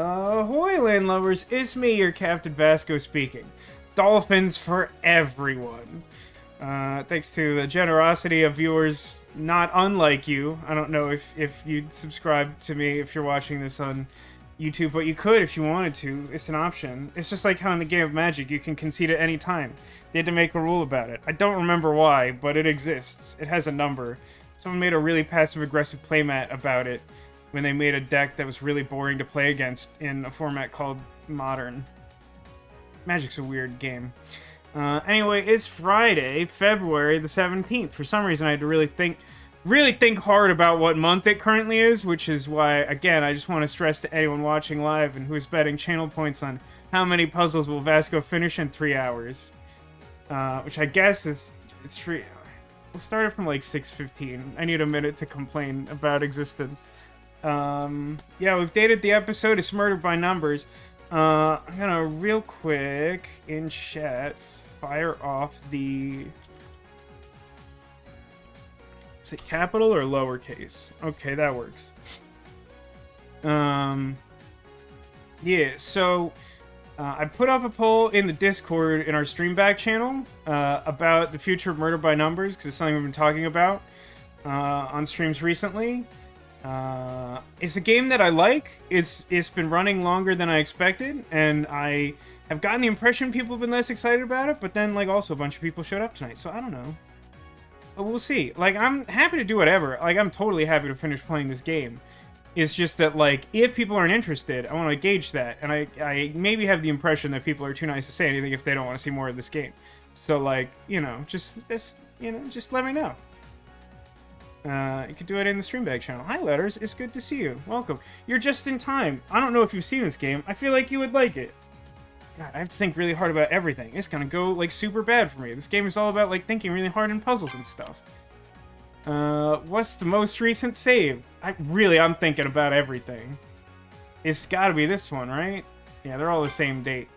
Ahoy, landlubbers, it's me, your Captain Vasco speaking. Dolphins for everyone. Thanks to the generosity of viewers not unlike you. I don't know if you'd subscribe to me if you're watching this on YouTube, but you could if you wanted to. It's an option. It's just like how in the game of Magic, you can concede at any time. They had to make a rule about it. I don't remember why, but it exists. It has a number. Someone made a really passive-aggressive playmat about it when they made a deck that was really boring to play against in a format called Modern. Magic's a weird game. Anyway, it's Friday, February the 17th. For some reason, I had to really think hard about what month it currently is, which is why, again, I just want to stress to anyone watching live and who is betting channel points on how many puzzles will Vasco finish in 3 hours. Which I guess is 3... We'll start it from like 6:15. I need a minute to complain about existence. Yeah, we've dated the episode. It's Murdered by Numbers. I'm gonna real quick in chat fire off the... Is it capital or lowercase? Okay, that works. Yeah, so I put up a poll in the Discord in our stream back channel about the future of Murder by Numbers, because it's something we've been talking about on streams recently. It's a game that I like. It's been running longer than I expected, and I have gotten the impression people have been less excited about it, but then like also a bunch of people showed up tonight, so I don't know. But we'll see. Like, I'm happy to do whatever. Like, I'm totally happy to finish playing this game. It's just that, like, if people aren't interested, I want to gauge that. And I maybe have the impression that people are too nice to say anything if they don't want to see more of this game. So, like, you know, just let me know. You could do it in the stream bag channel. Hi, Letters. It's good to see you. Welcome. You're just in time. I don't know if you've seen this game. I feel like you would like it. God, I have to think really hard about everything. It's gonna go, like, super bad for me. This game is all about, like, thinking really hard in puzzles and stuff. What's the most recent save? I'm thinking about everything. It's gotta be this one, right? Yeah, they're all the same date.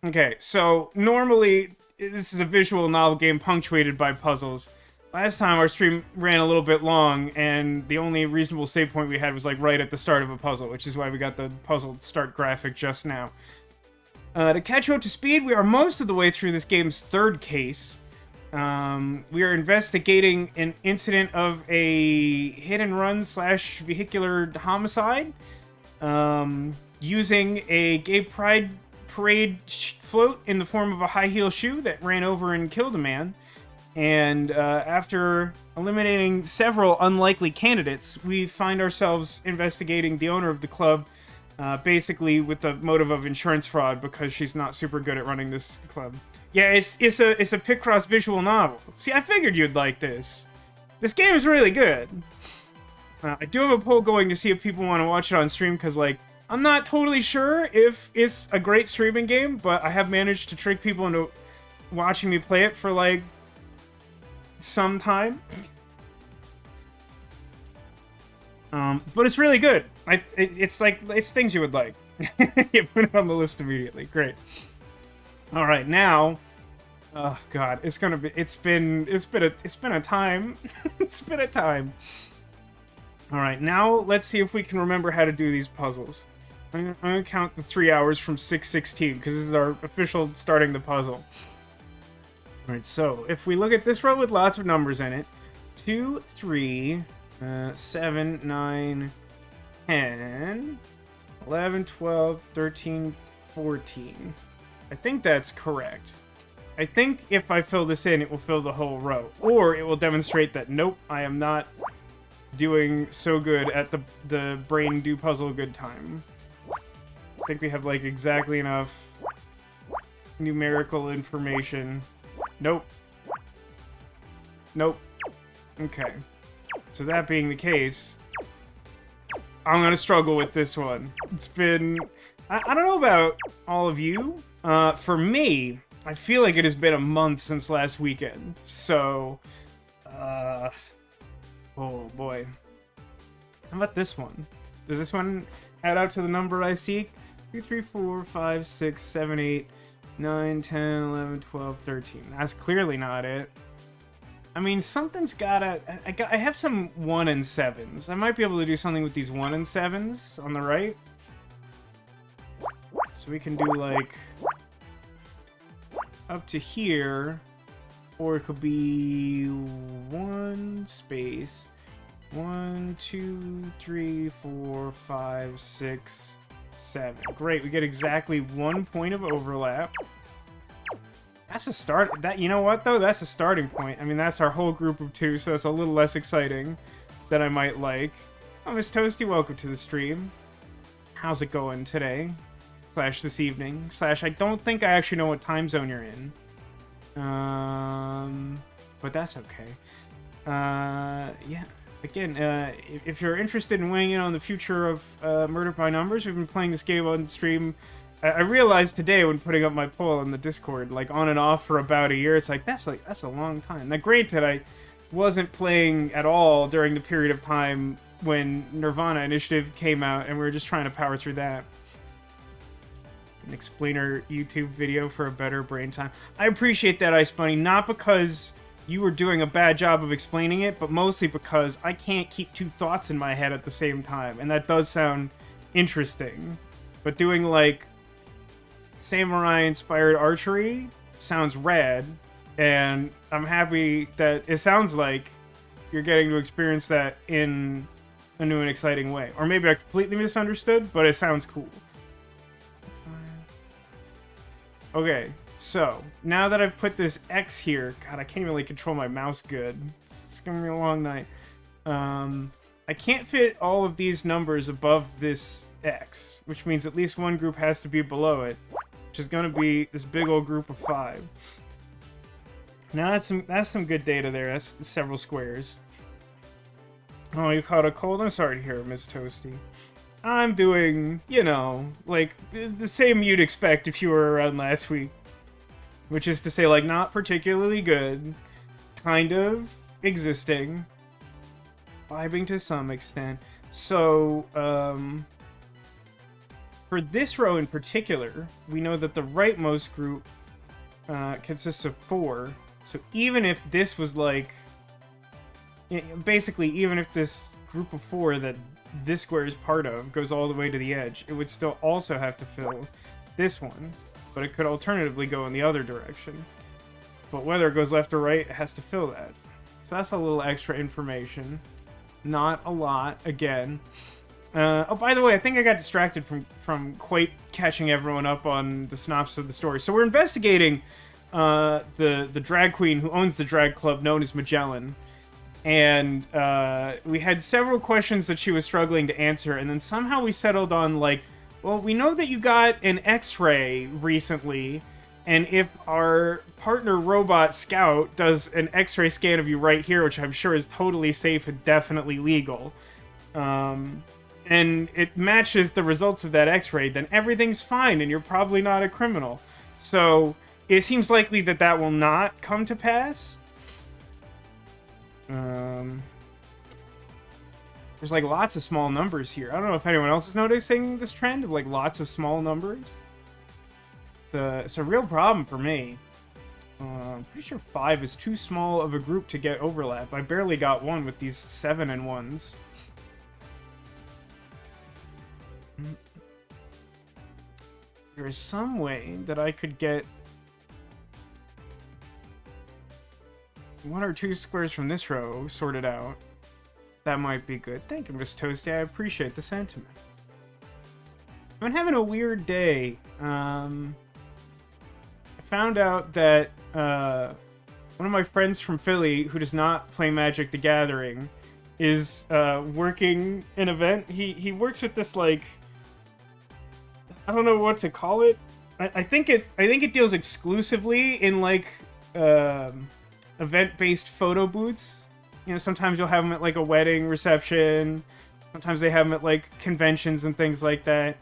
Okay, so normally this is a visual novel game punctuated by puzzles. Last time our stream ran a little bit long, and the only reasonable save point we had was like right at the start of a puzzle, which is why we got the puzzle start graphic just now. To catch you up to speed, we are most of the way through this game's third case. We are investigating an incident of a hit-and-run / vehicular homicide, using a gay pride parade float in the form of a high-heel shoe that ran over and killed a man. And after eliminating several unlikely candidates, we find ourselves investigating the owner of the club, basically with the motive of insurance fraud because she's not super good at running this club. Yeah, it's a Picross visual novel. See, I figured you'd like this. This game is really good. I do have a poll going to see if people want to watch it on stream, because, like, I'm not totally sure if it's a great streaming game, but I have managed to trick people into watching me play it for, like, some time. But it's really good. It's things you would like. You put it on the list immediately. Great. All right, now, oh god, it's been a time. It's been a time. All right, now let's see if we can remember how to do these puzzles. I'm gonna count the 3 hours from 6:16 because this is our official starting the puzzle. All right, so if we look at this row with lots of numbers in it, 2, 3, 7, 9, 10, 11, 12, 13, 14. I think that's correct. I think if I fill this in, it will fill the whole row. Or it will demonstrate that, nope, I am not doing so good at the brain do puzzle good time. I think we have, like, exactly enough numerical information. Nope. Nope. Okay. So that being the case, I'm gonna struggle with this one. It's been... I don't know about all of you. For me, I feel like it has been a month since last weekend. So, oh boy. How about this one? Does this one add up to the number I seek? 2, 3, 4, 5, 6, 7, 8, 9, 10, 11, 12, 13. That's clearly not it. I mean, something's gotta... I have some 1 and 7s. I might be able to do something with these 1 and 7s on the right. So we can do, like, up to here. Or it could be 1 space. 1, 2, 3, 4, 5, 6, 7. Great, we get exactly 1 point of overlap. That's a start. You know what, though? That's a starting point. I mean, that's our whole group of 2, so that's a little less exciting than I might like. Oh, Miss Toasty, welcome to the stream. How's it going today? / this evening. / I don't think I actually know what time zone you're in. But that's okay. Yeah. Again, if you're interested in weighing in on the future of Murder by Numbers, we've been playing this game on stream. I realized today when putting up my poll on the Discord, like on and off for about a year, it's like that's a long time. Now, granted, I wasn't playing at all during the period of time when Nirvana Initiative came out, and we were just trying to power through that. An explainer YouTube video for a better brain time. I appreciate that, Ice Bunny, not because you were doing a bad job of explaining it, but mostly because I can't keep 2 thoughts in my head at the same time, and that does sound interesting. But doing, like, samurai-inspired archery sounds rad, and I'm happy that it sounds like you're getting to experience that in a new and exciting way. Or maybe I completely misunderstood, but it sounds cool. Okay, so, now that I've put this X here... God, I can't really control my mouse good. It's gonna be a long night. I can't fit all of these numbers above this X, which means at least one group has to be below it, which is gonna be this big old group of 5. Now that's some good data there. That's several squares. Oh, you caught a cold? I'm sorry to hear, Miss Toasty. I'm doing, you know, like, the same you'd expect if you were around last week. Which is to say, like, not particularly good. Kind of existing. Vibing to some extent. So, for this row in particular, we know that the rightmost group consists of 4. So even if this was, like... Basically, even if this group of 4 that this square is part of goes all the way to the edge, it would still also have to fill this one, but it could alternatively go in the other direction. But whether it goes left or right, it has to fill that. So that's a little extra information. Not a lot, again. Oh, by the way, I think I got distracted from quite catching everyone up on the synopsis of the story. So we're investigating the drag queen who owns the drag club known as Magellan. And we had several questions that she was struggling to answer, and then somehow we settled on, like, well, we know that you got an X-ray recently, and if our partner robot Scout does an X-ray scan of you right here, which I'm sure is totally safe and definitely legal, and it matches the results of that X-ray, then everything's fine, and you're probably not a criminal. So it seems likely that that will not come to pass. There's like lots of small numbers here. I don't know if anyone else is noticing this trend of like lots of small numbers. It's a real problem for me. I'm pretty sure 5 is too small of a group to get overlap. I barely got 1 with these 7 and 1s. There is some way that I could get 1 or 2 squares from this row sorted out. That might be good. Thank you, Miss Toasty. I appreciate the sentiment. I've been having a weird day. I found out that one of my friends from Philly, who does not play Magic the Gathering, is working an event. He works with this, like, I don't know what to call it. I think it deals exclusively in, like, event-based photo booths. You know, sometimes you'll have them at, like, a wedding reception. Sometimes they have them at, like, conventions and things like that.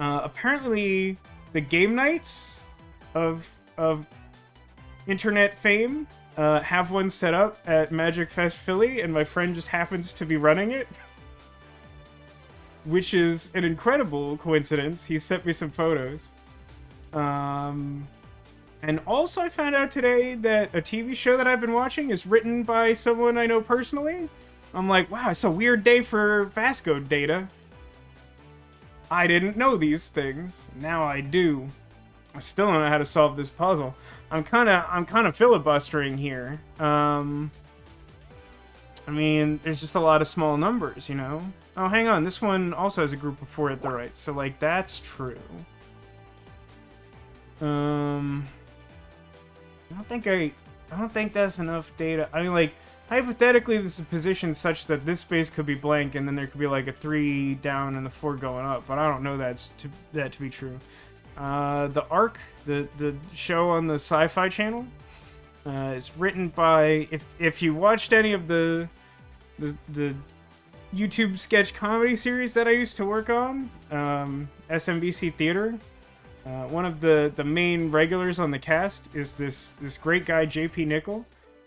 Apparently, the game nights of internet fame have one set up at Magic Fest Philly, and my friend just happens to be running it. Which is an incredible coincidence. He sent me some photos. And also I found out today that a TV show that I've been watching is written by someone I know personally. I'm like, wow, it's a weird day for Vasco data. I didn't know these things. Now I do. I still don't know how to solve this puzzle. I'm kind of filibustering here. I mean, there's just a lot of small numbers, you know? Oh, hang on. This one also has a group of 4 at the right. So, like, that's true. I don't think that's enough data. I mean, like, hypothetically, this is positioned such that this space could be blank, and then there could be like a 3 down and the 4 going up. But I don't know that to be true. The Ark, the show on the Sci-Fi Channel, is written by if you watched any of the YouTube sketch comedy series that I used to work on, SMBC Theater. One of the main regulars on the cast is this great guy, JP Nickel,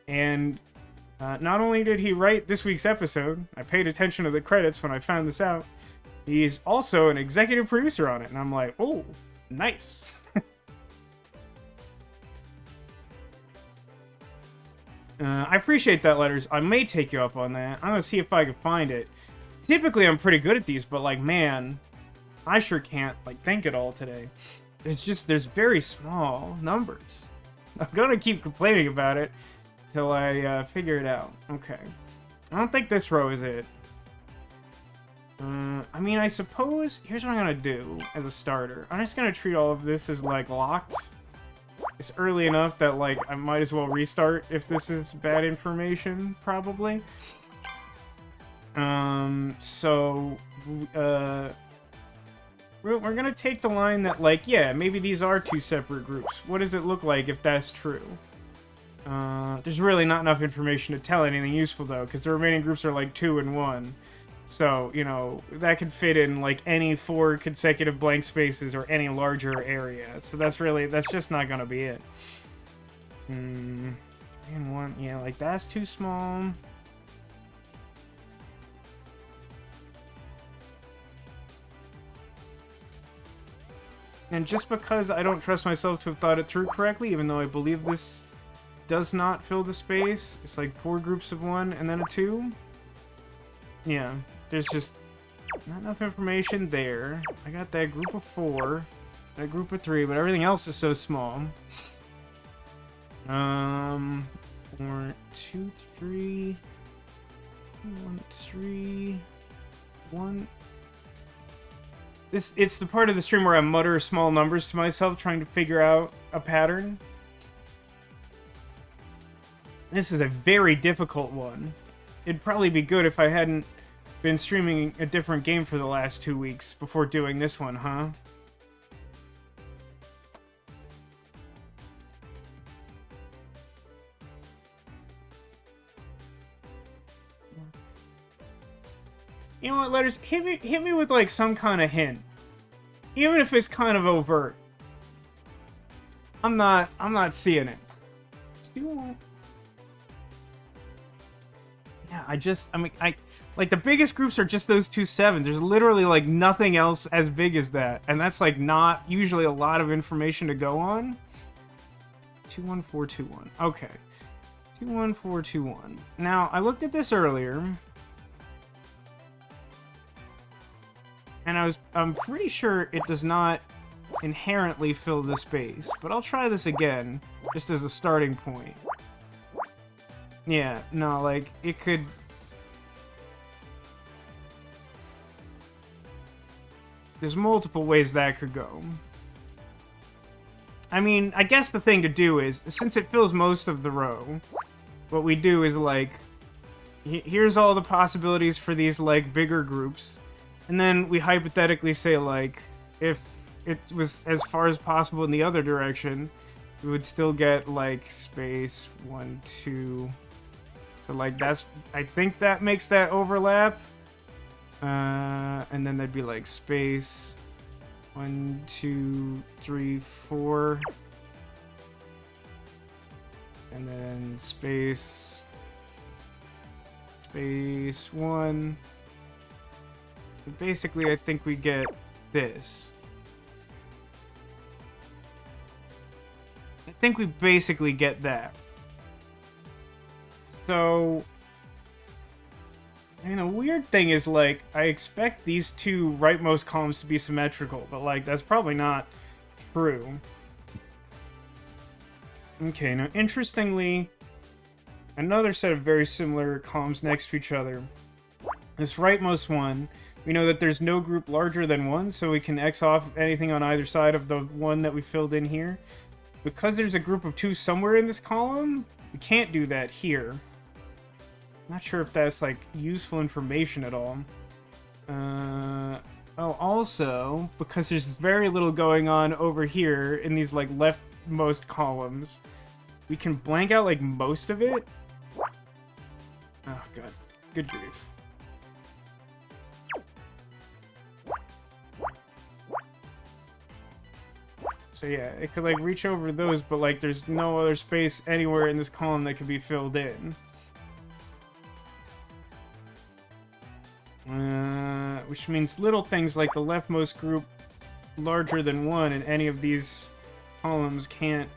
and not only did he write this week's episode, I paid attention to the credits when I found this out, he's also an executive producer on it, and I'm like, oh, nice. I appreciate that, Letters. I may take you up on that. I'm gonna see if I can find it. Typically, I'm pretty good at these, but, like, man, I sure can't, like, think it all today. It's just, there's very small numbers. I'm gonna keep complaining about it till I figure it out. Okay. I don't think this row is it. I mean, I suppose, here's what I'm gonna do as a starter. I'm just gonna treat all of this as, like, locked. It's early enough that, like, I might as well restart if this is bad information, probably. So, we're gonna take the line that, like, yeah, maybe these are 2 separate groups. What does it look like if that's true? There's really not enough information to tell anything useful, though, because the remaining groups are, like, 2 and 1. So, you know, that could fit in, like, any 4 consecutive blank spaces or any larger area. So that's just not gonna be it. And 1, yeah, like, that's too small. And just because I don't trust myself to have thought it through correctly, even though I believe this does not fill the space, it's like 4 groups of 1 and then a 2. Yeah, there's just not enough information there. I got that group of 4, that group of 3, but everything else is so small. 4, 2, 3, 1, 3, 1. It's the part of the stream where I mutter small numbers to myself, trying to figure out a pattern. This is a very difficult one. It'd probably be good if I hadn't been streaming a different game for the last 2 weeks before doing this one, huh? You know what, Letters? Hit me with, like, some kind of hint. Even if it's kind of overt. I'm not seeing it. Yeah, like, the biggest groups are just those 2 7s. There's literally, like, nothing else as big as that. And that's, like, not usually a lot of information to go on. 21421. Okay. 21421. Now, I looked at this earlier. And I'm pretty sure it does not inherently fill the space. But I'll try this again, just as a starting point. Yeah, no, like, it could... There's multiple ways that could go. I mean, I guess the thing to do is, since it fills most of the row, what we do is, like, here's all the possibilities for these, like, bigger groups. And then we hypothetically say, like, if it was as far as possible in the other direction, we would still get, like, space 1, 2. So, like, that's... I think that makes that overlap. And then there'd be, like, space 1, 2, 3, 4. And then space 1. Basically, I think we get this. I think we basically get that. So, I mean, the weird thing is, like, I expect these two rightmost columns to be symmetrical, but, like, that's probably not true. Okay, now, interestingly, another set of very similar columns next to each other. This rightmost one, we know that there's no group larger than 1, so we can X off anything on either side of the one that we filled in here. Because there's a group of 2 somewhere in this column, we can't do that here. Not sure if that's, like, useful information at all. Oh, also, because there's very little going on over here in these, like, leftmost columns, we can blank out, like, most of it. Oh, God. Good grief. So yeah, it could, like, reach over those, but, like, there's no other space anywhere in this column that could be filled in. Which means little things like the leftmost group larger than 1 in any of these columns can't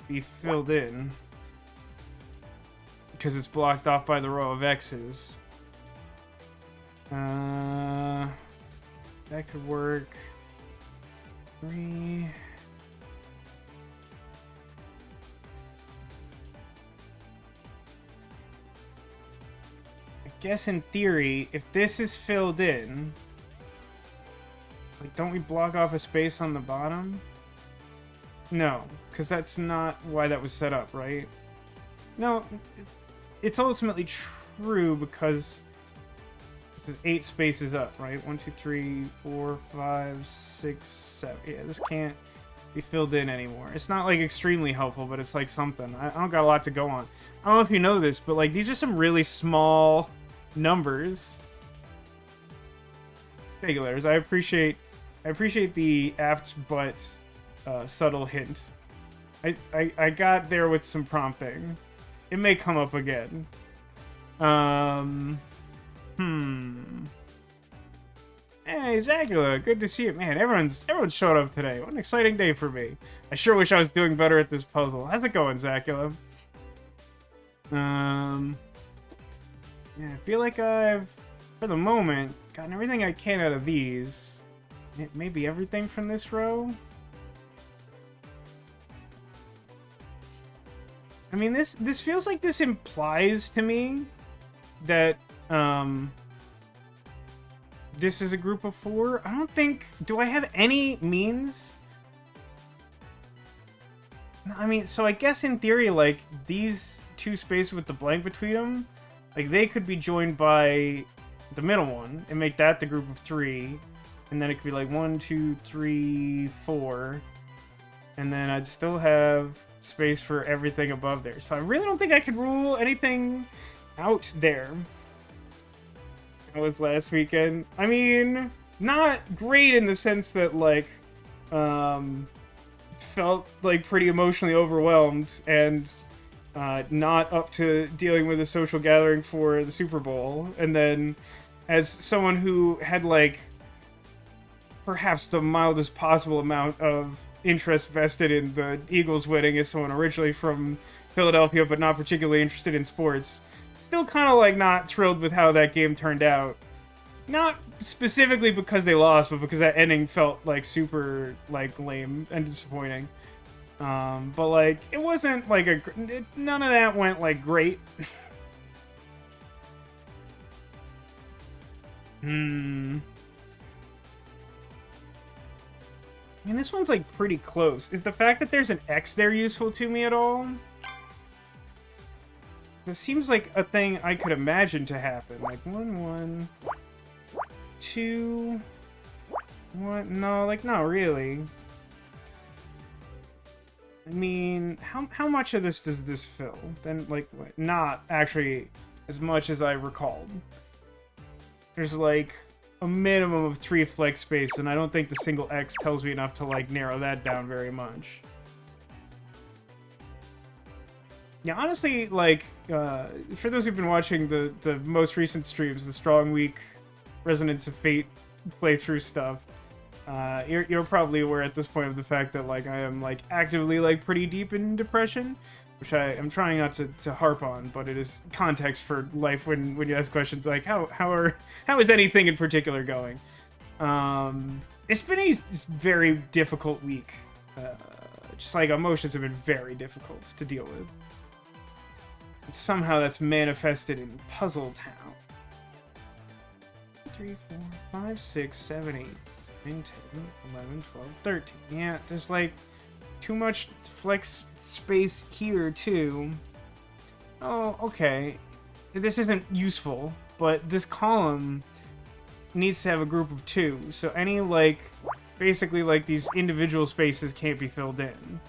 be filled in because it's blocked off by the row of X's. That could work. 3... guess in theory, if this is filled in, like, don't we block off a space on the bottom? No, because that's not why that was set up, right? No, it's ultimately true because this is 8 spaces up, right? 1, 2, 3, 4, 5, 6, 7. Yeah, this can't be filled in anymore. It's not, like, extremely helpful, but it's, like, something. I don't got a lot to go on. I don't know if you know this, but, like, these are some really small numbers. Regulars. I appreciate the apt but subtle hint. I got there with some prompting. It may come up again. Hey, Zagula, good to see you. Man, everyone showed up today. What an exciting day for me. I sure wish I was doing better at this puzzle. How's it going, Zagula? Yeah, I feel like I've, for the moment, gotten everything I can out of these. Maybe everything from this row? I mean, this feels like this implies to me that, this is a group of 4. I don't think... Do I have any means? I mean, so I guess in theory, like, these 2 spaces with the blank between them, like, they could be joined by the middle one and make that the group of 3. And then it could be like 1, 2, 3, 4. And then I'd still have space for everything above there. So I really don't think I could rule anything out there. That was last weekend. I mean, not great in the sense that, like, felt, like, pretty emotionally overwhelmed and not up to dealing with a social gathering for the Super Bowl. And then, as someone who had, like, perhaps the mildest possible amount of interest vested in the Eagles winning as someone originally from Philadelphia but not particularly interested in sports, still kind of, like, not thrilled with how that game turned out. Not specifically because they lost, but because that ending felt, like, super, like, lame and disappointing. But, like, it wasn't, like, none of that went, like, great. I mean, this one's, like, pretty close. Is the fact that there's an X there useful to me at all? This seems like a thing I could imagine to happen. Like, 1, 1, 2, 1... No, like, not really. I mean, how much of this does this fill? Then, like, not actually as much as I recalled. There's, like, a minimum of 3 flex space, and I don't think the single X tells me enough to, like, narrow that down very much. Yeah, honestly, like, for those who've been watching the most recent streams, the Strong Week Resonance of Fate playthrough stuff, You're probably aware at this point of the fact that like I am like actively like pretty deep in depression, which I am trying not to harp on, but it is context for life when you ask questions like how is anything in particular going. It's been a very difficult week. Just like emotions have been very difficult to deal with. And somehow that's manifested in Puzzle Town. 3, 4, 5, 6, 7, 8, 9, 10, 11, 12, 13. Yeah, there's like too much flex space here too. Oh, okay. This isn't useful, but this column needs to have a group of 2. So any like, basically like these individual spaces can't be filled in.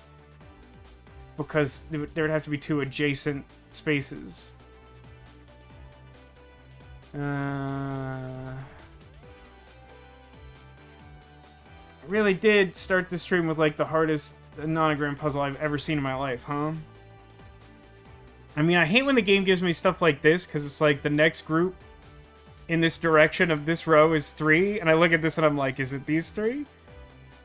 Because there would have to be 2 adjacent spaces. I really did start the stream with like the hardest nonogram puzzle I've ever seen in my life, huh? I mean, I hate when the game gives me stuff like this, because it's like the next group in this direction of this row is 3, and I look at this and I'm like, is it these 3?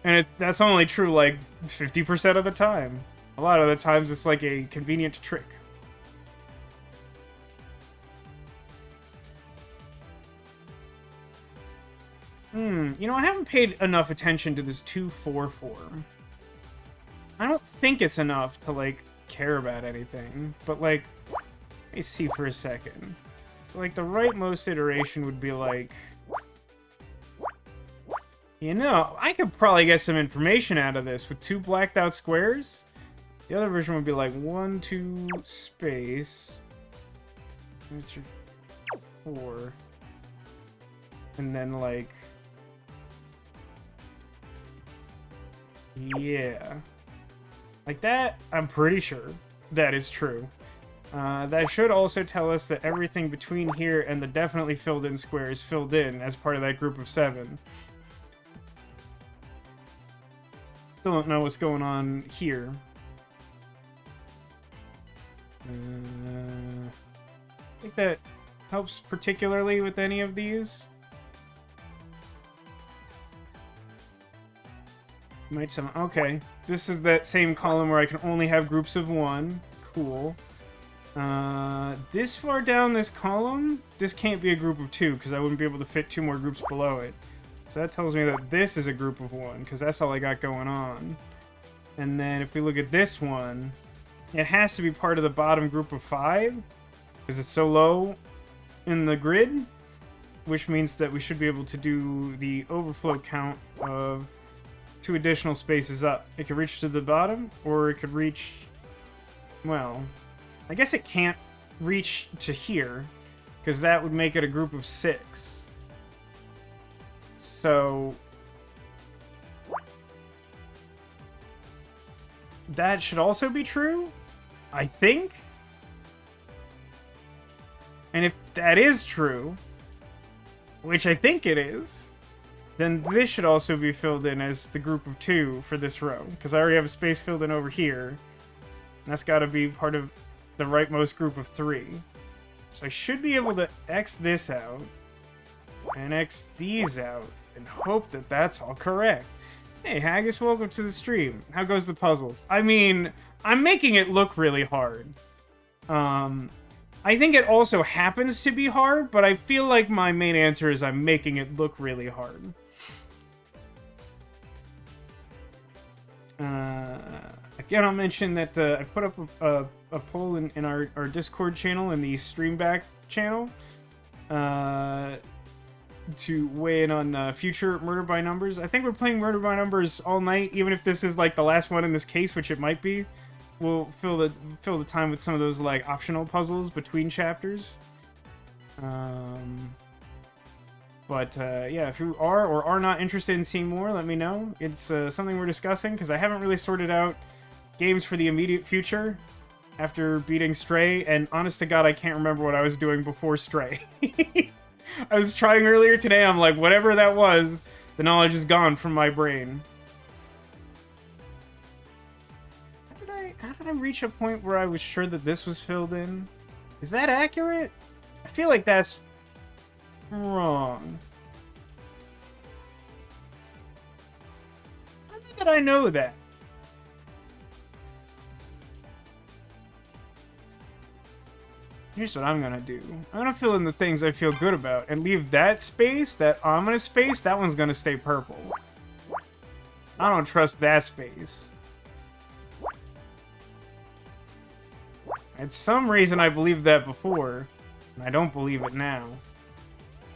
And that's only true like 50% of the time. A lot of the times it's like a convenient trick. You know, I haven't paid enough attention to this 2-4-4. I don't think it's enough to, like, care about anything. But, like, let me see for a second. So, like, the rightmost iteration would be, like... You know, I could probably get some information out of this with 2 blacked out squares. The other version would be, like, 1, 2, space... 4... And then, like... Yeah. Like that, I'm pretty sure that is true. That should also tell us that everything between here and the definitely filled in square is filled in as part of that group of 7. Still don't know what's going on here. I think that helps particularly with any of these. Might some. Okay, this is that same column where I can only have groups of 1. Cool. This far down this column, this can't be a group of 2 because I wouldn't be able to fit 2 more groups below it. So that tells me that this is a group of 1 because that's all I got going on. And then if we look at this one, it has to be part of the bottom group of 5 because it's so low in the grid, which means that we should be able to do the overflow count of 2 additional spaces up. It could reach to the bottom, or it could reach... Well, I guess it can't reach to here, because that would make it a group of 6. So... that should also be true, I think? And if that is true, which I think it is, then this should also be filled in as the group of 2 for this row. Because I already have a space filled in over here. And that's got to be part of the rightmost group of 3. So I should be able to X this out. And X these out. And hope that that's all correct. Hey, Haggis, welcome to the stream. How goes the puzzles? I mean, I'm making it look really hard. I think it also happens to be hard, but I feel like my main answer is I'm making it look really hard. Again, I'll mention that I put up a poll in our Discord channel, in the Streamback channel, to weigh in on future Murder by Numbers. I think we're playing Murder by Numbers all night, even if this is like the last one in this case, which it might be. We'll fill the time with some of those like optional puzzles between chapters. But yeah, if you are or are not interested in seeing more, let me know. It's something we're discussing, because I haven't really sorted out games for the immediate future after beating Stray, and honest to God, I can't remember what I was doing before Stray. I was trying earlier today, I'm like, whatever that was, the knowledge is gone from my brain. How did I reach a point where I was sure that this was filled in? Is that accurate? I feel like that's wrong. did I know that? Here's what I'm gonna do. I'm gonna fill in the things I feel good about and leave that space, that ominous space, that one's gonna stay purple. I don't trust that space. At some reason I believed that before, and I don't believe it now.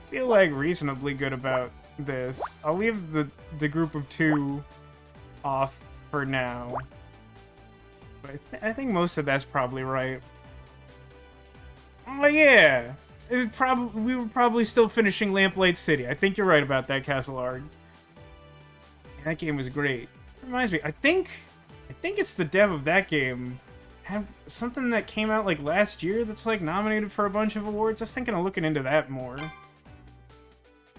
I feel like reasonably good about this. I'll leave the group of 2 off for now. But I think most of that's probably right. Oh yeah, we were probably still finishing Lamplight City. I think you're right about that, Castle Arg. That game was great. Reminds me, I think it's the dev of that game have something that came out like last year that's like nominated for a bunch of awards. I was thinking of looking into that more.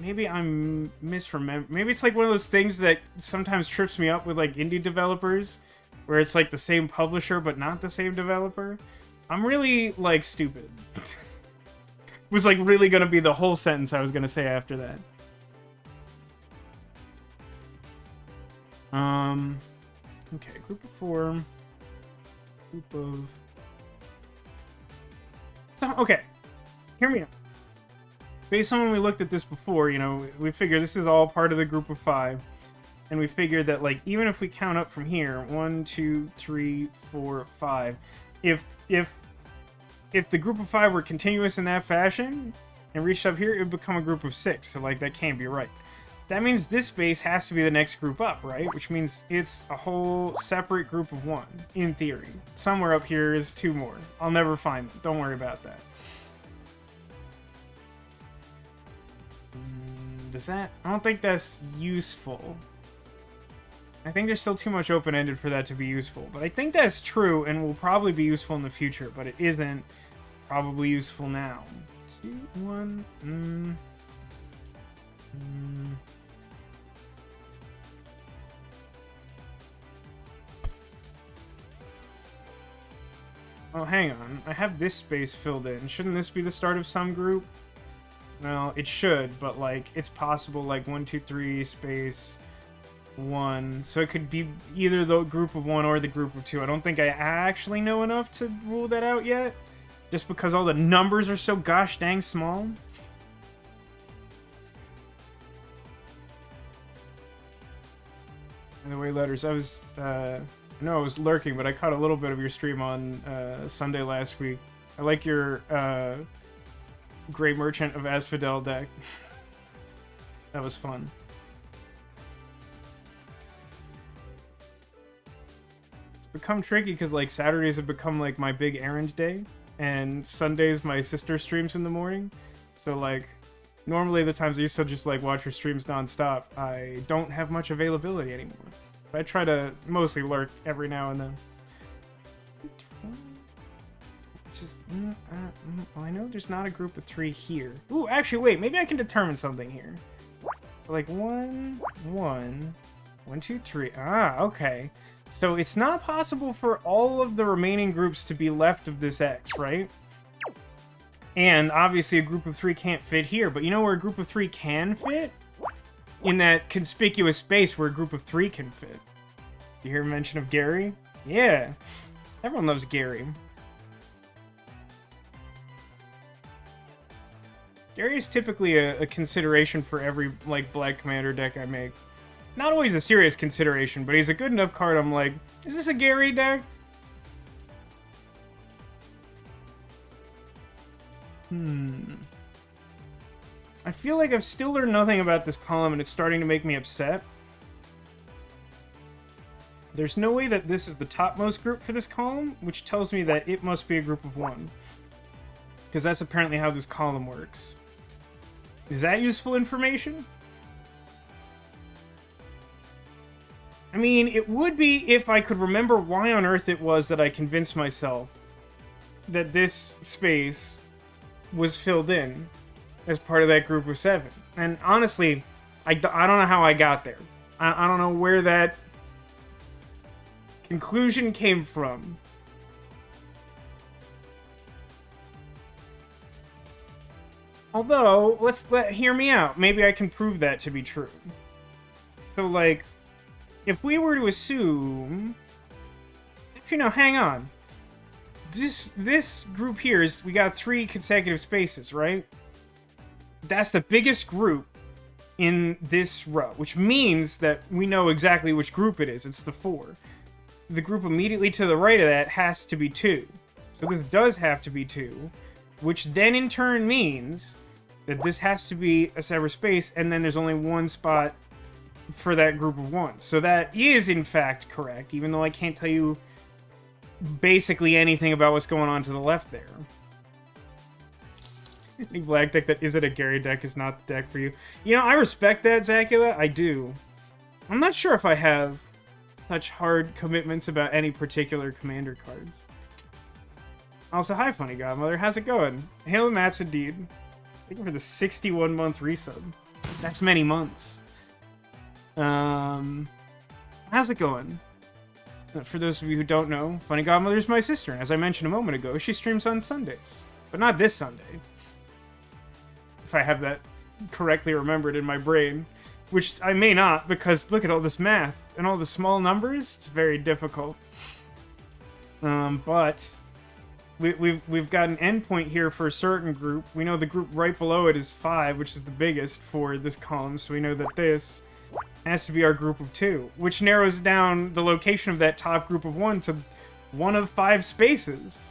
Maybe I'm misremembering. Maybe it's like one of those things that sometimes trips me up with like indie developers, where it's like the same publisher but not the same developer. I'm really, like, stupid. Was, like, really gonna be the whole sentence I was gonna say after that. Okay, group of 4. Group of... Okay, hear me out. Based on when we looked at this before, you know, we figure this is all part of the group of 5. And we figured that, like, even if we count up from here, 1, 2, 3, 4, 5... If the group of 5 were continuous in that fashion and reached up here, it would become a group of 6. So, like, that can't be right. That means this space has to be the next group up, right? Which means it's a whole separate group of 1, in theory. Somewhere up here is 2 more. I'll never find them. Don't worry about that. Does that... I don't think that's useful. I think there's still too much open-ended for that to be useful. But I think that's true and will probably be useful in the future. But it isn't probably useful now. 2, 1... Oh, hang on. I have this space filled in. Shouldn't this be the start of some group? Well, it should, but, like, it's possible, like, 1, 2, 3, space... 1, so it could be either the group of 1 or the group of 2. I don't think I actually know enough to rule that out yet, just because all the numbers are so gosh dang small. By the way, Letters, I know I was lurking, but I caught a little bit of your stream on Sunday last week. I like your Grey Merchant of Asphodel deck. That was fun. Become tricky because like Saturdays have become like my big errand day, and Sundays my sister streams in the morning, so like normally the times I used to just like watch her streams non-stop, I don't have much availability anymore, but I try to mostly lurk every now and then. It's just well, I know there's not a group of 3 here. Ooh, actually wait, maybe I can determine something here. So like 1 1 1 2 3. Ah, okay. So it's not possible for all of the remaining groups to be left of this X, right? And obviously a group of 3 can't fit here, but you know where a group of 3 can fit? In that conspicuous space where a group of 3 can fit. You hear mention of Gary? Yeah. Everyone loves Gary. Gary is typically a consideration for every, like, Black Commander deck I make. Not always a serious consideration, but he's a good enough card I'm like, is this a Gary deck? I feel like I've still learned nothing about this column and it's starting to make me upset. There's no way that this is the topmost group for this column, which tells me that it must be a group of 1. Because that's apparently how this column works. Is that useful information? I mean, it would be if I could remember why on earth it was that I convinced myself that this space was filled in as part of that group of 7. And honestly, I don't know how I got there. I don't know where that conclusion came from. Although, hear me out. Maybe I can prove that to be true. So, like, if we were to assume... Actually, no, hang on. This group here is... We got 3 consecutive spaces, right? That's the biggest group in this row, which means that we know exactly which group it is. It's the 4. The group immediately to the right of that has to be 2. So this does have to be 2, which then in turn means that this has to be a separate space, and then there's only 1 spot for that group of 1. So that is in fact correct, even though I can't tell you basically anything about what's going on to the left there. The black deck that isn't a Gary deck is not the deck for you. You know, I respect that, Zacula. I do. I'm not sure if I have such hard commitments about any particular commander cards. Also, hi, Funny Godmother. How's it going? Hail Mats indeed. Thank you for the 61-month resub. That's many months. How's it going? For those of you who don't know, Funny Godmother is my sister, and as I mentioned a moment ago, she streams on Sundays. But not this Sunday. If I have that correctly remembered in my brain. Which I may not, because look at all this math and all the small numbers. It's very difficult. But we've got an endpoint here for a certain group. We know the group right below it is 5, which is the biggest for this column. So we know that this has to be our group of 2, which narrows down the location of that top group of 1 to 1 of 5 spaces.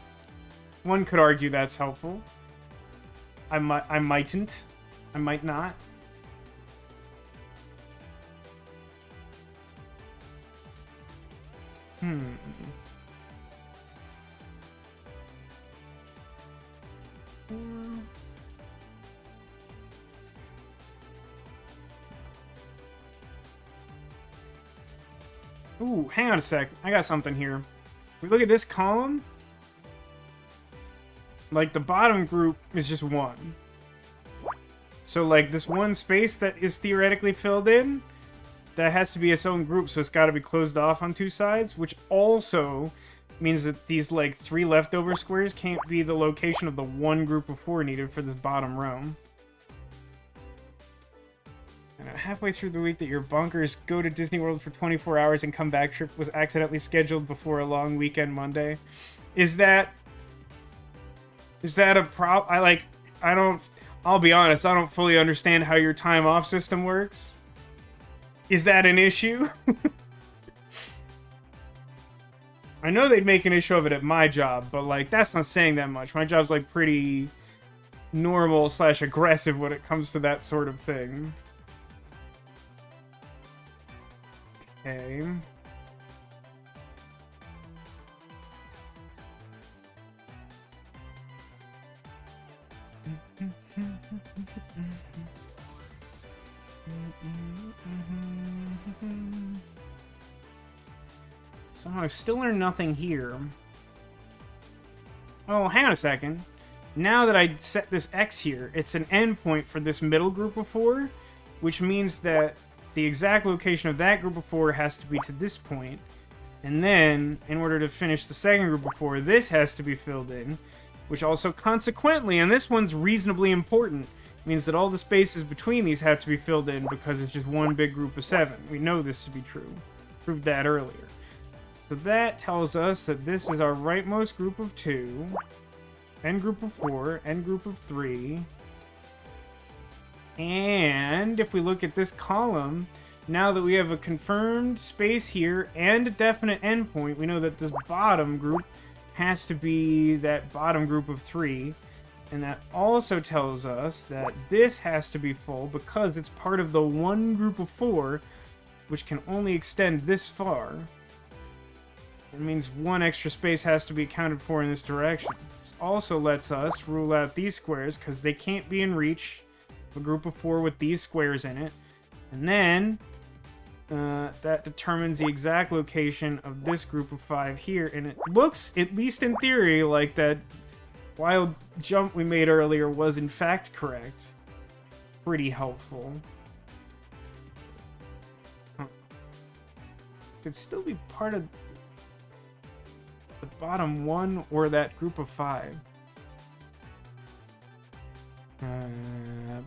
One could argue that's helpful. I mightn't. I might not. Ooh, hang on a sec. I got something here. If we look at this column, like, the bottom group is just 1. So, like, this 1 space that is theoretically filled in, that has to be its own group, so it's got to be closed off on 2 sides, which also means that these, like, 3 leftover squares can't be the location of the 1 group of 4 needed for this bottom row. And halfway through the week that your bonkers go to Disney World for 24 hours and come back trip was accidentally scheduled before a long weekend Monday. Is that a problem? I'll be honest, I don't fully understand how your time off system works. Is that an issue? I know they'd make an issue of it at my job, but, like, that's not saying that much. My job's, like, pretty normal / aggressive when it comes to that sort of thing. Okay. So I've still learned nothing here. Oh, hang on a second. Now that I set this X here, it's an endpoint for this middle group of 4, which means that the exact location of that group of 4 has to be to this point. And then, in order to finish the second group of 4, this has to be filled in, which also consequently, and this one's reasonably important, means that all the spaces between these have to be filled in because it's just 1 big group of 7. We know this to be true. Proved that earlier. So that tells us that this is our rightmost group of 2, and group of 4, and group of 3. And if we look at this column, now that we have a confirmed space here and a definite endpoint, we know that this bottom group has to be that bottom group of 3. And that also tells us that this has to be full because it's part of the 1 group of 4, which can only extend this far. It means 1 extra space has to be accounted for in this direction. This also lets us rule out these squares because they can't be in reach of a group of 4 with these squares in it. And then that determines the exact location of this group of 5 here. And it looks, at least in theory, like that wild jump we made earlier was in fact correct. Pretty helpful. Huh. This could still be part of the bottom 1 or that group of 5.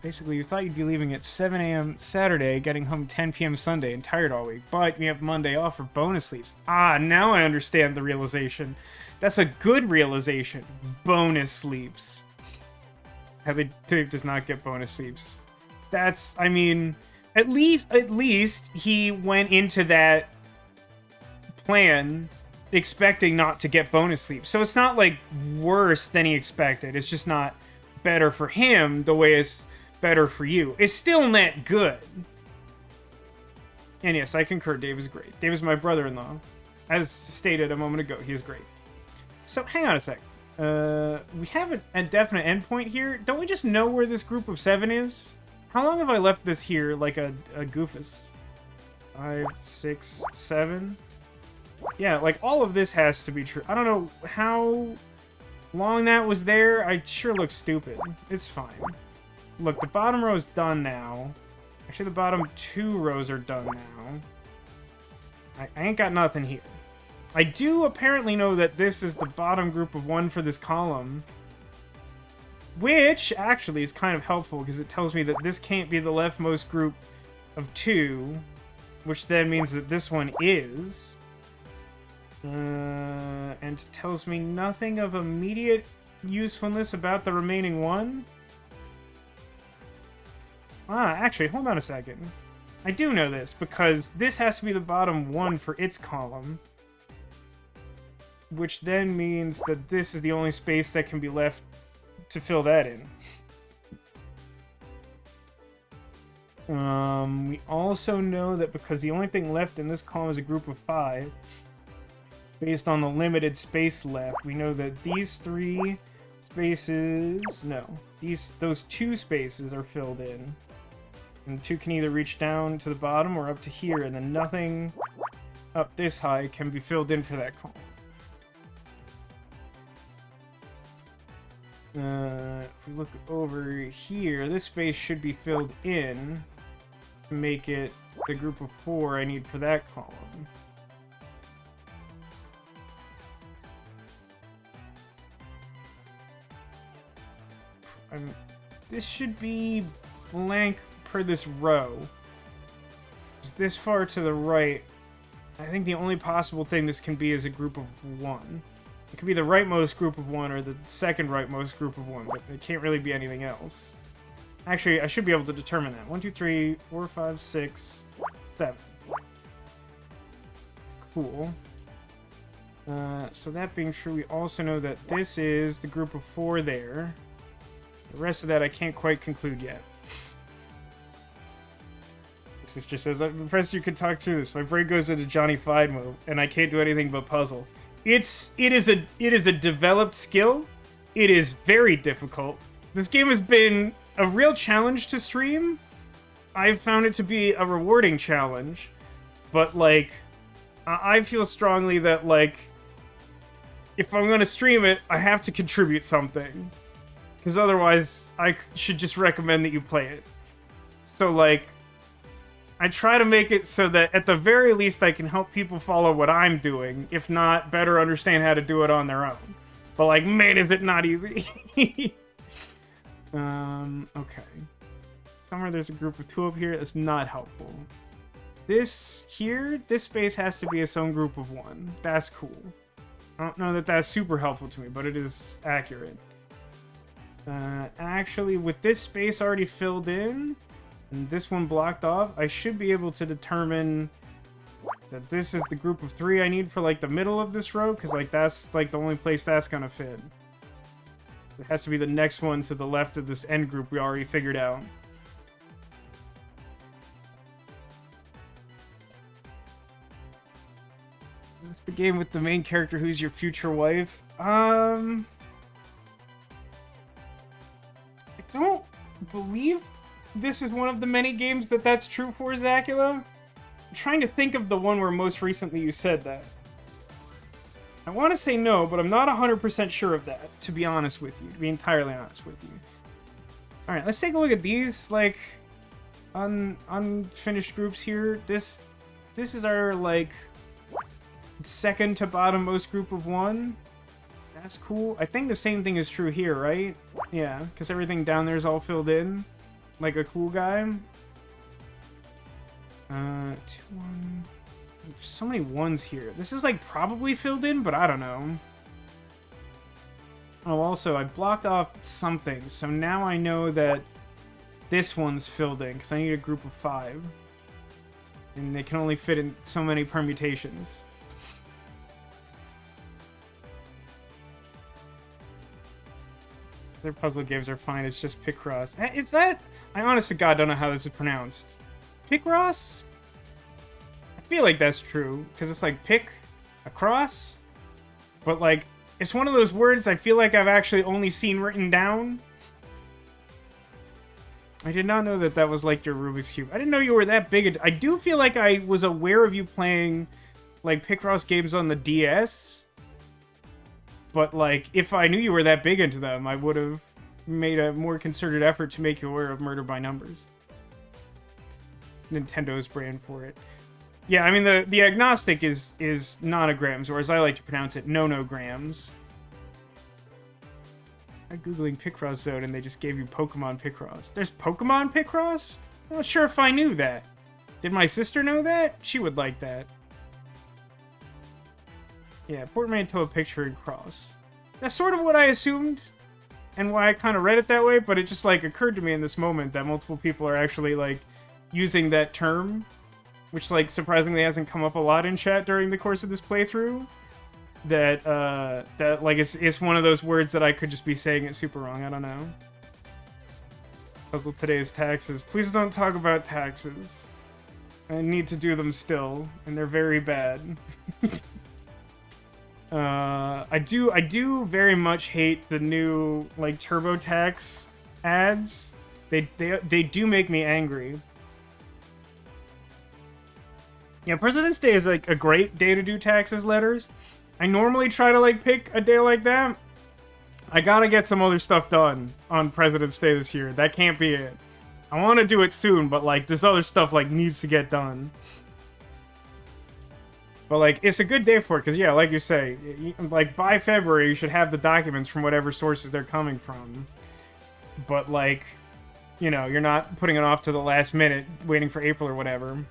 Basically, you thought you'd be leaving at 7 a.m. Saturday, getting home 10 p.m. Sunday, and tired all week, but you have Monday off for bonus sleeps. Ah, now I understand the realization. That's a good realization. Bonus sleeps. Heavy Dave does not get bonus sleeps. That's, I mean, at least he went into that plan expecting not to get bonus sleeps. So it's not like worse than he expected. It's just not better for him the way it's better for you. It's still not good. And yes, I concur. Dave is great. Dave is my brother-in-law. As stated a moment ago, he is great. So hang on a sec. We have a definite endpoint here. Don't we just know where this group of 7 is? How long have I left this here like a goofus? 5, 6, 7? Yeah, like all of this has to be true. I don't know how long that was there. I sure look stupid. It's fine. Look, the bottom row is done now. Actually, the bottom 2 rows are done now. I ain't got nothing here. I do apparently know that this is the bottom group of 1 for this column. Which, actually, is kind of helpful, because it tells me that this can't be the leftmost group of 2. Which then means that this one is. And tells me nothing of immediate usefulness about the remaining 1. Ah, actually, hold on a second. I do know this, because this has to be the bottom 1 for its column. Which then means that this is the only space that can be left to fill that in. We also know that because the only thing left in this column is a group of 5, based on the limited space left, we know that these 3 spaces... No. Those 2 spaces are filled in. And 2 can either reach down to the bottom or up to here, and then nothing up this high can be filled in for that column. If we look over here, this space should be filled in to make it the group of 4 I need for that column. This should be blank per this row. It's this far to the right. I think the only possible thing this can be is a group of 1. It could be the rightmost group of 1 or the second rightmost group of 1, but it can't really be anything else. Actually, I should be able to determine that. 1, 2, 3, 4, 5, 6, 7. Cool. So that being true, we also know that this is the group of 4 there. The rest of that I can't quite conclude yet. Sister says, I'm impressed you could talk through this. My brain goes into Johnny Five mode, and I can't do anything but puzzle. It is a developed skill. It is very difficult. This game has been a real challenge to stream. I've found it to be a rewarding challenge. But, like, I feel strongly that, like, if I'm going to stream it, I have to contribute something. Because otherwise, I should just recommend that you play it. So, like, I try to make it so that at the very least I can help people follow what I'm doing, if not better understand how to do it on their own. But like, man, is it not easy. Okay. Somewhere there's a group of 2 up here. That's not helpful. This here, this space has to be its own group of 1. That's cool. I don't know that that's super helpful to me, but it is accurate. Actually, with this space already filled in, and this one blocked off, I should be able to determine that this is the group of 3 I need for, like, the middle of this row, because, like, that's, like, the only place that's gonna fit. It has to be the next one to the left of this end group we already figured out. Is this the game with the main character who's your future wife? I don't believe this is one of the many games that's true for, Zacula. I'm trying to think of the one where most recently you said that. I want to say no, but I'm not 100% sure of that, to be honest with you. To be entirely honest with you. Alright, let's take a look at these, like, unfinished groups here. This is our, like, second to bottom most group of 1. That's cool. I think the same thing is true here, right? Yeah, because everything down there is all filled in. Like a cool guy. 2, 1. There's so many ones here. This is like probably filled in, but I don't know. Oh, also, I blocked off something, so now I know that this one's filled in, because I need a group of 5. And they can only fit in so many permutations. Their puzzle games are fine, it's just Picross. Is that? I honest to God don't know how this is pronounced. Picross? I feel like that's true, because it's like pick, across, but like, it's one of those words I feel like I've actually only seen written down. I did not know that that was like your Rubik's Cube. I didn't know you were that big. I do feel like I was aware of you playing like Picross games on the DS. But like, if I knew you were that big into them, I would have made a more concerted effort to make you aware of Murder by Numbers. Nintendo's brand for it. Yeah, I mean, the agnostic is nonograms, whereas I like to pronounce it nonograms. I'm Googling Picross Zone, and they just gave you Pokemon Picross. There's Pokemon Picross? I'm not sure if I knew that. Did my sister know that? She would like that. Yeah, portmanteau picture and cross. That's sort of what I assumed, and why I kind of read it that way, but it just, like, occurred to me in this moment that multiple people are actually, like, using that term, which, like, surprisingly hasn't come up a lot in chat during the course of this playthrough. That like, it's one of those words that I could just be saying it super wrong. I don't know. Puzzle today is taxes. Please don't talk about taxes. I need to do them still, and they're very bad. I do very much hate the new, like, TurboTax ads. They do make me angry. Yeah, President's Day is, like, a great day to do taxes letters. I normally try to, like, pick a day like that. I gotta get some other stuff done on President's Day this year. That can't be it. I want to do it soon, but, like, this other stuff, like, needs to get done. But, like, it's a good day for it, because, yeah, like you say, like, by February, you should have the documents from whatever sources they're coming from. But, like, you know, you're not putting it off to the last minute, waiting for April or whatever.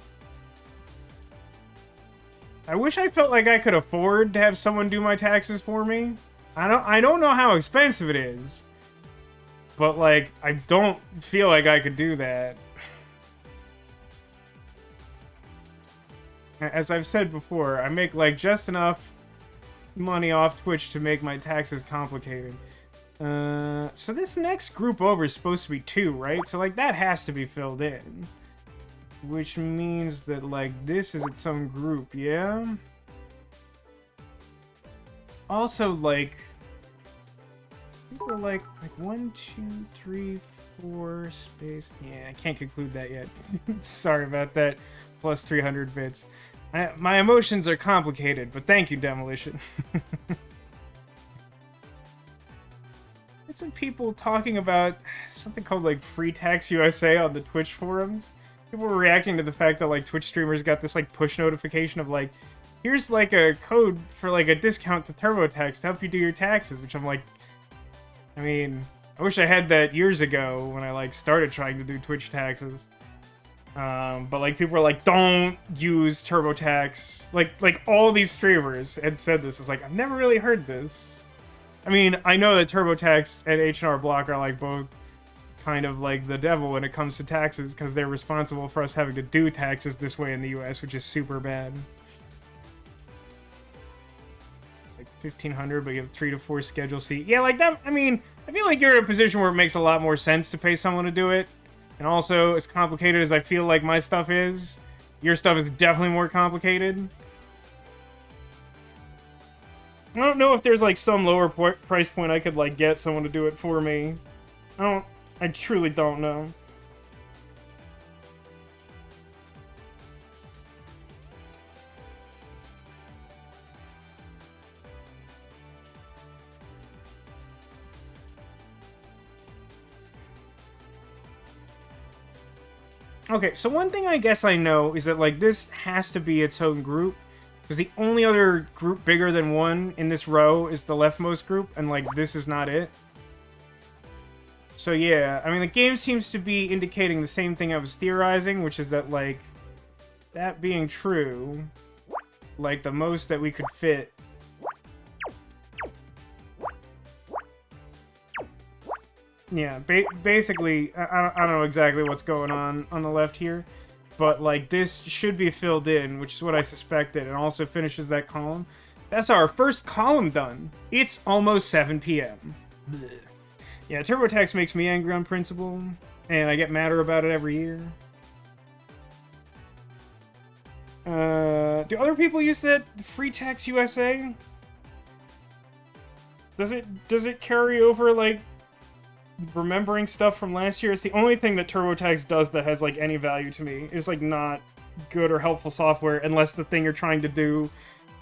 I wish I felt like I could afford to have someone do my taxes for me. I don't know how expensive it is. But, like, I don't feel like I could do that. As I've said before, I make, like, just enough money off Twitch to make my taxes complicated. So this next group over is supposed to be 2, right? So, like, that has to be filled in. Which means that, like, this is its own group, yeah? Also, like... I think we're, like 1, 2, 3, 4, space... Yeah, I can't conclude that yet. Sorry about that. Plus 300 bits. My emotions are complicated, but thank you, Demolition. There's some people talking about something called, like, Free Tax USA on the Twitch forums. People were reacting to the fact that, like, Twitch streamers got this, like, push notification of, like, here's, like, a code for, like, a discount to TurboTax to help you do your taxes, which I'm like, I mean, I wish I had that years ago when I, like, started trying to do Twitch taxes. But, like, people were like, don't use TurboTax. Like, all these streamers had said this. It's like, I've never really heard this. I mean, I know that TurboTax and H&R Block are, like, both kind of like the devil when it comes to taxes, because they're responsible for us having to do taxes this way in the US, which is super bad. It's like 1,500, but you have 3 to 4 Schedule C. Yeah, like that. I mean, I feel like you're in a position where it makes a lot more sense to pay someone to do it. And also, as complicated as I feel like my stuff is, your stuff is definitely more complicated. I don't know if there's like some lower price point I could like get someone to do it for me. I truly don't know. Okay, so one thing I guess I know is that, like, this has to be its own group, because the only other group bigger than 1 in this row is the leftmost group, and, like, this is not it. So yeah, I mean, the game seems to be indicating the same thing I was theorizing, which is that, like, that being true, like, the most that we could fit... Yeah, basically, I don't know exactly what's going on the left here, but, like, this should be filled in, which is what I suspected, and also finishes that column. That's our first column done. It's almost 7 p.m. Blech. Yeah, TurboTax makes me angry on principle, and I get madder about it every year. Do other people use that Free Tax USA? Does it carry over, like, remembering stuff from last year? It's the only thing that TurboTax does that has, like, any value to me. It's, like, not good or helpful software unless the thing you're trying to do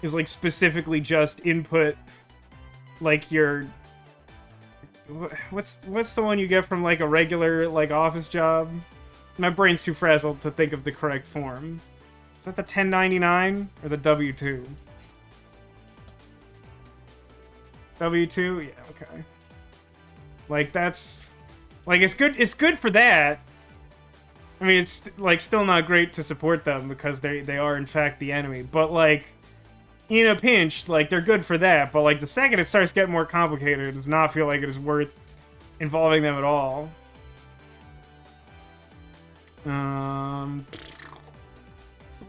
is, like, specifically just input, like, your... What's the one you get from, like, a regular, like, office job? My brain's too frazzled to think of the correct form. Is that the 1099 or the W-2? W-2? Yeah, okay. Like, that's... Like, it's good for that. I mean, it's, like, still not great to support them because they are, in fact, the enemy. But, like, in a pinch, like, they're good for that. But, like, the second it starts getting more complicated, it does not feel like it is worth involving them at all.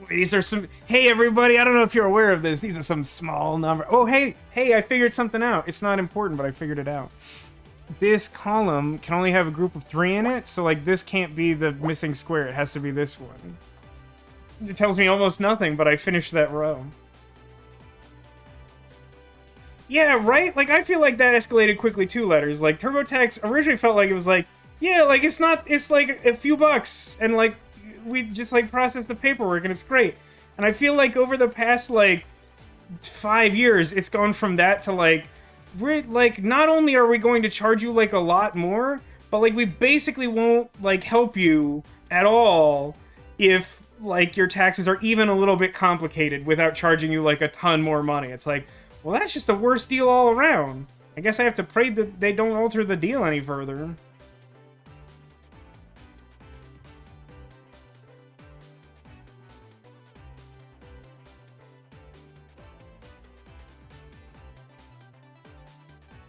These are some... Hey, everybody, I don't know if you're aware of this. These are some small number... Oh, hey, I figured something out. It's not important, but I figured it out. This column can only have a group of 3 in it, so, like, this can't be the missing square. It has to be this one. It tells me almost nothing, but I finished that row. Yeah, right? Like, I feel like that escalated quickly 2 letters. Like, TurboTax originally felt like it was like, yeah, like, it's like a few bucks, and, like, we just, like, process the paperwork, and it's great. And I feel like over the past, like, 5 years, it's gone from that to, like, we're, like, not only are we going to charge you, like, a lot more, but, like, we basically won't, like, help you at all if, like, your taxes are even a little bit complicated without charging you, like, a ton more money. It's like, well, that's just the worst deal all around. I guess I have to pray that they don't alter the deal any further.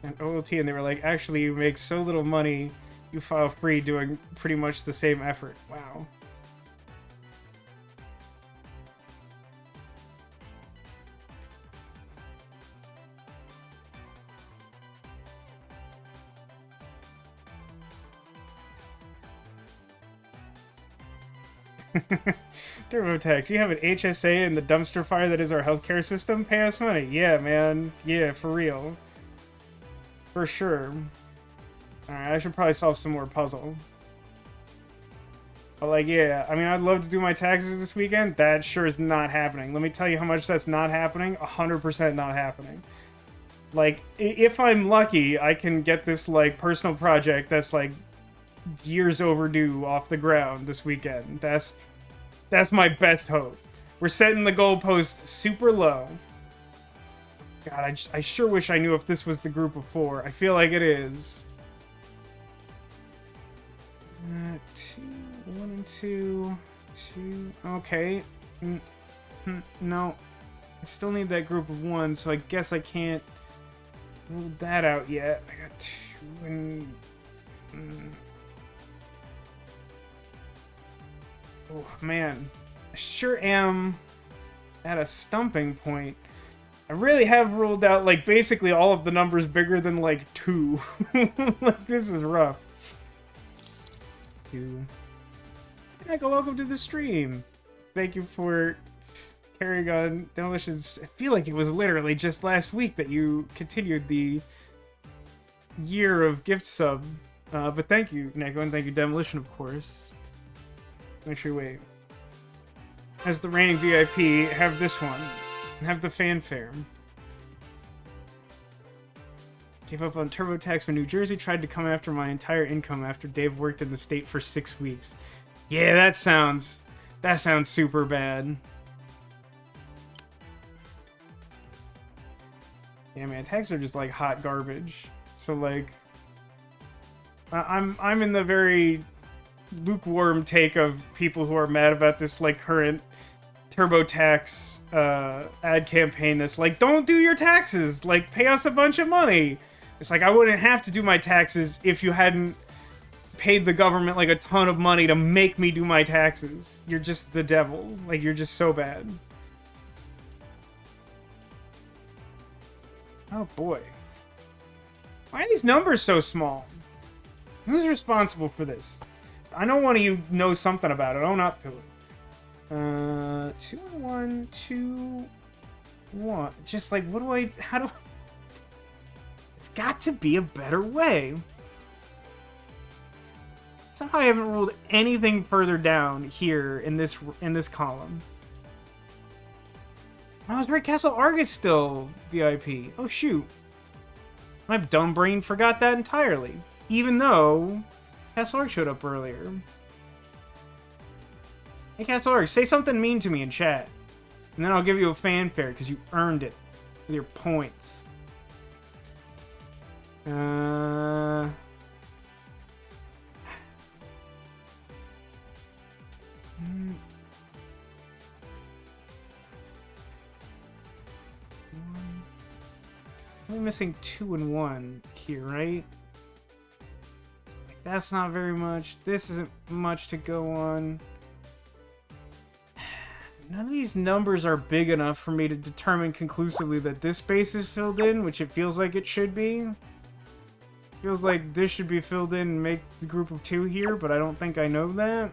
And OLT, and they were like, actually, you make so little money, you file free doing pretty much the same effort. Wow. TurboTax, you have an HSA in the dumpster fire that is our healthcare system? Pay us money. Yeah, man. Yeah, for real. For sure. Alright, I should probably solve some more puzzle. But, like, yeah, I mean, I'd love to do my taxes this weekend. That sure is not happening. Let me tell you how much that's not happening. 100% not happening. Like, if I'm lucky, I can get this, like, personal project that's, like, years overdue off the ground this weekend. That's my best hope. We're setting the goalpost super low. God, I sure wish I knew if this was the group of 4. I feel like it is. 2, 1 and 2, 2. Okay. No. I still need that group of 1, so I guess I can't rule that out yet. I got 2 and... Oh, man. I sure am at a stumping point. I really have ruled out, like, basically all of the numbers bigger than, like, 2. Like, this is rough. 2. Echo, welcome to the stream. Thank you for carrying on Demolitions. I feel like it was literally just last week that you continued the year of gift sub. But thank you, Neko, and thank you, Demolition, of course. Make sure you wait. As the reigning VIP, have this one. And have the fanfare. Gave up on TurboTax when New Jersey tried to come after my entire income after Dave worked in the state for 6 weeks. Yeah, that sounds super bad. Yeah, man, taxes are just like hot garbage. So, like, I'm in the very lukewarm take of people who are mad about this like current TurboTax ad campaign that's like, don't do your taxes, like pay us a bunch of money. It's like, I wouldn't have to do my taxes if you hadn't paid the government like a ton of money to make me do my taxes. You're just the devil. Like, you're just so bad. Oh boy. Why are these numbers so small? Who's responsible for this? I know one of you knows something about it. Own up to it. 2 and 1, 2, 1. Just like, what do I... How do... There's got to be a better way. Somehow I haven't ruled anything further down here in this column. Oh, it's right. Castle Argus still VIP. Oh, shoot. My dumb brain forgot that entirely. Even though Castle Argus showed up earlier. Hey, Castle Argus, say something mean to me in chat. And then I'll give you a fanfare, because you earned it with your points. We're missing 2 and 1 here, right? That's not very much. This isn't much to go on. None of these numbers are big enough for me to determine conclusively that this space is filled in, which it feels like it should be. Feels like this should be filled in and make the group of 2 here, but I don't think I know that.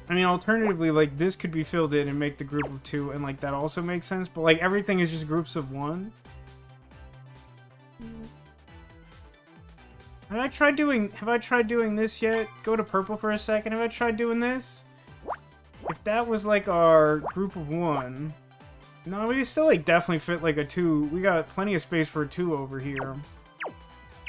I mean, alternatively, like, this could be filled in and make the group of 2, and, like, that also makes sense, but, like, everything is just groups of 1. Have I tried doing this yet? Go to purple for a second. Have I tried doing this? If that was, like, our group of 1... No, we still, like, definitely fit, like, a 2. We got plenty of space for a 2 over here.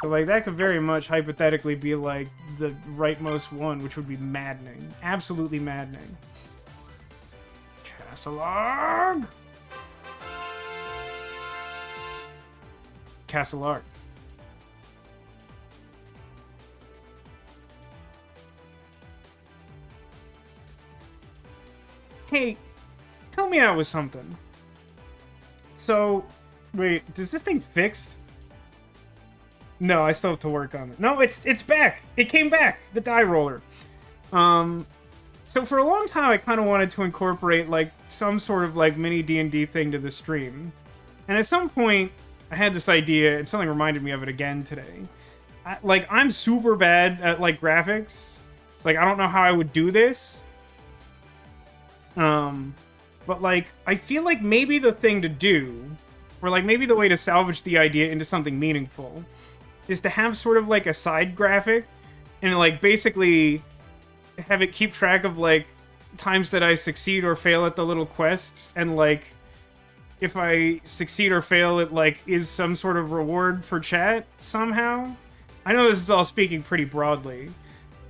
So, like, that could very much hypothetically be, like, the rightmost one, which would be maddening. Absolutely maddening. Castle-Arg! Castle-Arg. Hey, help me out with something. So, wait, is this thing fixed? No, I still have to work on it. No, it's back. It came back. The die roller. So for a long time, I kind of wanted to incorporate like some sort of like mini D&D thing to the stream, and at some point, I had this idea, and something reminded me of it again today. I'm super bad at like graphics. It's like I don't know how I would do this. But like I feel like maybe the thing to do, or like maybe the way to salvage the idea into something meaningful, is to have sort of like a side graphic and like basically have it keep track of like times that I succeed or fail at the little quests, and like if I succeed or fail it like is some sort of reward for chat somehow. I know this is all speaking pretty broadly,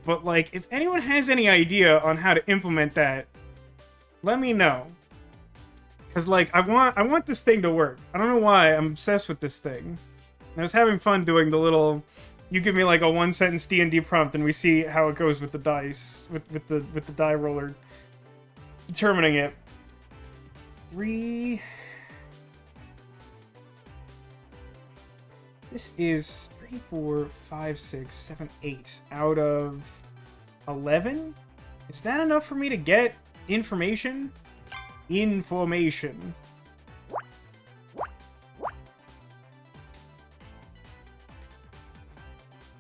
but like if anyone has any idea on how to implement that, let me know. Cause like I want this thing to work. I don't know why I'm obsessed with this thing. I was having fun doing the little, you give me like a 1-sentence D&D prompt and we see how it goes with the dice, with the die roller, determining it. 3. This is 3, 4, 5, 6, 7, 8 out of 11? Is that enough for me to get information? Information.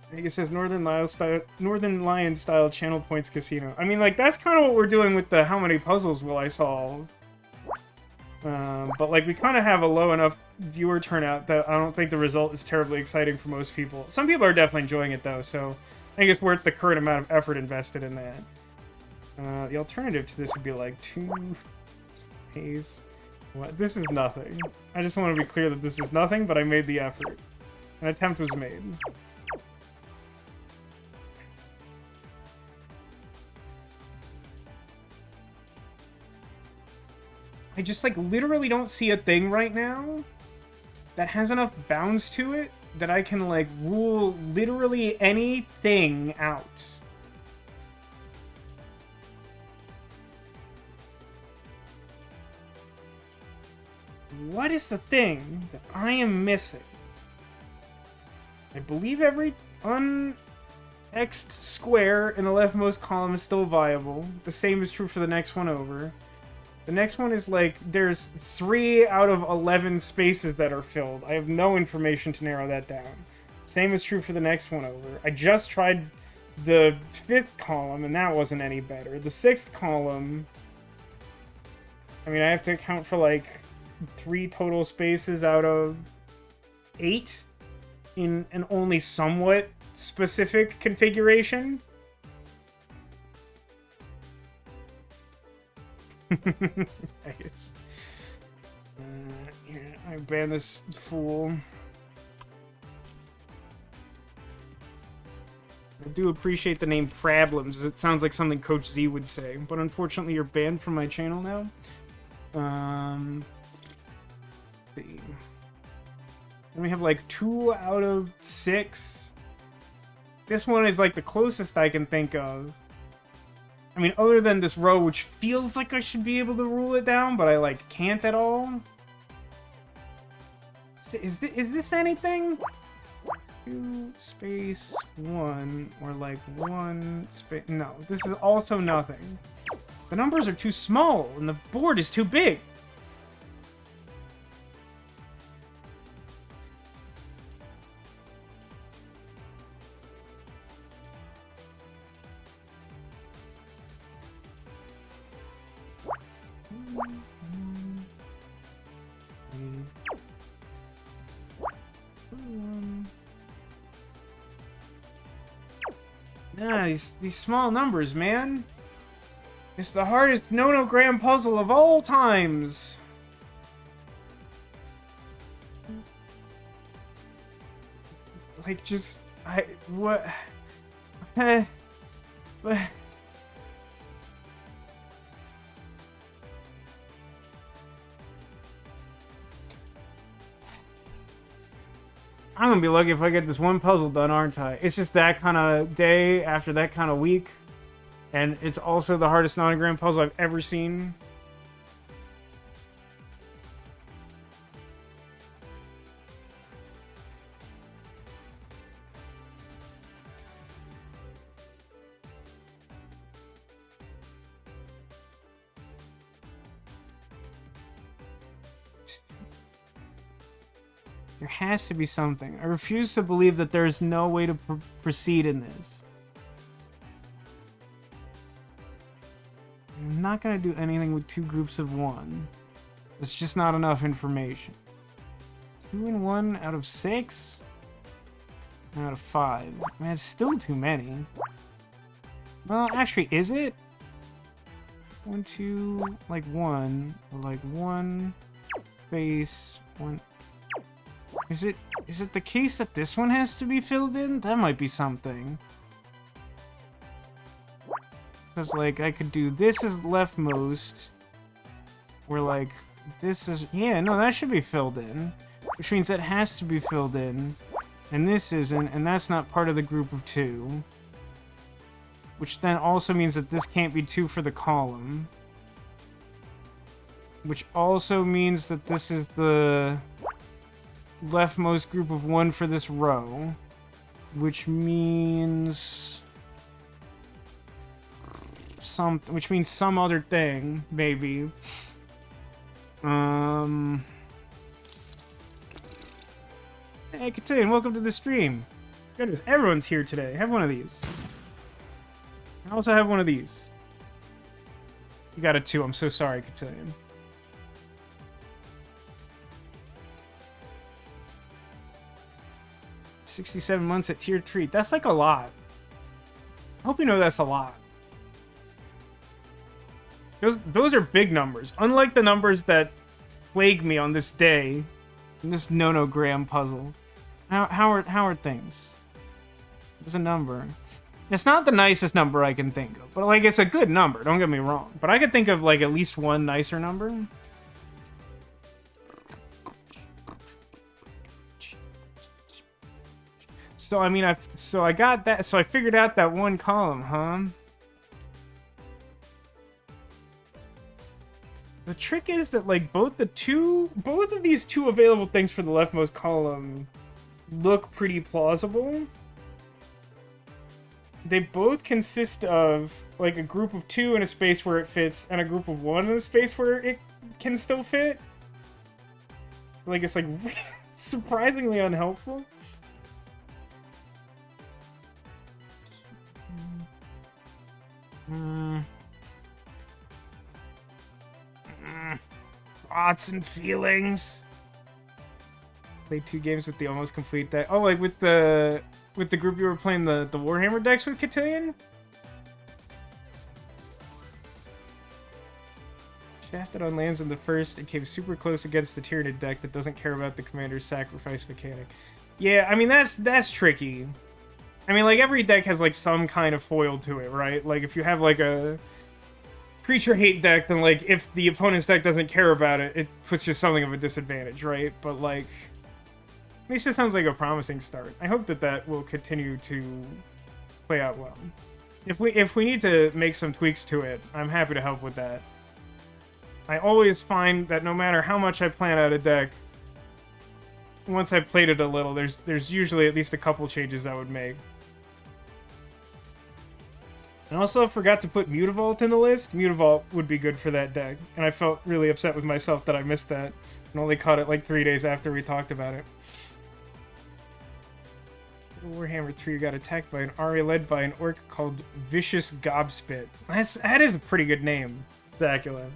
I think it says Northern Lion style channel points casino. I mean, like, that's kind of what we're doing with the how many puzzles will I solve. But, like, we kind of have a low enough viewer turnout that I don't think the result is terribly exciting for most people. Some people are definitely enjoying it, though, so I think it's worth the current amount of effort invested in that. The alternative to this would be, like, 2 space. What? This is nothing. I just want to be clear that this is nothing, but I made the effort. An attempt was made. I just, like, literally don't see a thing right now that has enough bounds to it that I can, like, rule literally anything out. What is the thing that I am missing? I believe every unxed square in the leftmost column is still viable. The same is true for the next one over. The next one is like, there's 3 out of 11 spaces that are filled. I have no information to narrow that down. Same is true for the next one over. I just tried the 5th column, and that wasn't any better. The 6th column, I mean, I have to account for like 3 total spaces out of 8 in an only somewhat specific configuration. I guess. Here, I ban this fool. I do appreciate the name Problems, as it sounds like something Coach Z would say, but unfortunately you're banned from my channel now. Let's see. And we have like 2 out of 6. This one is like the closest I can think of. I mean, other than this row, which feels like I should be able to rule it down, but I, like, can't at all. Is this anything? 2 space 1, or like 1 space... No, this is also nothing. The numbers are too small, and the board is too big. Yeah, these small numbers, man. It's the hardest nonogram puzzle of all times. Like, just... what... What... I'm gonna be lucky if I get this one puzzle done, aren't I? It's just that kind of day after that kind of week. And it's also the hardest nonogram puzzle I've ever seen. There has to be something. I refuse to believe that there is no way to proceed in this. I'm not going to do anything with 2 groups of 1. It's just not enough information. 2 and 1 out of 6? Out of 5. I mean, it's still too many. Well, actually, is it? 1, 2, like 1. Or like 1 space 1. Is it the case that this one has to be filled in? That might be something. Because, like, I could do this is leftmost. Where, like, this is... Yeah, no, that should be filled in. Which means that has to be filled in. And this isn't, and that's not part of the group of 2. Which then also means that this can't be 2 for the column. Which also means that this is the... leftmost group of 1 for this row, which means some other thing, maybe. Hey, Cotillion, welcome to the stream. Goodness, everyone's here today. Have one of these. I also have one of these. You got a 2. I'm so sorry, Cotillion. 67 months at tier 3. That's like a lot. I hope you know that's a lot. Those are big numbers. Unlike the numbers that plague me on this day, in this nonogram puzzle. How are things? There's a number. It's not the nicest number I can think of, but like it's a good number, don't get me wrong. But I could think of like at least one nicer number. So I mean, I got that. So I figured out that one column, huh? The trick is that like both of these two available things for the leftmost column look pretty plausible. They both consist of like a group of 2 in a space where it fits, and a group of 1 in a space where it can still fit. So like it's like surprisingly unhelpful. Thoughts and feelings. Played 2 games with the almost complete deck. Oh, like with the group you were playing the Warhammer decks with, Cotillion? Shafted on lands in the first and came super close against the Tyranid deck that doesn't care about the commander's sacrifice mechanic. Yeah, I mean, that's tricky. I mean, like, every deck has, like, some kind of foil to it, right? Like, if you have, like, a creature hate deck, then, like, if the opponent's deck doesn't care about it, it puts you something of a disadvantage, right? But, like, at least it sounds like a promising start. I hope that will continue to play out well. If we need to make some tweaks to it, I'm happy to help with that. I always find that no matter how much I plan out a deck, once I've played it a little, there's usually at least a couple changes I would make. I also forgot to put Mutavault in the list. Mutavault would be good for that deck, and I felt really upset with myself that I missed that and only caught it like 3 days after we talked about it. Warhammer 3 got attacked by an Aria led by an orc called Vicious Gobspit. That is a pretty good name, Zacula.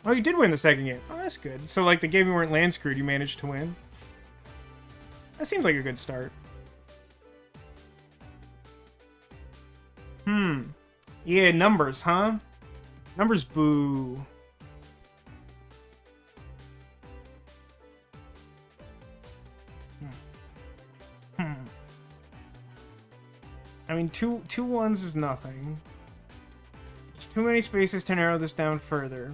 Oh, you did win the second game. Oh, that's good. So, like, the game you weren't land screwed, you managed to win. That seems like a good start. Yeah, numbers, huh? Numbers, boo. I mean, two ones is nothing. There's too many spaces to narrow this down further.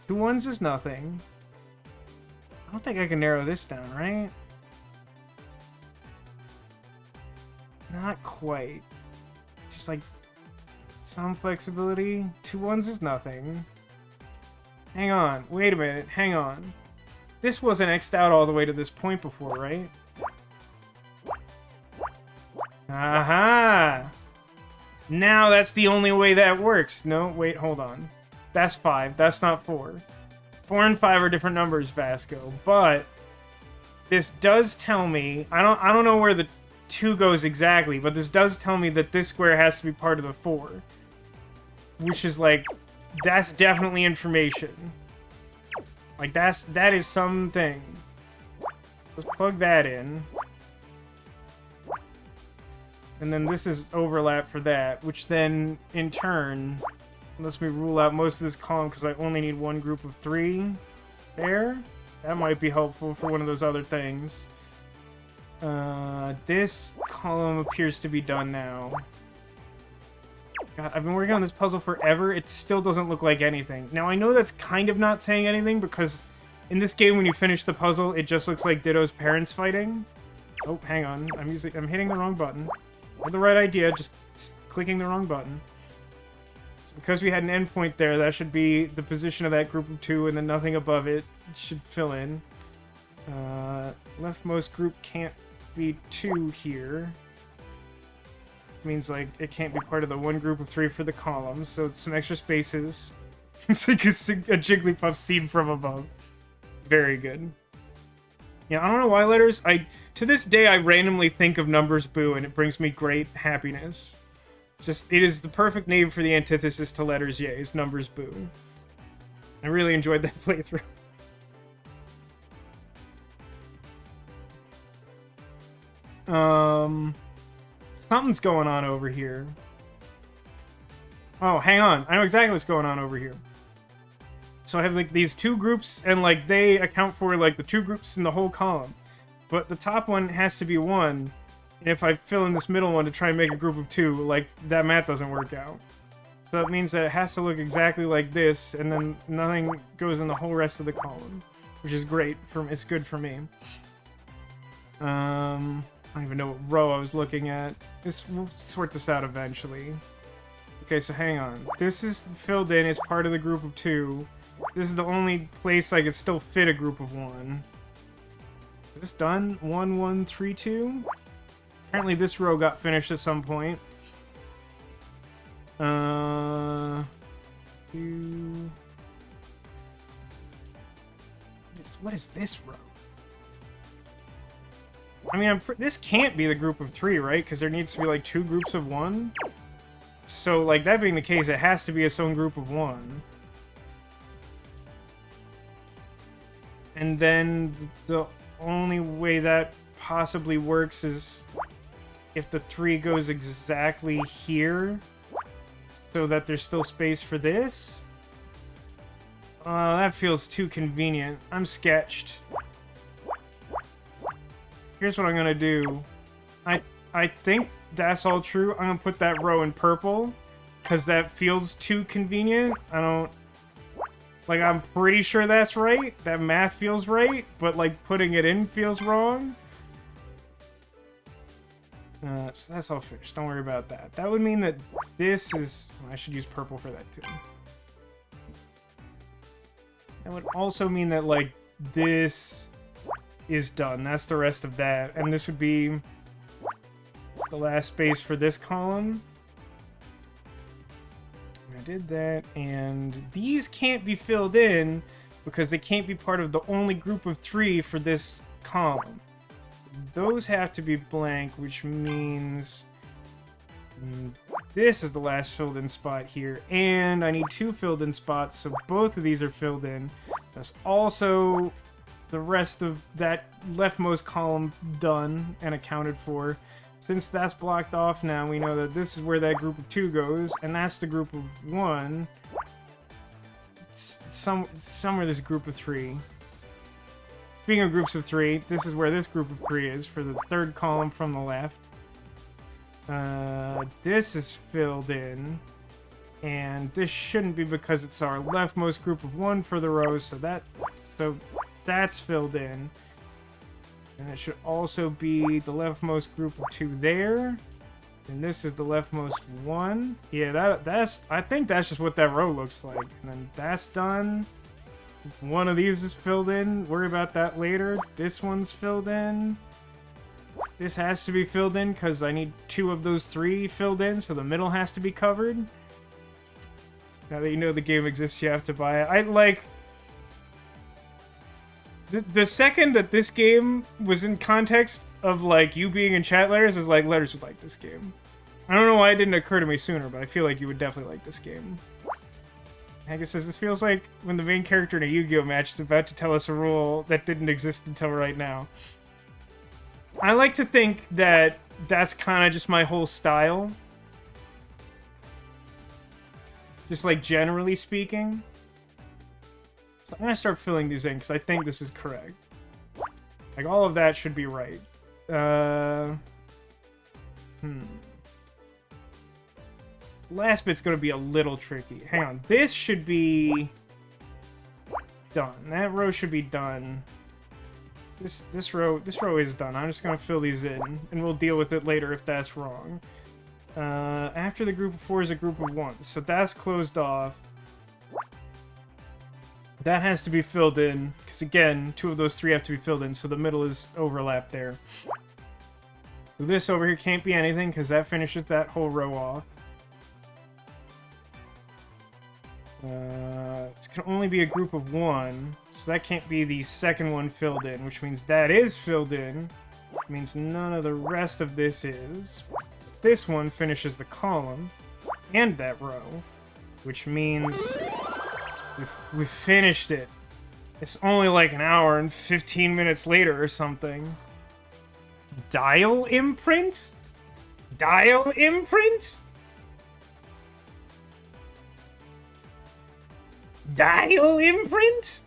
2 ones is nothing. I don't think I can narrow this down, right? Not quite. Just like some flexibility. 2 ones is nothing. Hang on. Wait a minute. Hang on. This wasn't X'd out all the way to this point before, right? Aha! Now that's the only way that works. No, wait, hold on. That's 5. That's not 4. 4 and 5 are different numbers, Vasco. But this does tell me, I don't know where the 2 goes exactly, but this does tell me that this square has to be part of the 4. Which is like, that's definitely information. Like that is something. Let's plug that in. And then this is overlap for that, which then in turn lets me rule out most of this column because I only need 1 group of 3 there. That might be helpful for one of those other things. This column appears to be done now. God, I've been working on this puzzle forever. It still doesn't look like anything. Now, I know that's kind of not saying anything because in this game, when you finish the puzzle, it just looks like Ditto's parents fighting. Oh, hang on. I'm hitting the wrong button. I had the right idea, just clicking the wrong button. So because we had an endpoint there, that should be the position of that group of 2, and then nothing above it should fill in. Leftmost group can't be 2 here. Means like it can't be part of the 1 group of 3 for the columns, so it's some extra spaces. It's like a Jigglypuff scene from above. Very good. Yeah, I don't know why letters. To this day, I randomly think of numbers boo, and it brings me great happiness. Just, it is the perfect name for the antithesis to letters yay, is numbers boo. I really enjoyed that playthrough. Something's going on over here. Oh, hang on. I know exactly what's going on over here. So I have like these 2 groups, and like they account for like the 2 groups in the whole column. But the top one has to be 1, and if I fill in this middle one to try and make a group of 2, like that math doesn't work out. So it means that it has to look exactly like this, and then nothing goes in the whole rest of the column, which is great. It's good for me. I don't even know what row I was looking at. We'll sort this out eventually. Okay, so hang on. This is filled in as part of the group of 2. This is the only place I could still fit a group of 1. Is this done? 1, 1, 3, 2? Apparently this row got finished at some point. 2... What is this row? I mean, this can't be the group of 3, right? Because there needs to be, like, 2 groups of 1. So, like, that being the case, it has to be its own group of 1. And then the only way that possibly works is if the 3 goes exactly here, so that there's still space for this. That feels too convenient. I'm sketched. Here's what I'm gonna do. I think that's all true. I'm gonna put that row in purple, because that feels too convenient. I don't... Like, I'm pretty sure that's right. That math feels right, but, like, putting it in feels wrong. So that's all finished. Don't worry about that. That would mean that this is... I should use purple for that, too. That would also mean that, like, this is done. That's the rest of that. And this would be the last space for this column. I did that, and these can't be filled in because they can't be part of the only group of 3 for this column. Those have to be blank, which means this is the last filled in spot here, and I need 2 filled in spots, so both of these are filled in. That's also the rest of that leftmost column done and accounted for. Since that's blocked off now, we know that this is where that group of 2 goes, and that's the group of 1. Somewhere this group of 3. Speaking of groups of 3, this is where this group of 3 is for the 3rd column from the left. This is filled in, and this shouldn't be because it's our leftmost group of 1 for the rows, so that's filled in. And it should also be the leftmost group of 2 there. And this is the leftmost 1. Yeah, I think that's just what that row looks like. And then that's done. One of these is filled in. Worry about that later. This one's filled in. This has to be filled in because I need 2 of those 3 filled in, so the middle has to be covered. Now that you know the game exists, you have to buy it. The second that this game was in context of, like, you being in chat letters, I was like, letters would like this game. I don't know why it didn't occur to me sooner, but I feel like you would definitely like this game. Hank says, this feels like when the main character in a Yu-Gi-Oh! Match is about to tell us a rule that didn't exist until right now. I like to think that that's kind of just my whole style. Just, like, generally speaking. So I'm gonna start filling these in because I think this is correct. Like, all of that should be right. Last bit's gonna be a little tricky. Hang on, this should be done. That row should be done. This row is done. I'm just gonna fill these in, and we'll deal with it later if that's wrong. After the group of 4 is a group of 1, so that's closed off. That has to be filled in, because again, 2 of those 3 have to be filled in, so the middle is overlapped there. So this over here can't be anything, because that finishes that whole row off. This can only be a group of 1, so that can't be the second one filled in, which means that is filled in, which means none of the rest of this is. This one finishes the column, and that row, which means we finished it. It's only like an hour and 15 minutes later or something. Dial imprint? Dial imprint? Dial imprint?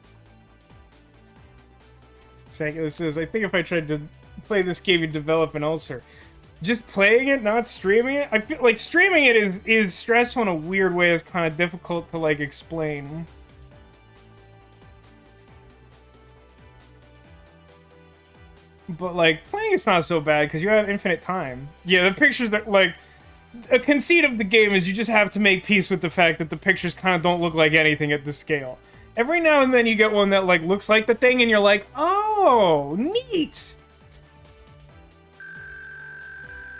This says, I think if I tried to play this game, you'd develop an ulcer. Just playing it, not streaming it? I feel like streaming it is stressful in a weird way. It's kind of difficult to, like, explain. But, like, playing it's not so bad because you have infinite time. Yeah, the pictures that, like, a conceit of the game is you just have to make peace with the fact that the pictures kind of don't look like anything at the scale. Every now and then you get one that, like, looks like the thing and you're like, oh, neat!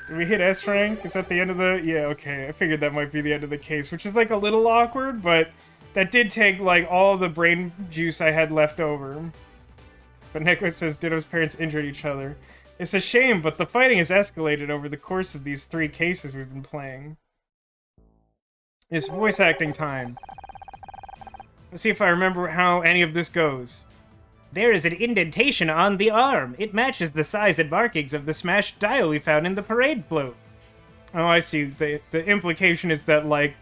Did we hit S rank? Is that the end of the... Yeah, okay. I figured that might be the end of the case, which is, like, a little awkward, but that did take, like, all the brain juice I had left over. But Nicholas says Ditto's parents injured each other. It's a shame, but the fighting has escalated over the course of these 3 cases we've been playing. It's voice acting time. Let's see if I remember how any of this goes. There is an indentation on the arm. It matches the size and markings of the smashed dial we found in the parade float. Oh, I see. The implication is that, like,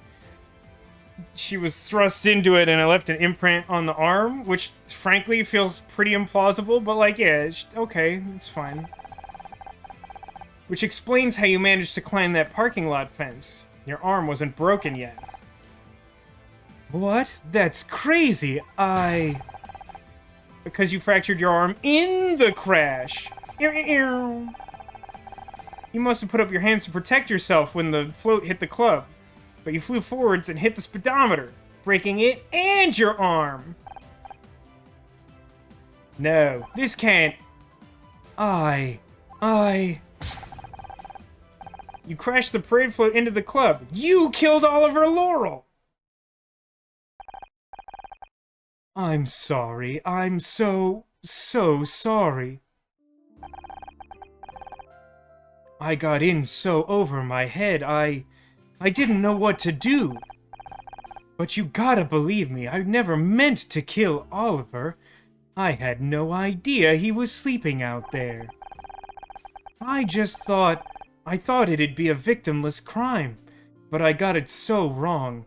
she was thrust into it and it left an imprint on the arm, which, frankly, feels pretty implausible, but, like, yeah, okay, it's fine. Which explains how you managed to climb that parking lot fence. Your arm wasn't broken yet. What? That's crazy. Because you fractured your arm in the crash. You must have put up your hands to protect yourself when the float hit the club. But you flew forwards and hit the speedometer, breaking it and your arm. No, this can't... You crashed the parade float into the club. You killed Oliver Laurel! I'm sorry. I'm so sorry. I got in so over my head, I didn't know what to do. But you gotta believe me, I never meant to kill Oliver. I had no idea he was sleeping out there. I thought it'd be a victimless crime, but I got it so wrong.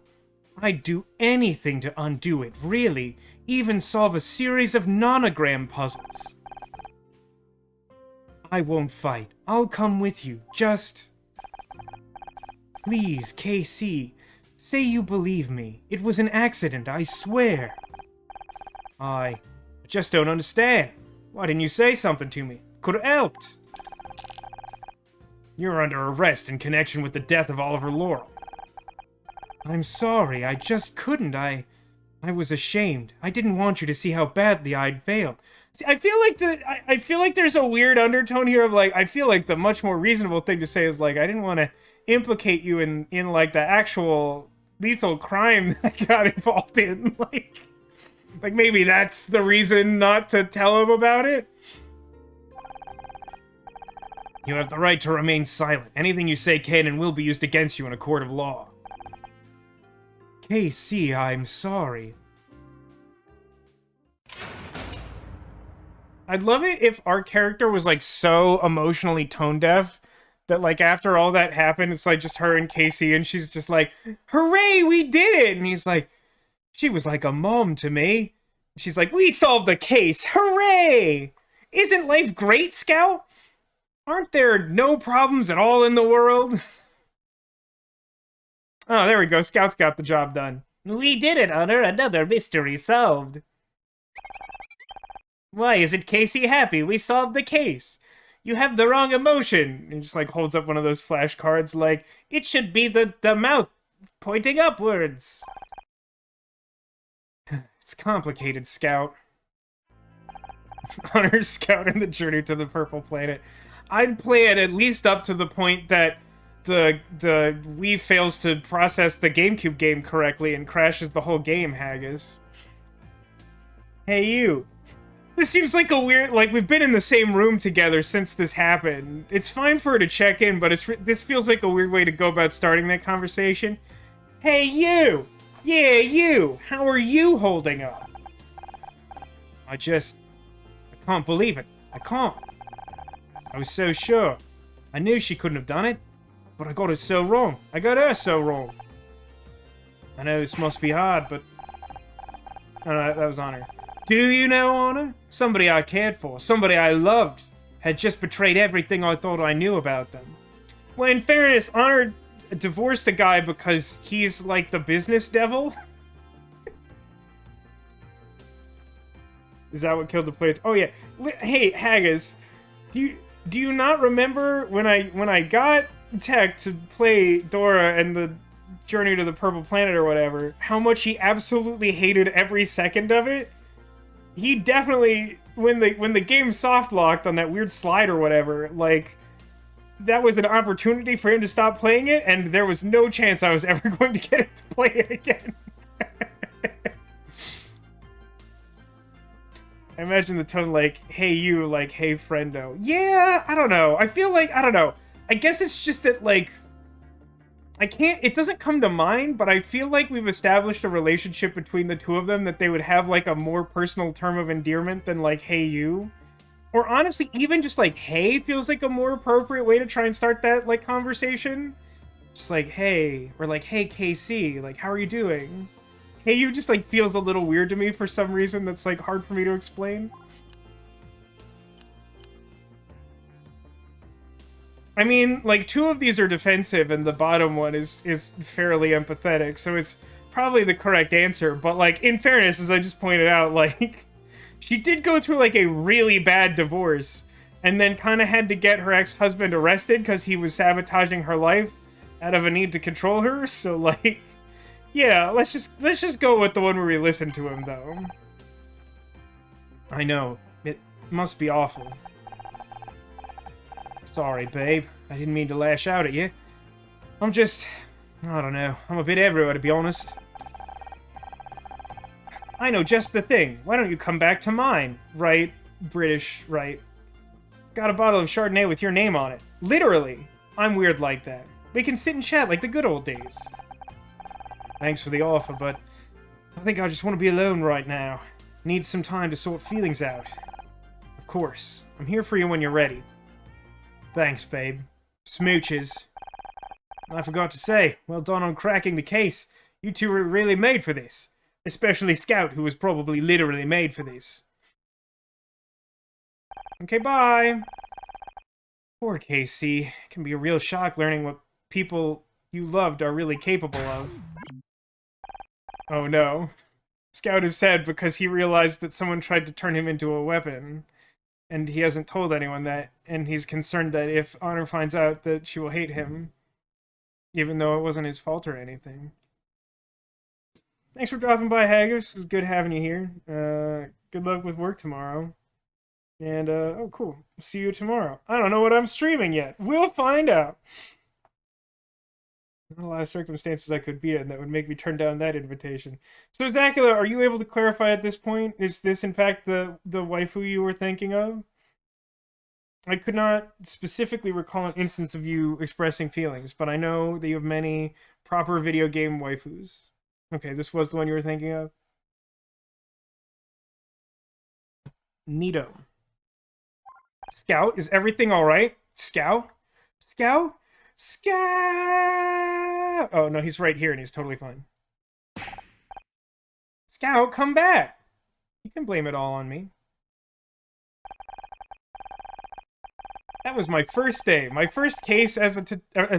I'd do anything to undo it, really, even solve a series of nonogram puzzles. I won't fight. I'll come with you, just... Please, KC, say you believe me. It was an accident, I swear. I just don't understand. Why didn't you say something to me? Could have helped. You're under arrest in connection with the death of Oliver Laurel. I'm sorry, I just couldn't. I was ashamed. I didn't want you to see how badly I'd failed. See, I feel like there's a weird undertone here of, like, I feel like the much more reasonable thing to say is, like, I didn't want to implicate you in like the actual lethal crime that I got involved in. Like maybe that's the reason not to tell him about it. You have the right to remain silent. Anything you say can and will be used against you in a court of law. KC, I'm sorry. I'd love it if our character was, like, so emotionally tone-deaf that, like, after all that happened, it's, like, just her and Casey, and she's just like, hooray, we did it! And he's like, she was like a mom to me. She's like, we solved the case, hooray! Isn't life great, Scout? Aren't there no problems at all in the world? Oh, there we go. Scout's got the job done. We did it, Honor. Another mystery solved. Why isn't Casey happy? We solved the case. You have the wrong emotion. He just, like, holds up one of those flashcards like, it should be the mouth pointing upwards. It's complicated, Scout. Honor, Scout, and the Journey to the Purple Planet. I'd play it at least up to the point that the Wii fails to process the GameCube game correctly and crashes the whole game, Haggis. Hey, you. This seems like a weird... Like, we've been in the same room together since this happened. It's fine for her to check in, but this feels like a weird way to go about starting that conversation. Hey, you! Yeah, you! How are you holding up? I can't believe it. I can't. I was so sure. I knew she couldn't have done it, but I got it so wrong. I got her so wrong. I know this must be hard, but... Oh, no, that was Honor. Do you know, Honor? Somebody I cared for, somebody I loved, had just betrayed everything I thought I knew about them. Well, in fairness, Honor divorced a guy because he's, like, the business devil. Is that what killed the plate? Oh, yeah. Hey, Haggis. Do you not remember when I got Tech to play Dora and the Journey to the Purple Planet or whatever, how much he absolutely hated every second of it? He definitely, when the game soft locked on that weird slide or whatever, like, that was an opportunity for him to stop playing it, and there was no chance I was ever going to get him to play it again. I imagine the tone like, hey you, like, hey friendo. Yeah, I don't know. I feel like, I don't know. I guess it's just that, like, it doesn't come to mind, but I feel like we've established a relationship between the two of them that they would have, like, a more personal term of endearment than, like, hey you. Or honestly, even just, like, hey feels like a more appropriate way to try and start that, like, conversation. Just like, hey, or like, hey KC, like, how are you doing? Hey you just, like, feels a little weird to me for some reason that's, like, hard for me to explain. I mean, like, two of these are defensive, and the bottom one is fairly empathetic, so it's probably the correct answer. But, like, in fairness, as I just pointed out, like, she did go through, like, a really bad divorce, and then kind of had to get her ex-husband arrested because he was sabotaging her life out of a need to control her. So, like, yeah, let's just go with the one where we listen to him, though. I know, it must be awful. Sorry, babe. I didn't mean to lash out at you. I'm just... I don't know. I'm a bit everywhere, to be honest. I know just the thing. Why don't you come back to mine? Right? British, right? Got a bottle of Chardonnay with your name on it. Literally. I'm weird like that. We can sit and chat like the good old days. Thanks for the offer, but... I think I just want to be alone right now. Need some time to sort feelings out. Of course. I'm here for you when you're ready. Thanks, babe. Smooches. I forgot to say, well done on cracking the case. You two were really made for this. Especially Scout, who was probably literally made for this. Okay, bye! Poor KC. It can be a real shock learning what people you loved are really capable of. Oh no. Scout is sad because he realized that someone tried to turn him into a weapon. And he hasn't told anyone that, and he's concerned that if Honor finds out that she will hate him, even though it wasn't his fault or anything. Thanks for dropping by, Haggis. It's good having you here. Good luck with work tomorrow. And, oh, cool. See you tomorrow. I don't know what I'm streaming yet. We'll find out. Not a lot of circumstances I could be in that would make me turn down that invitation. So, Zacula, are you able to clarify at this point? Is this, in fact, the waifu you were thinking of? I could not specifically recall an instance of you expressing feelings, but I know that you have many proper video game waifus. Okay, this was the one you were thinking of? Neato. Scout, is everything alright? Scout? Scout? Scout! Oh, no, he's right here and he's totally fine. Scout, come back! You can blame it all on me. That was my first day. My first case as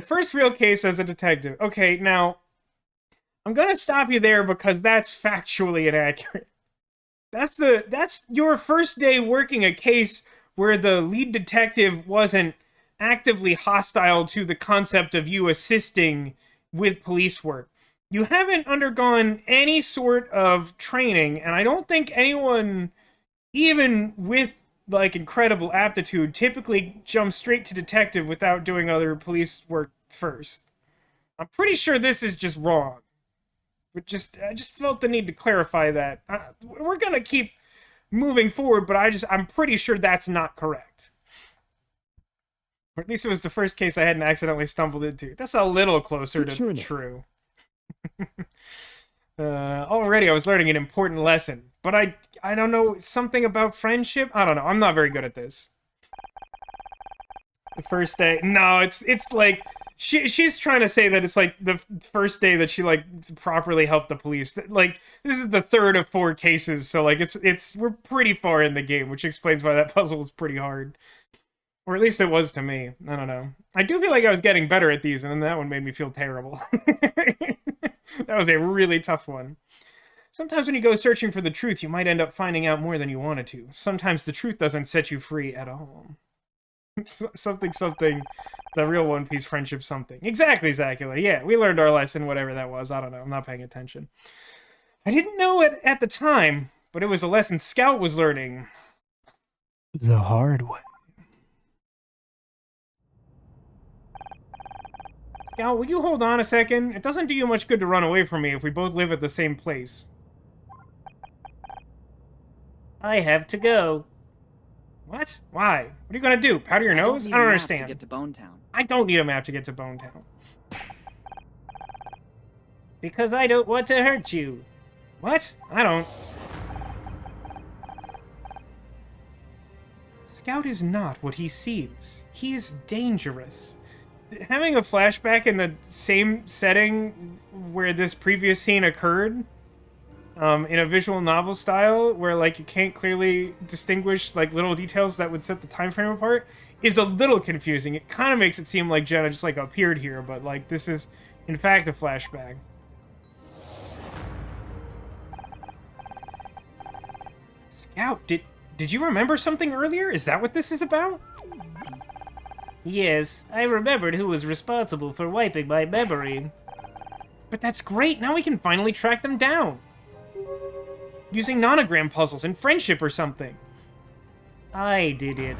first real case as a detective. Okay, now, I'm gonna stop you there because that's factually inaccurate. That's your first day working a case where the lead detective wasn't actively hostile to the concept of you assisting with police work. You haven't undergone any sort of training, and I don't think anyone, even with, like, incredible aptitude, typically jumps straight to detective without doing other police work first. I'm pretty sure this is just wrong. But I just felt the need to clarify that. We're gonna keep moving forward, but I'm pretty sure that's not correct. Or at least it was the first case I hadn't accidentally stumbled into. That's a little closer to true. Already I was learning an important lesson. But I don't know, something about friendship? I don't know, I'm not very good at this. The first day... No, it's like... She's trying to say that it's like the first day that she, like, properly helped the police. Like, this is the third of 4 cases, so, like, we're pretty far in the game, which explains why that puzzle was pretty hard. Or at least it was to me. I don't know. I do feel like I was getting better at these, and then that one made me feel terrible. That was a really tough one. Sometimes when you go searching for the truth, you might end up finding out more than you wanted to. Sometimes the truth doesn't set you free at all. Something, something, the real One Piece friendship something. Exactly, Zacula. Yeah, we learned our lesson, whatever that was. I don't know. I'm not paying attention. I didn't know it at the time, but it was a lesson Scout was learning. The hard way. Scout, will you hold on a second? It doesn't do you much good to run away from me if we both live at the same place. I have to go. What? Why? What are you gonna do? Powder your nose? I don't understand. To get to Bone Town. I don't need a map to get to Bone Town. Because I don't want to hurt you. What? I don't. Scout is not what he seems. He is dangerous. Having a flashback in the same setting where this previous scene occurred, in a visual novel style, where like you can't clearly distinguish like little details that would set the time frame apart, is a little confusing. It kind of makes it seem like Jenna just like appeared here, but like this is in fact a flashback. Scout, did you remember something earlier? Is that what this is about? Yes, I remembered who was responsible for wiping my memory. But that's great, now we can finally track them down. Using nonogram puzzles and friendship or something. I did it.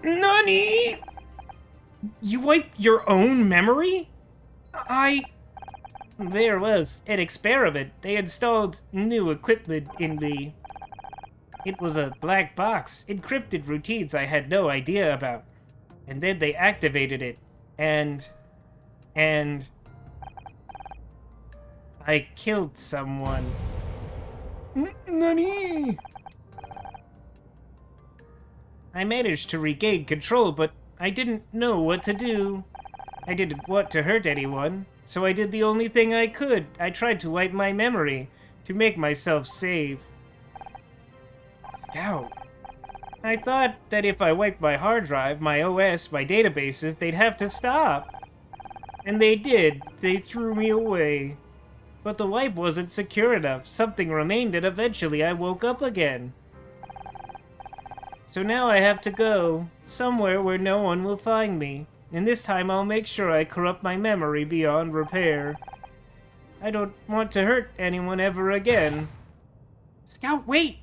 Nani? You wiped your own memory? There was an experiment. They installed new equipment in me. It was a black box, encrypted routines I had no idea about. And then they activated it, and I killed someone. Nani? I managed to regain control, but I didn't know what to do. I didn't want to hurt anyone, so I did the only thing I could. I tried to wipe my memory to make myself safe. Scout. I thought that if I wiped my hard drive, my OS, my databases, they'd have to stop. And they did. They threw me away. But the wipe wasn't secure enough. Something remained, and eventually I woke up again. So now I have to go somewhere where no one will find me. And this time I'll make sure I corrupt my memory beyond repair. I don't want to hurt anyone ever again. Scout, wait!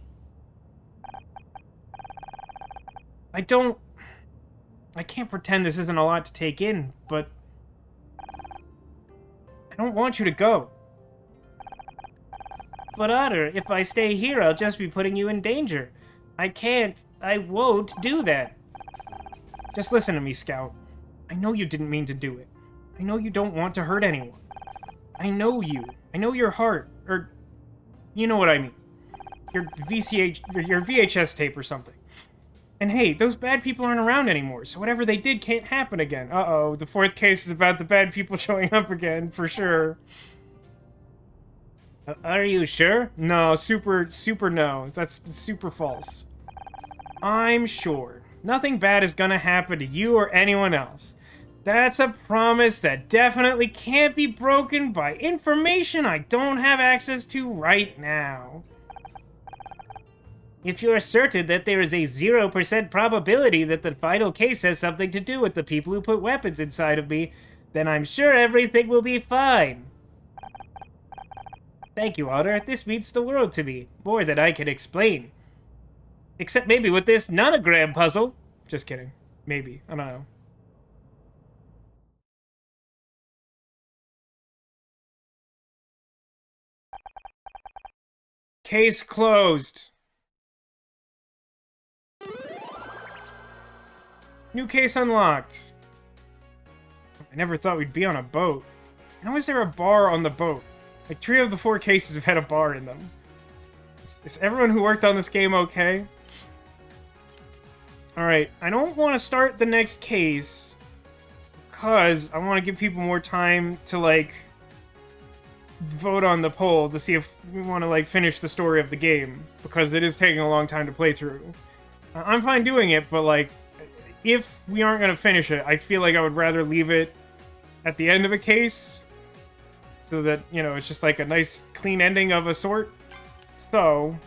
I can't pretend this isn't a lot to take in, but I don't want you to go. But Otter, if I stay here, I'll just be putting you in danger. I won't do that. Just listen to me, Scout. I know you didn't mean to do it. I know you don't want to hurt anyone. I know you. I know your heart, or you know what I mean. Your VHS tape or something. And hey, those bad people aren't around anymore, so whatever they did can't happen again. Uh-oh, the fourth case is about the bad people showing up again, for sure. Are you sure? No, super no. That's super false. I'm sure. Nothing bad is gonna happen to you or anyone else. That's a promise that definitely can't be broken by information I don't have access to right now. If you're certain that there is a 0% probability that the final case has something to do with the people who put weapons inside of me, then I'm sure everything will be fine. Thank you, Otter. This means the world to me. More than I can explain. Except maybe with this nonogram puzzle. Just kidding. Maybe. I don't know. Case closed. New case unlocked. I never thought we'd be on a boat. How is there a bar on the boat? Like, 3 of the 4 cases have had a bar in them. Is everyone who worked on this game okay? Alright, I don't want to start the next case because I want to give people more time to, like, vote on the poll to see if we want to, like, finish the story of the game, because it is taking a long time to play through. I'm fine doing it, but, like, if we aren't going to finish it, I feel like I would rather leave it at the end of a case so that, you know, it's just like a nice clean ending of a sort. So,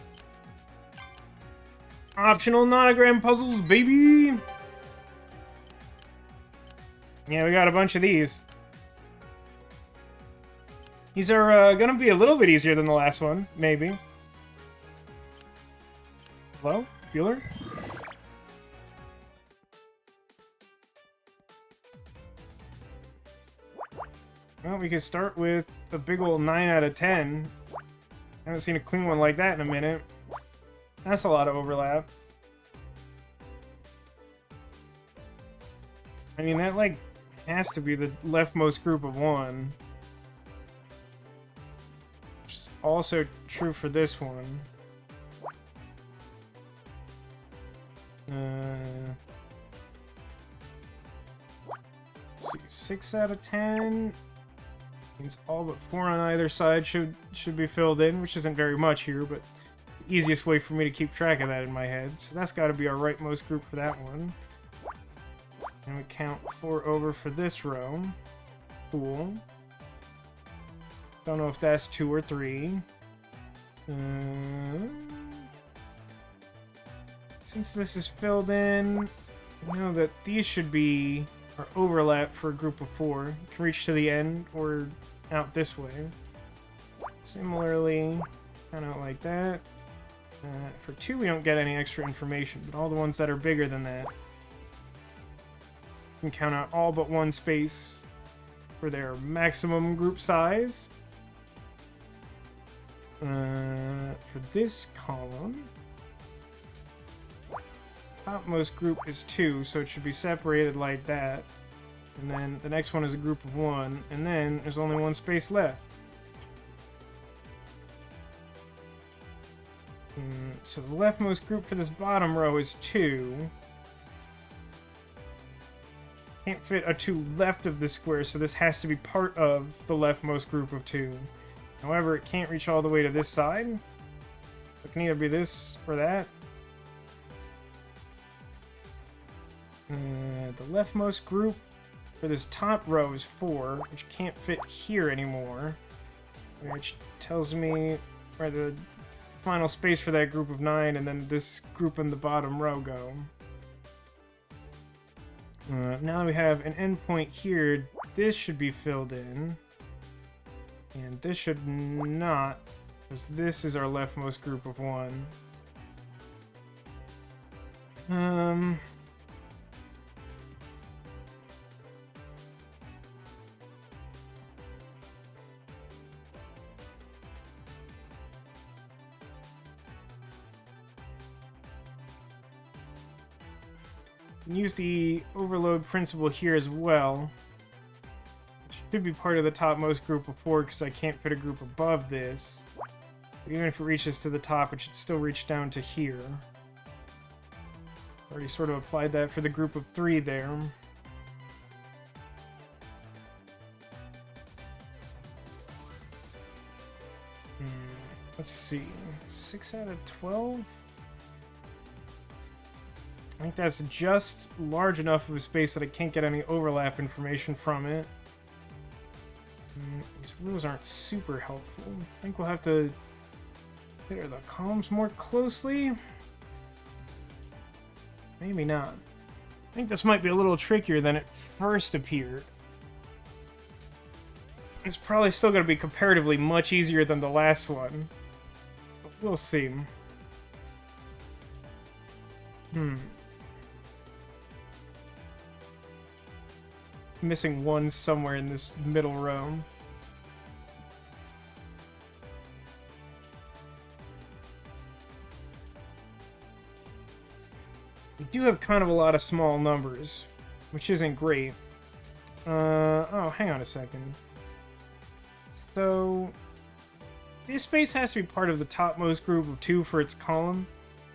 optional nonogram puzzles, baby! Yeah, we got a bunch of these. These are gonna be a little bit easier than the last one, maybe. Hello? Bueller? Well, we could start with a big ol' 9 out of 10. I haven't seen a clean one like that in a minute. That's a lot of overlap. I mean, that, like, has to be the leftmost group of 1. Which is also true for this one. Let's see, 6 out of 10. Means all but 4 on either side should be filled in, which isn't very much here, but the easiest way for me to keep track of that in my head. So that's got to be our rightmost group for that one. And we count 4 over for this row. Cool. Don't know if that's 2 or 3. Since this is filled in, I know that these should be our overlap for a group of 4. You can reach to the end or out this way. Similarly, kind of like that. For 2, we don't get any extra information, but all the ones that are bigger than that, you can count out all but 1 space for their maximum group size. For this column, topmost group is 2, so it should be separated like that. And then the next one is a group of 1, and then there's only 1 space left. So the leftmost group for this bottom row is 2. Can't fit a 2 left of the square, so this has to be part of the leftmost group of 2. However, it can't reach all the way to this side. It can either be this or that. The leftmost group for this top row is 4, which can't fit here anymore. Which tells me where the final space for that group of 9 and then this group in the bottom row go. Now we have an endpoint here. This should be filled in. And this should not, because this is our leftmost group of 1. Use the overload principle here as well. It should be part of the topmost group of 4 because I can't fit a group above this. But even if it reaches to the top, it should still reach down to here. Already sort of applied that for the group of 3 there. Let's see. 6 out of 12? I think that's just large enough of a space that I can't get any overlap information from it. These rules aren't super helpful. I think we'll have to consider the columns more closely. Maybe not. I think this might be a little trickier than it first appeared. It's probably still going to be comparatively much easier than the last one. But we'll see. Missing 1 somewhere in this middle row. We do have kind of a lot of small numbers, which isn't great. Oh, hang on a second. So, this space has to be part of the topmost group of 2 for its column.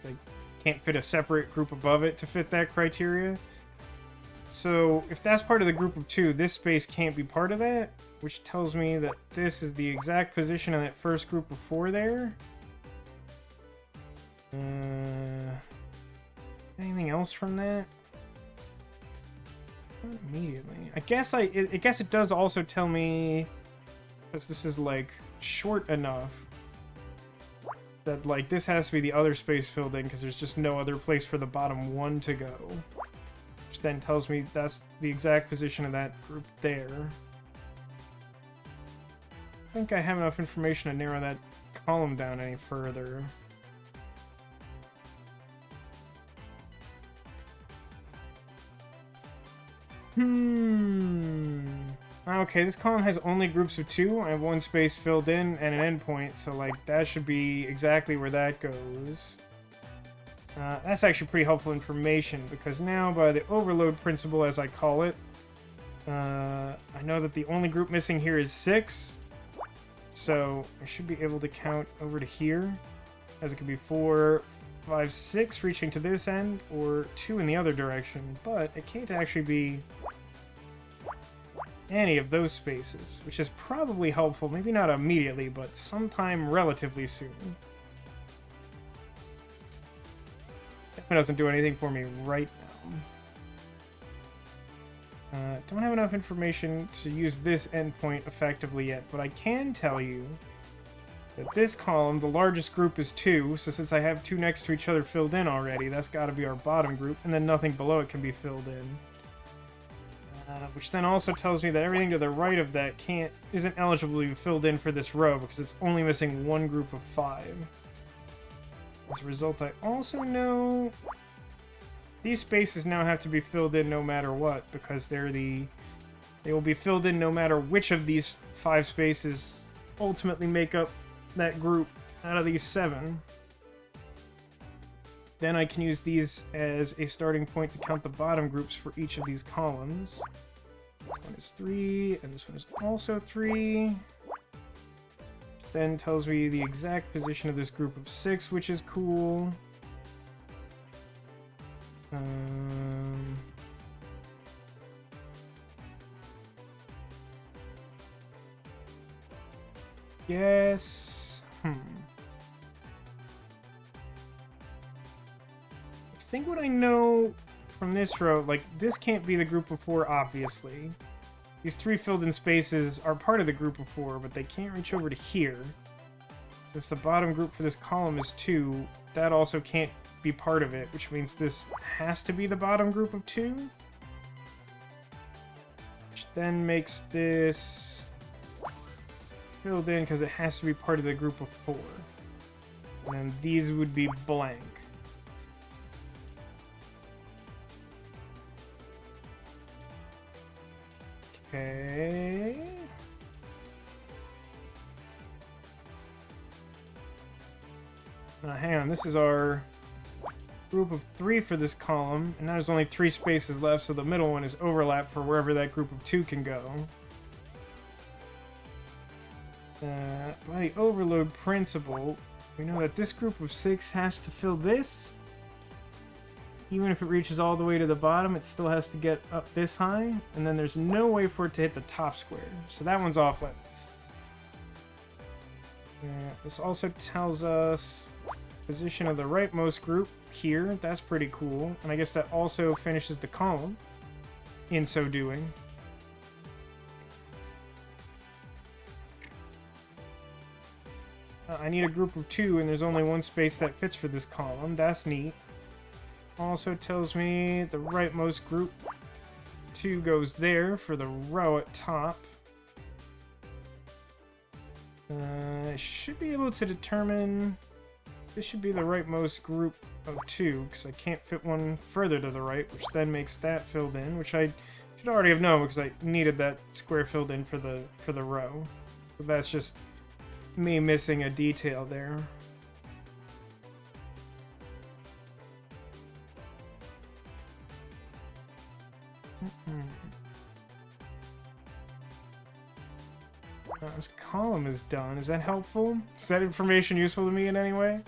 I can't fit a separate group above it to fit that criteria. So, if that's part of the group of 2, this space can't be part of that, which tells me that this is the exact position in that first group of 4 there. Anything else from that? Not immediately. I guess I guess it does also tell me, because this is like short enough, that like this has to be the other space filled in because there's just no other place for the bottom 1 to go. Which which then tells me that's the exact position of that group there. I think I have enough information to narrow that column down any further. Okay, this column has only groups of 2. I have 1 space filled in and an endpoint, so like that should be exactly where that goes. That's actually pretty helpful information, because now by the overload principle, as I call it, I know that the only group missing here is 6. So I should be able to count over to here, as it could be 4, 5, 6 reaching to this end, or 2 in the other direction, but it can't actually be any of those spaces, which is probably helpful, maybe not immediately, but sometime relatively soon. It doesn't do anything for me right now. Don't have enough information to use this endpoint effectively yet, but I can tell you that this column, the largest group is 2, so since I have 2 next to each other filled in already, that's got to be our bottom group, and then nothing below it can be filled in. Which then also tells me that everything to the right of that isn't eligible to be filled in for this row, because it's only missing 1 group of 5. As a result, I also know these spaces now have to be filled in no matter what, because they will be filled in no matter which of these 5 spaces ultimately make up that group out of these 7. Then I can use these as a starting point to count the bottom groups for each of these columns. This one is 3, and this one is also 3. Then tells me the exact position of this group of 6, which is cool. Yes. I think what I know from this row, like, this can't be the group of 4, obviously. These 3 filled-in spaces are part of the group of 4, but they can't reach over to here. Since the bottom group for this column is 2, that also can't be part of it, which means this has to be the bottom group of 2. Which then makes this filled in because it has to be part of the group of 4. And then these would be blank. Okay. Hang on, this is our group of 3 for this column, and now there's only 3 spaces left, so the middle one is overlap for wherever that group of 2 can go. By the overload principle, we know that this group of 6 has to fill this. Even if it reaches all the way to the bottom, it still has to get up this high, and then there's no way for it to hit the top square. So that one's off limits. This also tells us position of the rightmost group here. That's pretty cool. And I guess that also finishes the column in so doing. I need a group of 2, and there's only 1 space that fits for this column. That's neat. Also tells me the rightmost group 2 goes there for the row at top. I should be able to determine this should be the rightmost group of 2, because I can't fit one further to the right, which then makes that filled in, which I should already have known because I needed that square filled in for the row. So that's just me missing a detail there. This column is done. Is that helpful? Is that information useful to me in any way?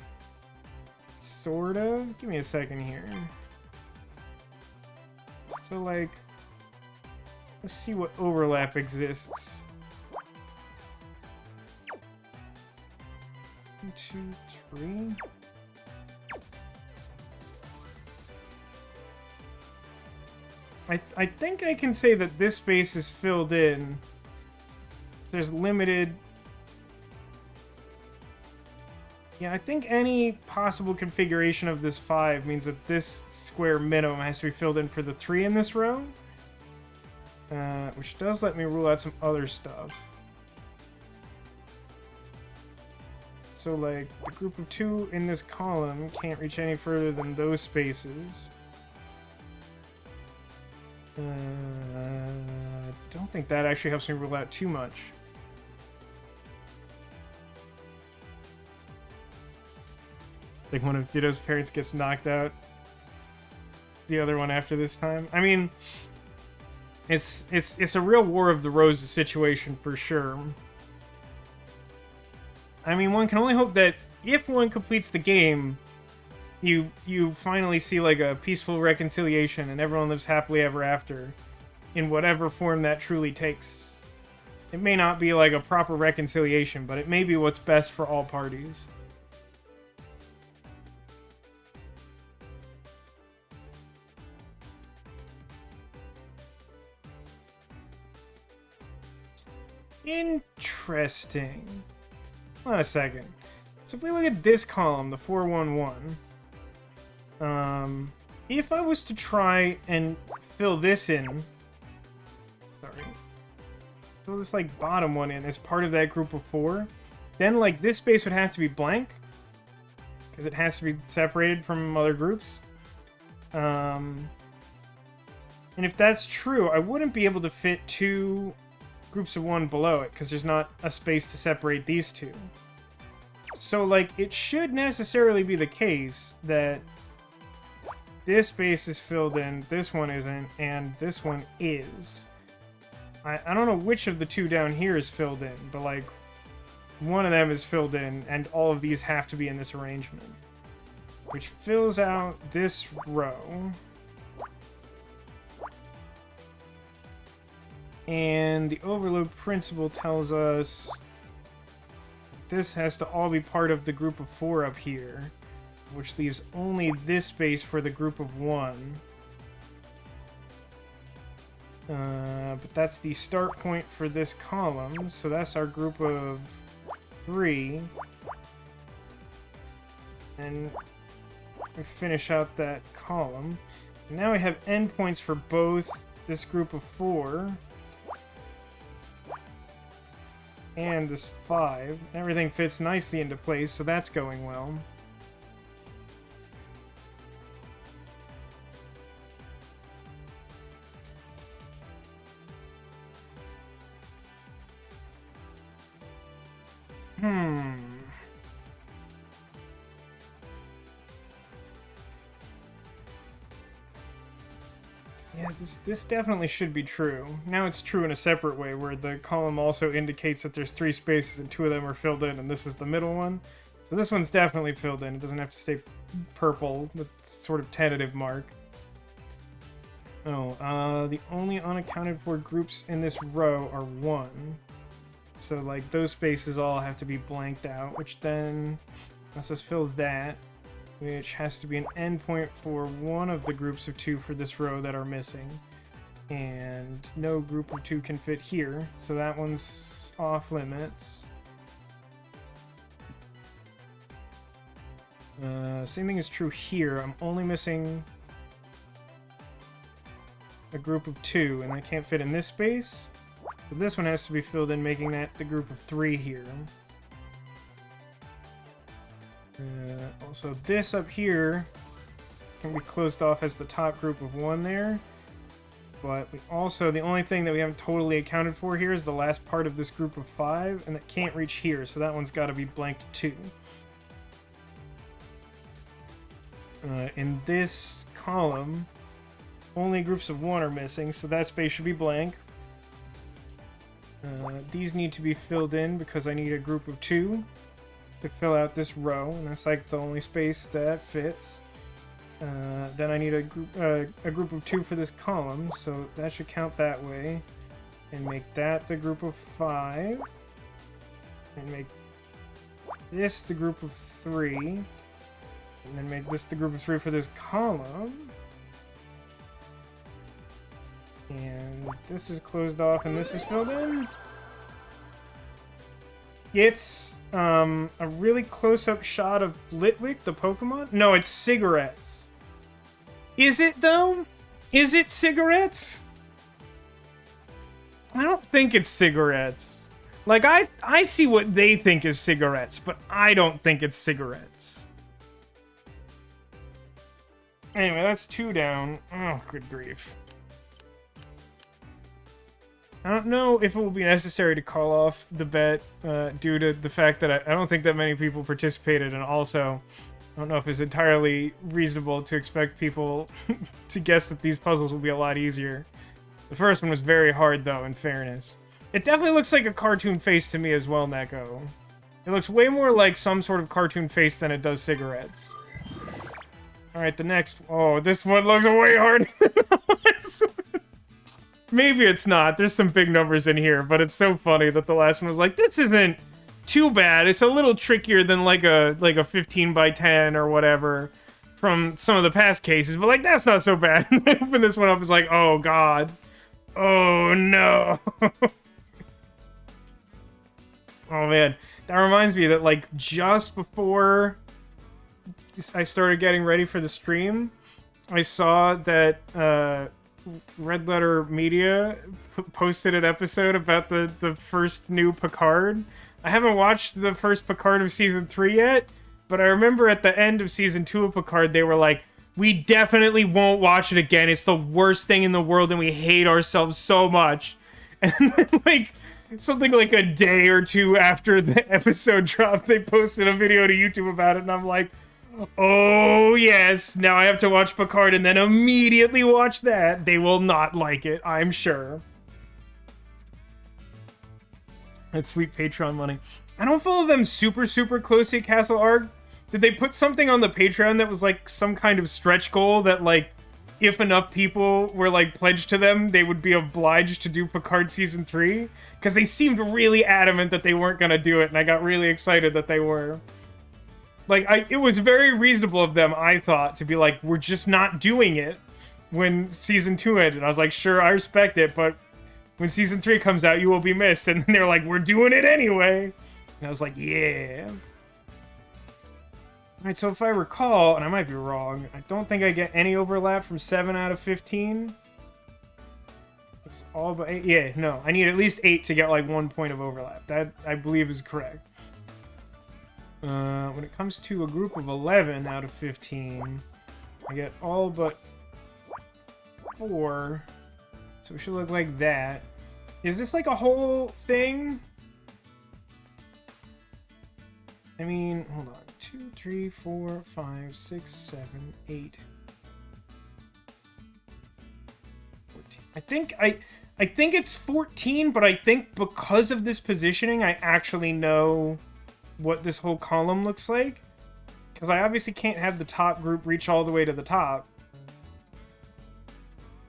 Sort of. Give me a second here. So, like, let's see what overlap exists. 1, 2, 3. I think I can say that this space is filled in. There's limited Yeah, I think any possible configuration of this 5 means that this square minimum has to be filled in for the 3 in this row. Which does let me rule out some other stuff. So, like, the group of 2 in this column can't reach any further than those spaces. I don't think that actually helps me rule out too much. It's like one of Ditto's parents gets knocked out. The other one after this time. I mean, it's a real War of the Roses situation for sure. I mean, one can only hope that if one completes the game, you finally see like a peaceful reconciliation and everyone lives happily ever after, in whatever form that truly takes. It may not be like a proper reconciliation, but it may be what's best for all parties. Interesting. Hold on a second. So if we look at this column, the 411, if I was to try and fill this in, fill this like bottom one in as part of that group of 4, then like this space would have to be blank because it has to be separated from other groups. And if that's true, I wouldn't be able to fit 2 groups of 1 below it because there's not a space to separate these 2. So, like, it should necessarily be the case that this space is filled in, this one isn't, and this one is. I don't know which of the 2 down here is filled in, but, like, one of them is filled in, and all of these have to be in this arrangement. Which fills out this row. And the overload principle tells us this has to all be part of the group of 4 up here, which leaves only this space for the group of 1. But that's the start point for this column, so that's our group of 3. And we finish out that column. And now we have endpoints for both this group of 4 and this 5. Everything fits nicely into place, so that's going well. Yeah, this definitely should be true. Now it's true in a separate way, where the column also indicates that there's 3 spaces and 2 of them are filled in, and this is the middle one. So this one's definitely filled in. It doesn't have to stay purple, with sort of tentative mark. Oh, the only unaccounted for groups in this row are 1. So, like, those spaces all have to be blanked out, which then lets us fill that, which has to be an endpoint for one of the groups of 2 for this row that are missing. And no group of 2 can fit here, so that one's off limits. Same thing is true here. I'm only missing a group of 2, and I can't fit in this space. So this one has to be filled in, making that the group of 3 here. Also, this up here can be closed off as the top group of 1 there. But we also, the only thing that we haven't totally accounted for here is the last part of this group of 5, and that can't reach here, so that one's got to be blanked too. In this column, only groups of 1 are missing, so that space should be blank. These need to be filled in because I need a group of 2 to fill out this row, and that's like the only space that fits. Then I need a group of 2 for this column, so that should count that way. And make that the group of 5. And make this the group of 3. And then make this the group of 3 for this column. And this is closed off and this is filled in. It's a really close-up shot of Litwick, the Pokemon. No, it's cigarettes. Is it though? Is it cigarettes? I don't think it's cigarettes. Like, I see what they think is cigarettes, but I don't think it's cigarettes. Anyway, that's 2 down. Oh, good grief. I don't know if it will be necessary to call off the bet due to the fact that I don't think that many people participated, and also I don't know if it's entirely reasonable to expect people to guess that these puzzles will be a lot easier. The first one was very hard, though, in fairness. It definitely looks like a cartoon face to me as well, Neko. It looks way more like some sort of cartoon face than it does cigarettes. Alright, the next... Oh, this one looks way harder than the last one. Maybe it's not. There's some big numbers in here, but it's so funny that the last one was like, this isn't too bad. It's a little trickier than like a 15 by 10 or whatever from some of the past cases, but like, that's not so bad. And I opened this one up, it's like, oh god. Oh no. Oh man. That reminds me that like just before I started getting ready for the stream, I saw that Red Letter Media posted an episode about the first new Picard. I haven't watched the first Picard of Season 3 yet, but I remember at the end of Season 2 of Picard, they were like, we definitely won't watch it again. It's the worst thing in the world and we hate ourselves so much. And then, like, something like a day or two after the episode dropped, they posted a video to YouTube about it, and I'm like, oh yes, now I have to watch Picard and then immediately watch that. They will not like it, I'm sure. That's sweet Patreon money. I don't follow them super closely at Castle Arg. Did they put something on the Patreon that was like some kind of stretch goal that like if enough people were like pledged to them, they would be obliged to do Picard Season 3? Because they seemed really adamant that they weren't gonna do it, and I got really excited that they were. Like, it was very reasonable of them, I thought, to be like, we're just not doing it when Season 2 ended. I was like, sure, I respect it, but when Season 3 comes out, you will be missed. And then they're like, we're doing it anyway. And I was like, yeah. Alright, so if I recall, and I might be wrong, I don't think I get any overlap from 7 out of 15. It's all but 8. Yeah, no, I need at least 8 to get like 1 point of overlap. That, I believe, is correct. When it comes to a group of 11 out of 15, I get all but 4. So it should look like that. Is this like a whole thing? I mean, hold on. 2, 3, 4, 5, 6, 7, 8. 14. I think it's 14, but I think because of this positioning, I actually know what this whole column looks like, because I obviously can't have the top group reach all the way to the top,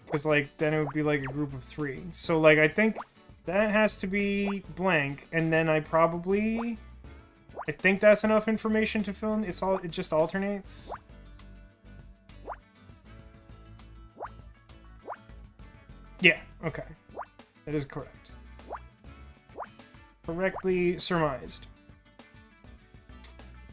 because like then it would be like a group of 3. So like I think that has to be blank, and then I think that's enough information to fill in. It just alternates. Yeah, okay, that is correct. Correctly surmised.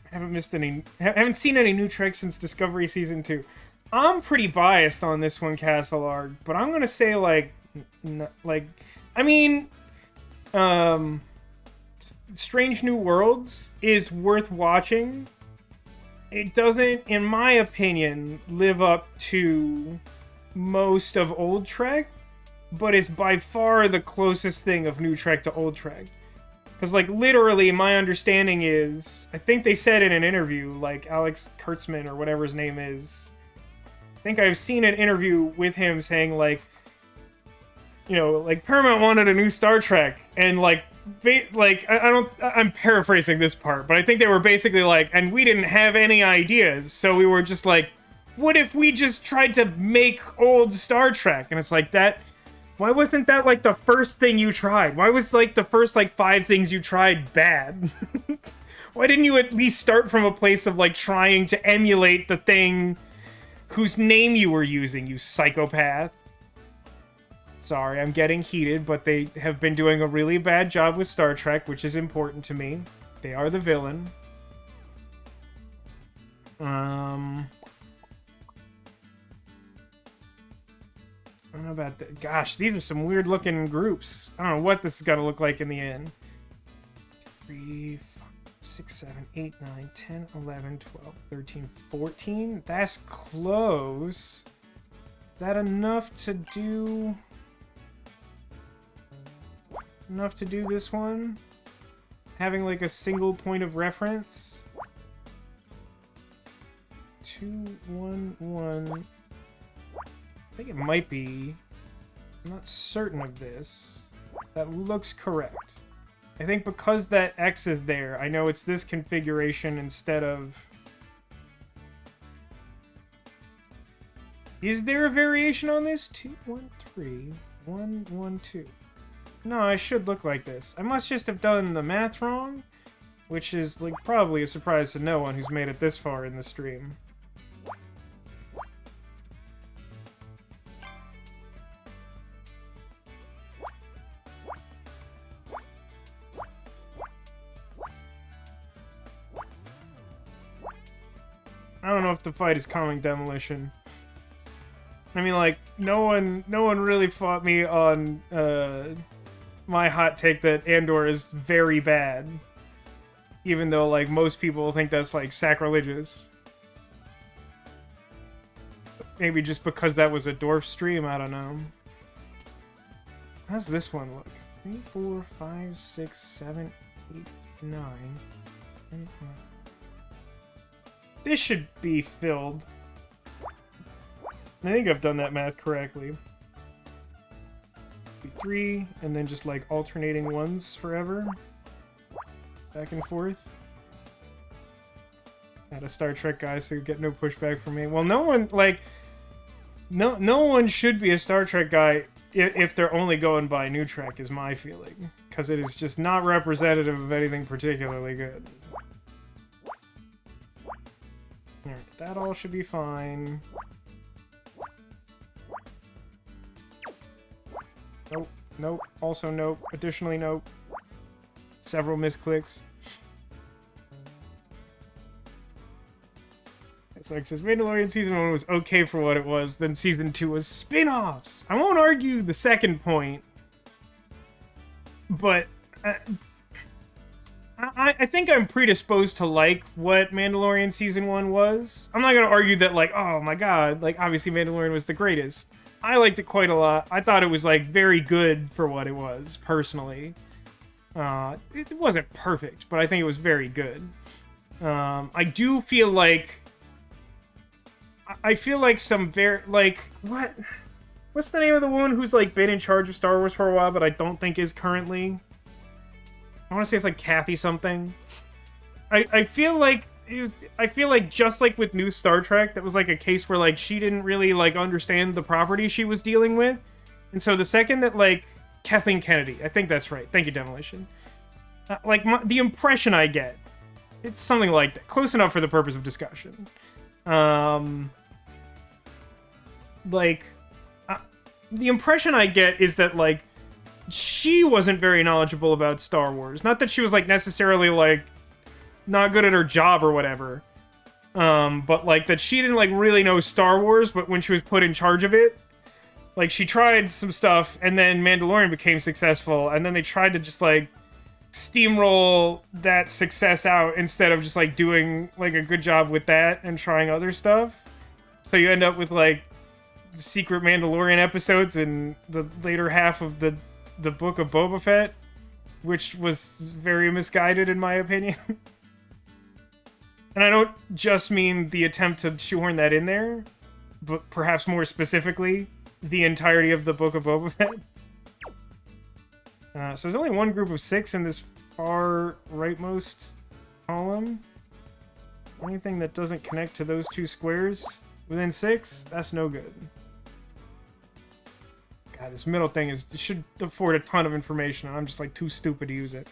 Haven't seen any new tricks since Discovery Season 2. I'm pretty biased on this one, Castle Arg, but I'm gonna say I mean, Strange New Worlds is worth watching. It doesn't, in my opinion, live up to most of Old Trek, but it's by far the closest thing of New Trek to Old Trek. Because, like, literally, my understanding is... I think they said in an interview, like, Alex Kurtzman, or whatever his name is... I think I've seen an interview with him saying, like... You know, like, Paramount wanted a new Star Trek, and, like... I'm paraphrasing this part, but I think they were basically like... And we didn't have any ideas, so we were just like... What if we just tried to make old Star Trek? And it's like, that... Why wasn't that, like, the first thing you tried? Why was, like, the first, like, 5 things you tried bad? Why didn't you at least start from a place of, like, trying to emulate the thing whose name you were using, you psychopath? Sorry, I'm getting heated, but they have been doing a really bad job with Star Trek, which is important to me. They are the villain. I don't know about that. Gosh, these are some weird looking groups. I don't know what this is gonna look like in the end. 3, 5, 6, 7, 8, 9, 10, 11, 12, 13, 14. That's close. Is that enough to do... enough to do this one? Having like a single point of reference? 2, 1, 1. I think it might be. I'm not certain of this. That looks correct. I think because that X is there, I know it's this configuration instead of... Is there a variation on this? 2, 1, 3, 1, 1, 2. No, I should look like this. I must just have done the math wrong, which is like probably a surprise to no one who's made it this far in the stream. I don't know if the fight is calming demolition. I mean, like, no one really fought me on my hot take that Andor is very bad, even though like most people think that's like sacrilegious. Maybe just because that was a Dorf stream, I don't know. How's this one look? 3, 4, 5, 6, 7, 8, 9, 10, 11. This should be filled. I think I've done that math correctly. 3, and then just like alternating ones forever. Back and forth. Not a Star Trek guy, so you get no pushback from me. Well, no one, like... No one should be a Star Trek guy if they're only going by New Trek, is my feeling. Because it is just not representative of anything particularly good. Alright, that all should be fine. Nope, nope, also nope, additionally nope. Several misclicks. So it says Mandalorian Season 1 was okay for what it was, then Season 2 was spin-offs! I won't argue the second point, but I think I'm predisposed to like what Mandalorian Season 1 was. I'm not gonna argue that, like, oh my god, like, obviously Mandalorian was the greatest. I liked it quite a lot. I thought it was, like, very good for what it was, personally. It wasn't perfect, but I think it was very good. I do feel like... I feel like some very... Like, what? What's the name of the woman who's, like, been in charge of Star Wars for a while, but I don't think is currently? I want to say it's, like, Kathy something. I feel like... I feel like just like with new Star Trek, that was like a case where like she didn't really like understand the property she was dealing with, and so the second that like Kathleen Kennedy, I think that's right. Thank you, Demolition. Like the impression I get, it's something like that, close enough for the purpose of discussion. The impression I get is that like she wasn't very knowledgeable about Star Wars. Not that she was like necessarily like not good at her job or whatever, but like that she didn't like really know Star Wars, but when she was put in charge of it, like she tried some stuff and then Mandalorian became successful, and then they tried to just like steamroll that success out instead of just like doing like a good job with that and trying other stuff. So you end up with like secret Mandalorian episodes in the later half of the book of Boba Fett, which was very misguided in my opinion. And I don't just mean the attempt to shoehorn that in there, but perhaps more specifically, the entirety of the Book of Boba Fett. So there's only one group of 6 in this far rightmost column. Anything that doesn't connect to those 2 squares within 6, that's no good. God, this middle thing it should afford a ton of information, and I'm just like too stupid to use it.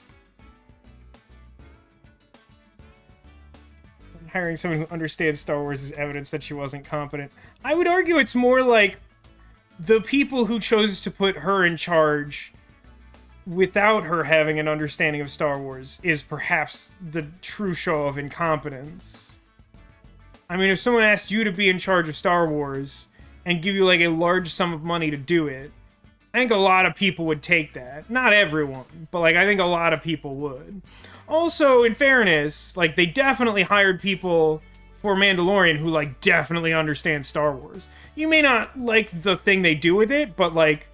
Hiring someone who understands Star Wars is evidence that she wasn't competent. I would argue it's more like the people who chose to put her in charge without her having an understanding of Star Wars is perhaps the true show of incompetence. I mean, if someone asked you to be in charge of Star Wars and give you like a large sum of money to do it, I think a lot of people would take that. Not everyone, but like I think a lot of people would. Also, in fairness, like they definitely hired people for Mandalorian who like definitely understand Star Wars. You may not like the thing they do with it, but like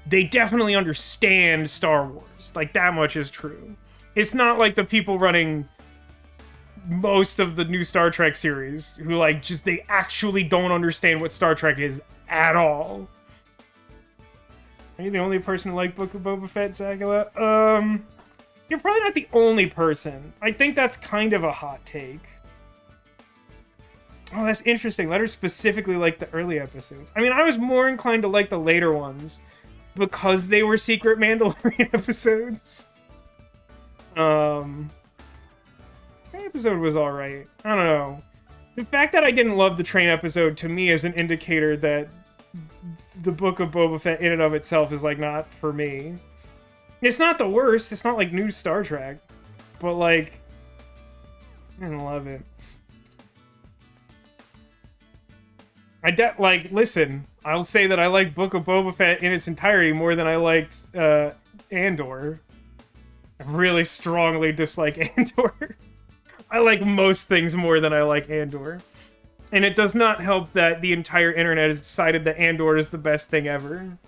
they definitely understand Star Wars. Like that much is true. It's not like the people running most of the new Star Trek series who like just they actually don't understand what Star Trek is at all. Are you the only person who liked Book of Boba Fett, Zagala? You're probably not the only person. I think that's kind of a hot take. Oh, that's interesting. Letters specifically like the early episodes. I mean, I was more inclined to like the later ones because they were secret Mandalorian episodes. That episode was alright. I don't know. The fact that I didn't love the train episode to me is an indicator that the Book of Boba Fett in and of itself is like not for me. It's not the worst. It's not like new Star Trek, but like I didn't love it. Listen, I'll say that I like Book of Boba Fett in its entirety more than I liked Andor. I really strongly dislike Andor. I like most things more than I like Andor. And it does not help that the entire internet has decided that Andor is the best thing ever.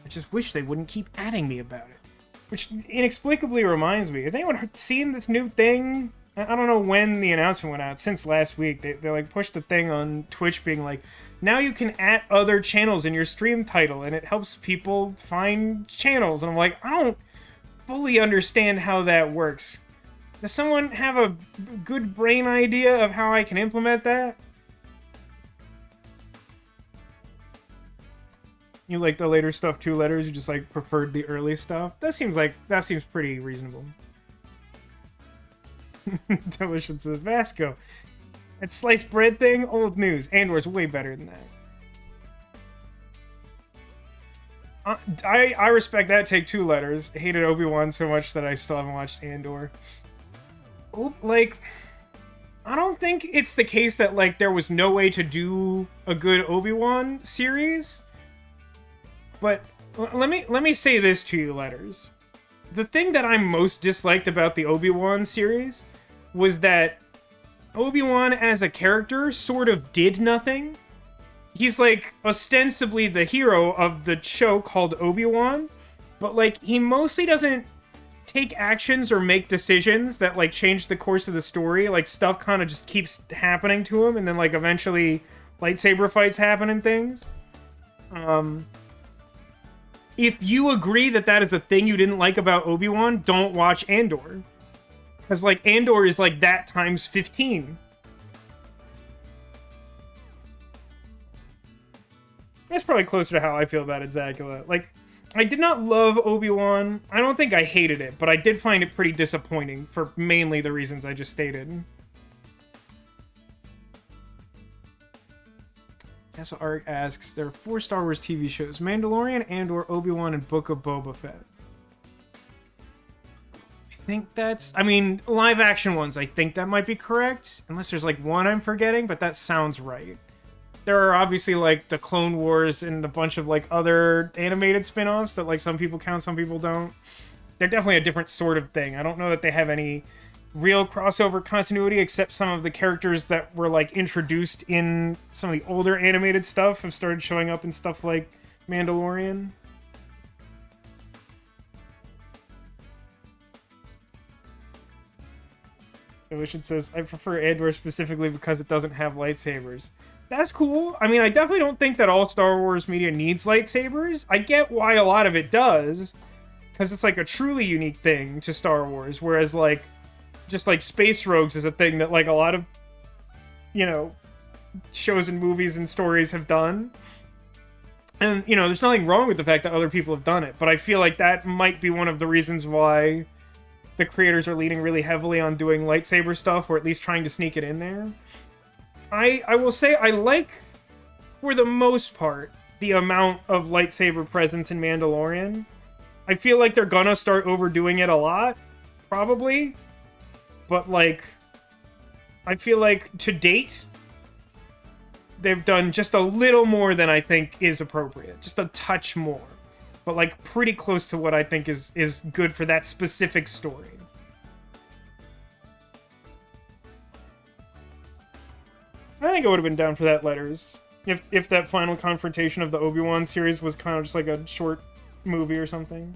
I just wish they wouldn't keep adding me about it. Which inexplicably reminds me, has anyone seen this new thing? I don't know when the announcement went out, since last week. They like pushed the thing on Twitch being like, now you can add other channels in your stream title and it helps people find channels. And I'm like, I don't fully understand how that works. Does someone have a good brain idea of how I can implement that? You like the later stuff 2 letters, you just like preferred the early stuff? That seems pretty reasonable. Delicious says Vasco. That sliced bread thing, old news. Andor's way better than that. I respect that take 2 letters. I hated Obi-Wan so much that I still haven't watched Andor. Like, I don't think it's the case that like there was no way to do a good Obi-Wan series. But let me say this to you, letters. The thing that I most disliked about the Obi-Wan series was that Obi-Wan as a character sort of did nothing. He's like ostensibly the hero of the show called Obi-Wan, but like he mostly doesn't take actions or make decisions that like change the course of the story. Like stuff kind of just keeps happening to him, and then like eventually lightsaber fights happen and things. If you agree that that is a thing you didn't like about Obi-Wan, don't watch Andor. Because, like, Andor is, like, that times 15. That's probably closer to how I feel about it, Zacula. Like, I did not love Obi-Wan. I don't think I hated it, but I did find it pretty disappointing for mainly the reasons I just stated. Castle Ark asks, there are 4 Star Wars TV shows: Mandalorian, Andor, Obi-Wan, and Book of Boba Fett. I think that's... I mean, live-action ones, I think that might be correct. Unless there's, like, one I'm forgetting, but that sounds right. There are obviously, like, the Clone Wars and a bunch of, like, other animated spin-offs that, like, some people count, some people don't. They're definitely a different sort of thing. I don't know that they have any real crossover continuity, except some of the characters that were like introduced in some of the older animated stuff have started showing up in stuff like Mandalorian. Ocean says, I prefer Andor specifically because it doesn't have lightsabers. That's cool. I mean, I definitely don't think that all Star Wars media needs lightsabers. I get why a lot of it does, because it's like a truly unique thing to Star Wars, whereas like just like space rogues is a thing that like a lot of, you know, shows and movies and stories have done. And, you know, there's nothing wrong with the fact that other people have done it, but I feel like that might be one of the reasons why the creators are leaning really heavily on doing lightsaber stuff, or at least trying to sneak it in there. I will say I like for the most part, the amount of lightsaber presence in Mandalorian. I feel like they're gonna start overdoing it a lot, probably. But, like, I feel like, to date, they've done just a little more than I think is appropriate. Just a touch more. But, like, pretty close to what I think is good for that specific story. I think I would have been down for that letters. If that final confrontation of the Obi-Wan series was kind of just like a short movie or something.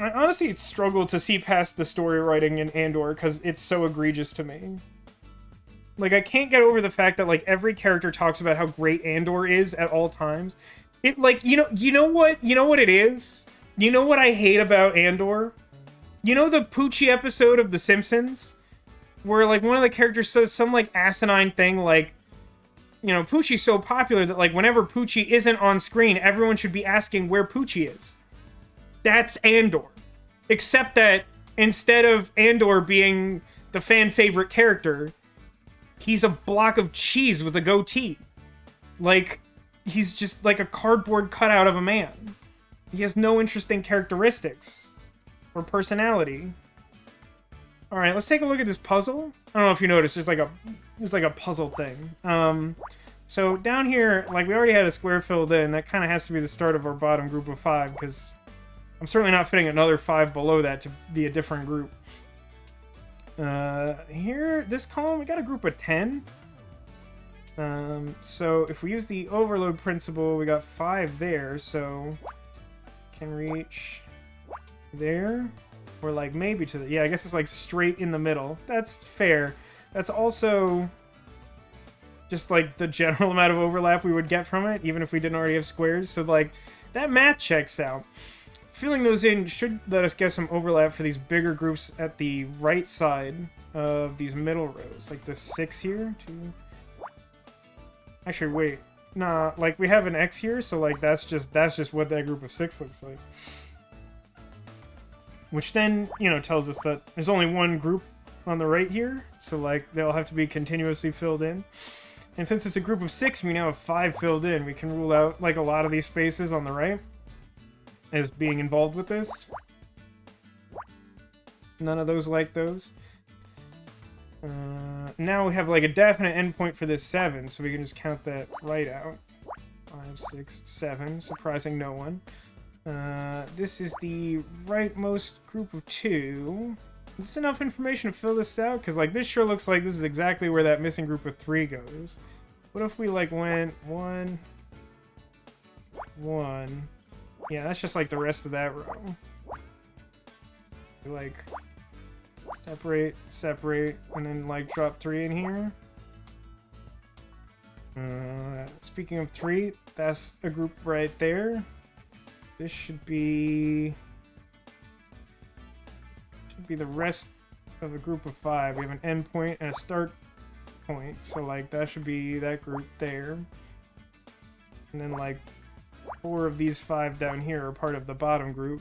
I honestly struggle to see past the story writing in Andor because it's so egregious to me. Like, I can't get over the fact that, like, every character talks about how great Andor is at all times. It, like, you know what it is? You know what I hate about Andor? You know the Poochie episode of The Simpsons? Where, like, one of the characters says some, like, asinine thing, like, you know, Poochie's so popular that, like, whenever Poochie isn't on screen, everyone should be asking where Poochie is. That's Andor. Except that, instead of Andor being the fan-favorite character, he's a block of cheese with a goatee. Like, he's just like a cardboard cutout of a man. He has no interesting characteristics or personality. All right, let's take a look at this puzzle. I don't know if you noticed, there's like a puzzle thing. So down here, like, we already had a square filled in. That kind of has to be the start of our bottom group of 5, because I'm certainly not fitting another 5 below that to be a different group. Here, this column, we got a group of 10. So if we use the overload principle, we got 5 there, so can reach there, or like maybe to the, yeah, I guess it's like straight in the middle. That's fair. That's also just like the general amount of overlap we would get from it, even if we didn't already have squares. So like that math checks out. Filling those in should let us get some overlap for these bigger groups at the right side of these middle rows, like the 6 here. 2. Actually, wait, nah. Like we have an X here, so like that's just what that group of 6 looks like. Which then, you know, tells us that there's only one group on the right here, so like they'll have to be continuously filled in. And since it's a group of 6, we now have 5 filled in. We can rule out like a lot of these spaces on the right as being involved with this. None of those like those. Now we have like a definite endpoint for this 7, so we can just count that right out. 5, 6, 7, surprising no one. This is the rightmost group of 2. Is this enough information to fill this out? Because like this sure looks like this is exactly where that missing group of 3 goes. What if we like went 1, 1... Yeah, that's just like the rest of that row. Like, separate, and then like drop 3 in here. Speaking of 3, that's a group right there. This should be the rest of a group of 5. We have an end point and a start point, so like that should be that group there. And then like 4 of these 5 down here are part of the bottom group.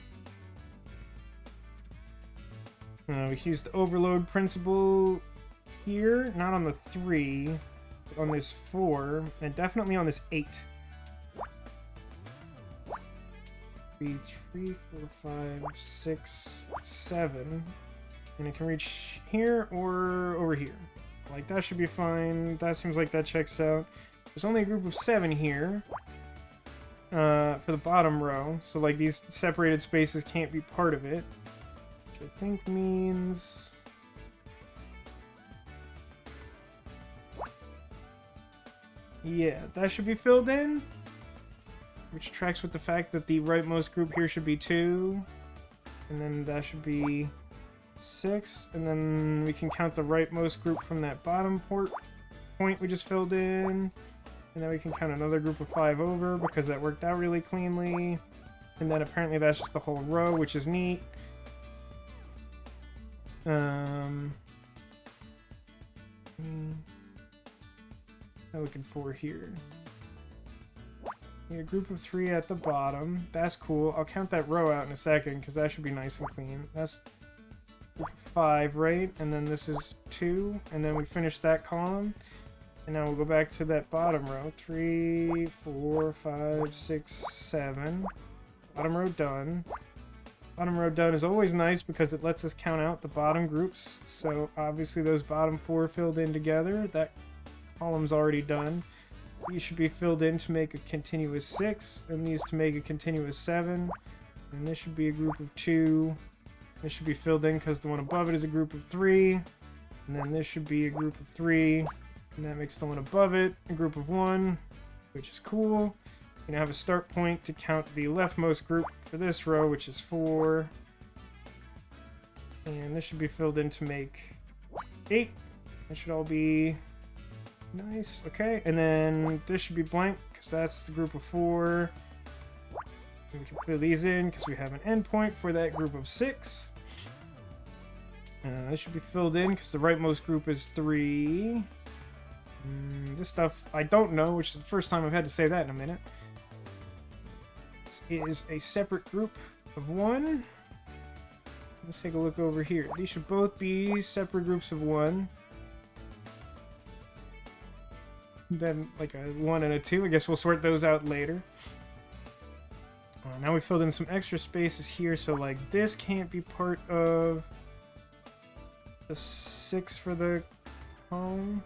We can use the overload principle here, not on the 3, but on this 4, and definitely on this 8. 3, 4, 5, 6, 7. And it can reach here or over here. Like, that should be fine. That seems like that checks out. There's only a group of 7 here. For the bottom row. So, like, these separated spaces can't be part of it. Which I think means... yeah, that should be filled in. Which tracks with the fact that the rightmost group here should be 2. And then that should be 6. And then we can count the rightmost group from that bottom point we just filled in. And then we can count another group of 5 over because that worked out really cleanly. And then apparently that's just the whole row, which is neat. I'm looking for here. A group of 3 at the bottom. That's cool. I'll count that row out in a second because that should be nice and clean. That's 5, right? And then this is 2, and then we finish that column. And now we'll go back to that bottom row. 3, 4, 5, 6, 7. Bottom row done. Bottom row done is always nice because it lets us count out the bottom groups. So obviously those bottom 4 filled in together. That column's already done. These should be filled in to make a continuous 6, and these to make a continuous 7. And this should be a group of 2. This should be filled in because the one above it is a group of 3. And then this should be a group of 3. And that makes the one above it a group of 1, which is cool. You now have a start point to count the leftmost group for this row, which is 4. And this should be filled in to make 8. That should all be nice. Okay, and then this should be blank because that's the group of 4. And we can fill these in because we have an endpoint for that group of 6. This should be filled in because the rightmost group is 3. This stuff I don't know, which is the first time I've had to say that in a minute. This is a separate group of 1. Let's take a look over here. These should both be separate groups of 1. Then like a 1 and a 2. I guess we'll sort those out later. Now we filled in some extra spaces here, so like this can't be part of the 6 for the column.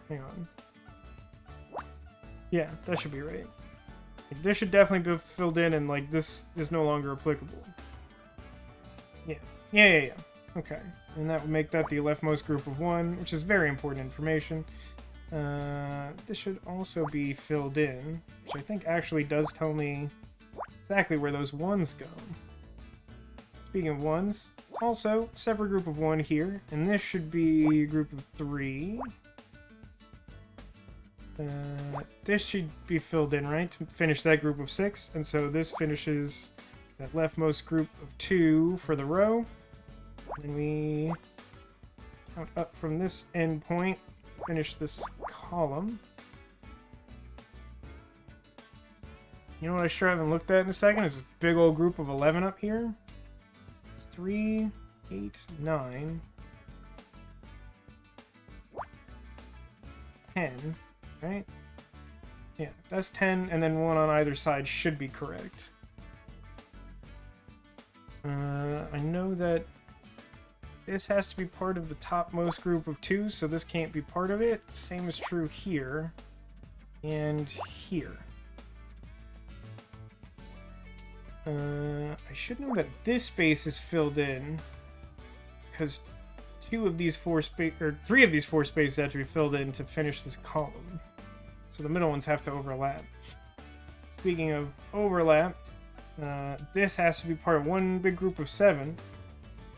Hang on. Yeah, that should be right. This should definitely be filled in, and like this is no longer applicable. Yeah. Okay, and that would make that the leftmost group of 1, which is very important information. This should also be filled in, which I think actually does tell me exactly where those 1s go. Speaking of 1s, also separate group of 1 here, and this should be a group of 3. This should be filled in, right, to finish that group of 6, and so this finishes that leftmost group of 2 for the row. And we count up from this endpoint, finish this column. You know what I sure haven't looked at in a second? Is this big old group of 11 up here. It's 3, 8, 9, 10. Right? Yeah, that's 10, and then 1 on either side should be correct. I know that this has to be part of the topmost group of 2, so this can't be part of it. Same is true here and here. I should know that this space is filled in because 3 of these 4 spaces have to be filled in to finish this column. So the middle ones have to overlap. Speaking of overlap, this has to be part of one big group of 7.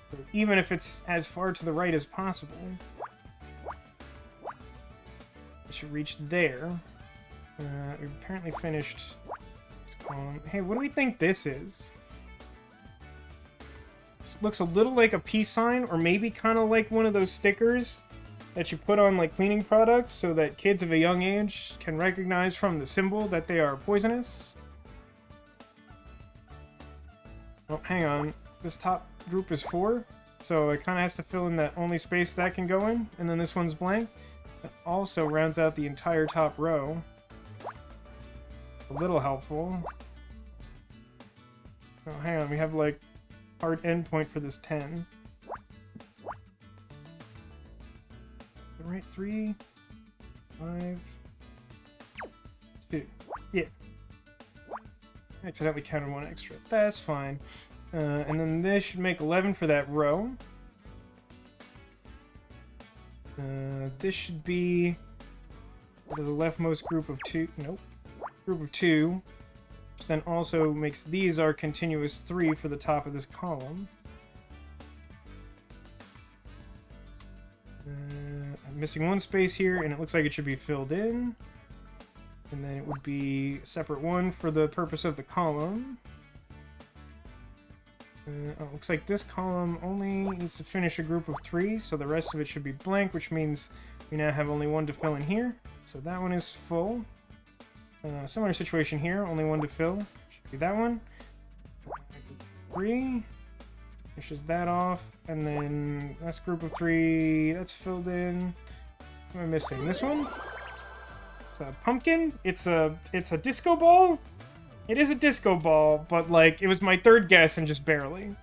So even if it's as far to the right as possible, it should reach there. We've apparently finished this column. Hey, what do we think this is? This looks a little like a peace sign, or maybe kind of like one of those stickers that you put on like cleaning products so that kids of a young age can recognize from the symbol that they are poisonous. Oh, hang on. This top group is 4, so it kind of has to fill in that only space that can go in, and then this one's blank. That also rounds out the entire top row. A little helpful. Oh, hang on. We have like hard endpoint for this 10. Right, 3, 5, 2. Yeah. I accidentally counted 1 extra. That's fine. And then this should make 11 for that row. This should be the leftmost group of 2. Nope. Group of 2. Which then also makes these our continuous 3 for the top of this column. I'm missing 1 space here, and it looks like it should be filled in. And then it would be a separate 1 for the purpose of the column. Looks like this column only needs to finish a group of 3, so the rest of it should be blank, which means we now have only 1 to fill in here. So that one is full. Similar situation here, only 1 to fill. Should be that one. 3. Pushes that off, and then that's group of 3. That's filled in. What am I missing? This one? It's a pumpkin. It's a disco ball. It is a disco ball, but like it was my third guess and just barely.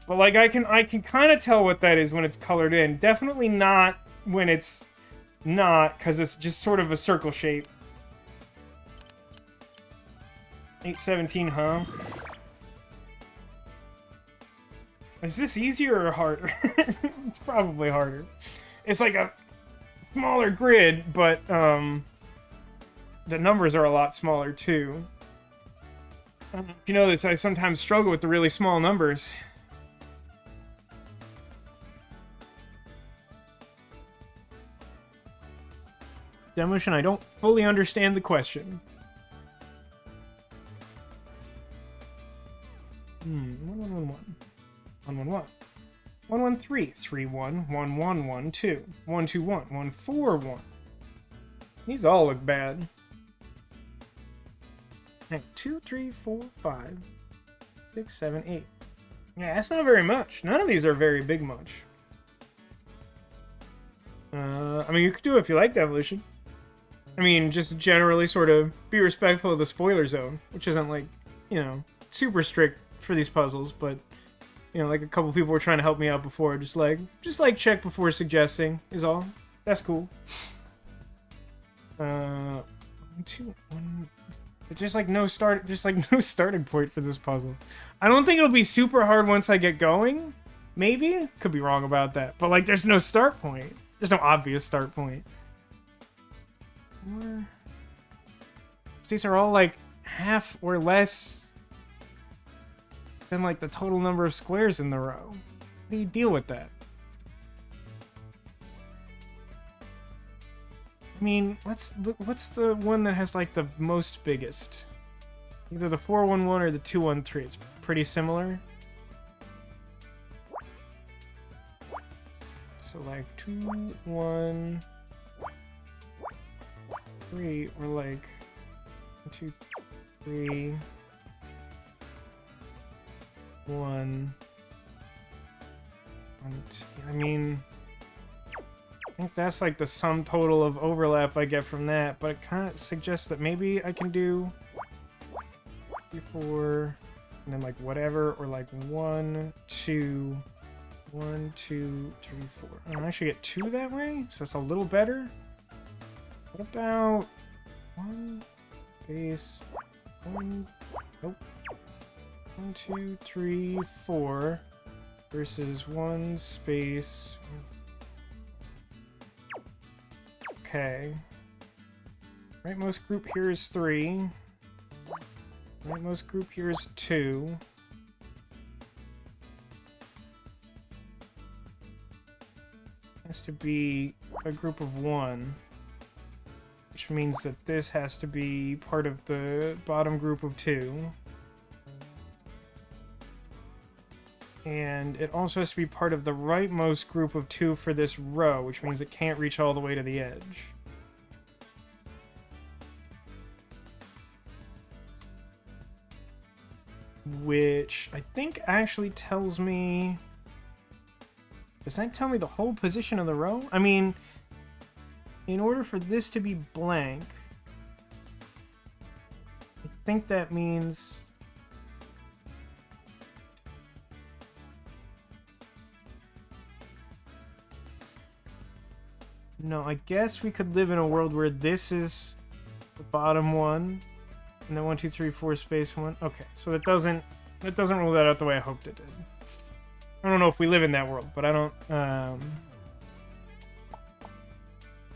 But like I can kind of tell what that is when it's colored in. Definitely not when it's not, because it's just sort of a circle shape. 817, huh? Is this easier or harder? It's probably harder. It's like a smaller grid, but the numbers are a lot smaller too. If you know this, I sometimes struggle with the really small numbers. Demolition, I don't fully understand the question. 1111. 111. 113. 31. 1112. 121. 141. These all look bad. 2, 3, 4, 5, 6, 7, 8. Yeah, that's not very much. None of these are very big much. I mean, you could do it if you like Demolition. I mean, just generally sort of be respectful of the spoiler zone, which isn't like, you know, super strict for these puzzles, but, you know, like a couple people were trying to help me out before, just like check before suggesting is all. That's cool. 1, 2, 1. Just like no starting point for this puzzle. I don't think it'll be super hard once I get going. Maybe, could be wrong about that, but like there's no start point. There's no obvious start point. These are all like half or less than like the total number of squares in the row. How do you deal with that? I mean, what's the one that has like the most biggest? Either the 411 or the 213. It's pretty similar. So like 2, 1, 3, or like 2, 3, 1, 2. I mean, I think that's like the sum total of overlap I get from that, but it kind of suggests that maybe I can do 3, 4, and then like whatever, or like 1, 2, 1, 2, 3, 4. I actually get 2 that way, so that's a little better. What about 1 base 1? Nope. 1, 2, 3, 4 versus 1 space. Okay. Rightmost group here is 3. Rightmost group here is 2. Has to be a group of 1. Which means that this has to be part of the bottom group of 2. And it also has to be part of the rightmost group of 2 for this row, which means it can't reach all the way to the edge. Which I think actually tells me... Does that tell me the whole position of the row? I mean, in order for this to be blank, I think that means... No, I guess we could live in a world where this is the bottom one, and then 1, 2, 3, 4 space 1. Okay, so it doesn't rule that out the way I hoped it did. I don't know if we live in that world, but I don't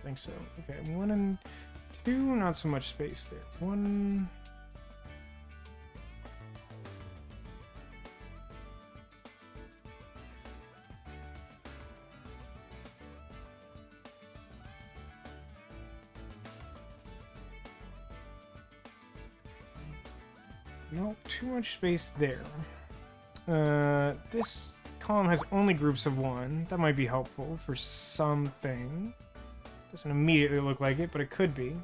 think so. Okay, 1 and 2, not so much space there. 1. Nope, too much space there. This column has only groups of 1. That might be helpful for something. Doesn't immediately look like it, but it could be.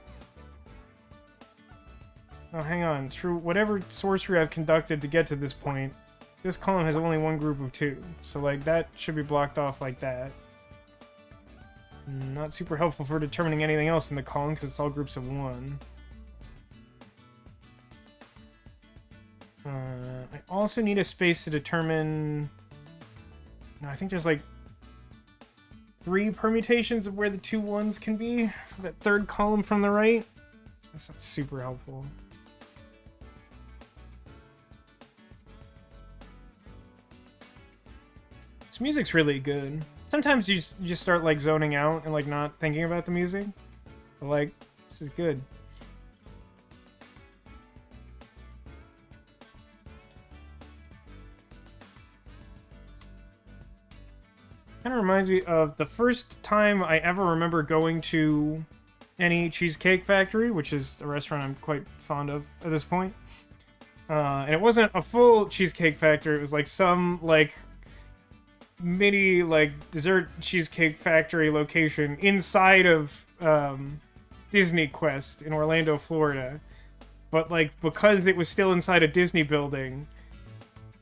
Oh, hang on. Through whatever sorcery I've conducted to get to this point, this column has only one group of 2. So, like, that should be blocked off like that. Not super helpful for determining anything else in the column, because it's all groups of 1. I also need a space to determine... No, I think there's, like, 3 permutations of where the 2 1s can be. For that third column from the right. That's not super helpful. This music's really good. Sometimes you just start, like, zoning out and, like, not thinking about the music. But, like, this is good. Kind of reminds me of the first time I ever remember going to any Cheesecake Factory, which is a restaurant I'm quite fond of at this point. And it wasn't a full Cheesecake Factory. It was, like, some, like... mini, like, dessert Cheesecake Factory location inside of Disney Quest in Orlando, Florida. But, like, because it was still inside a Disney building,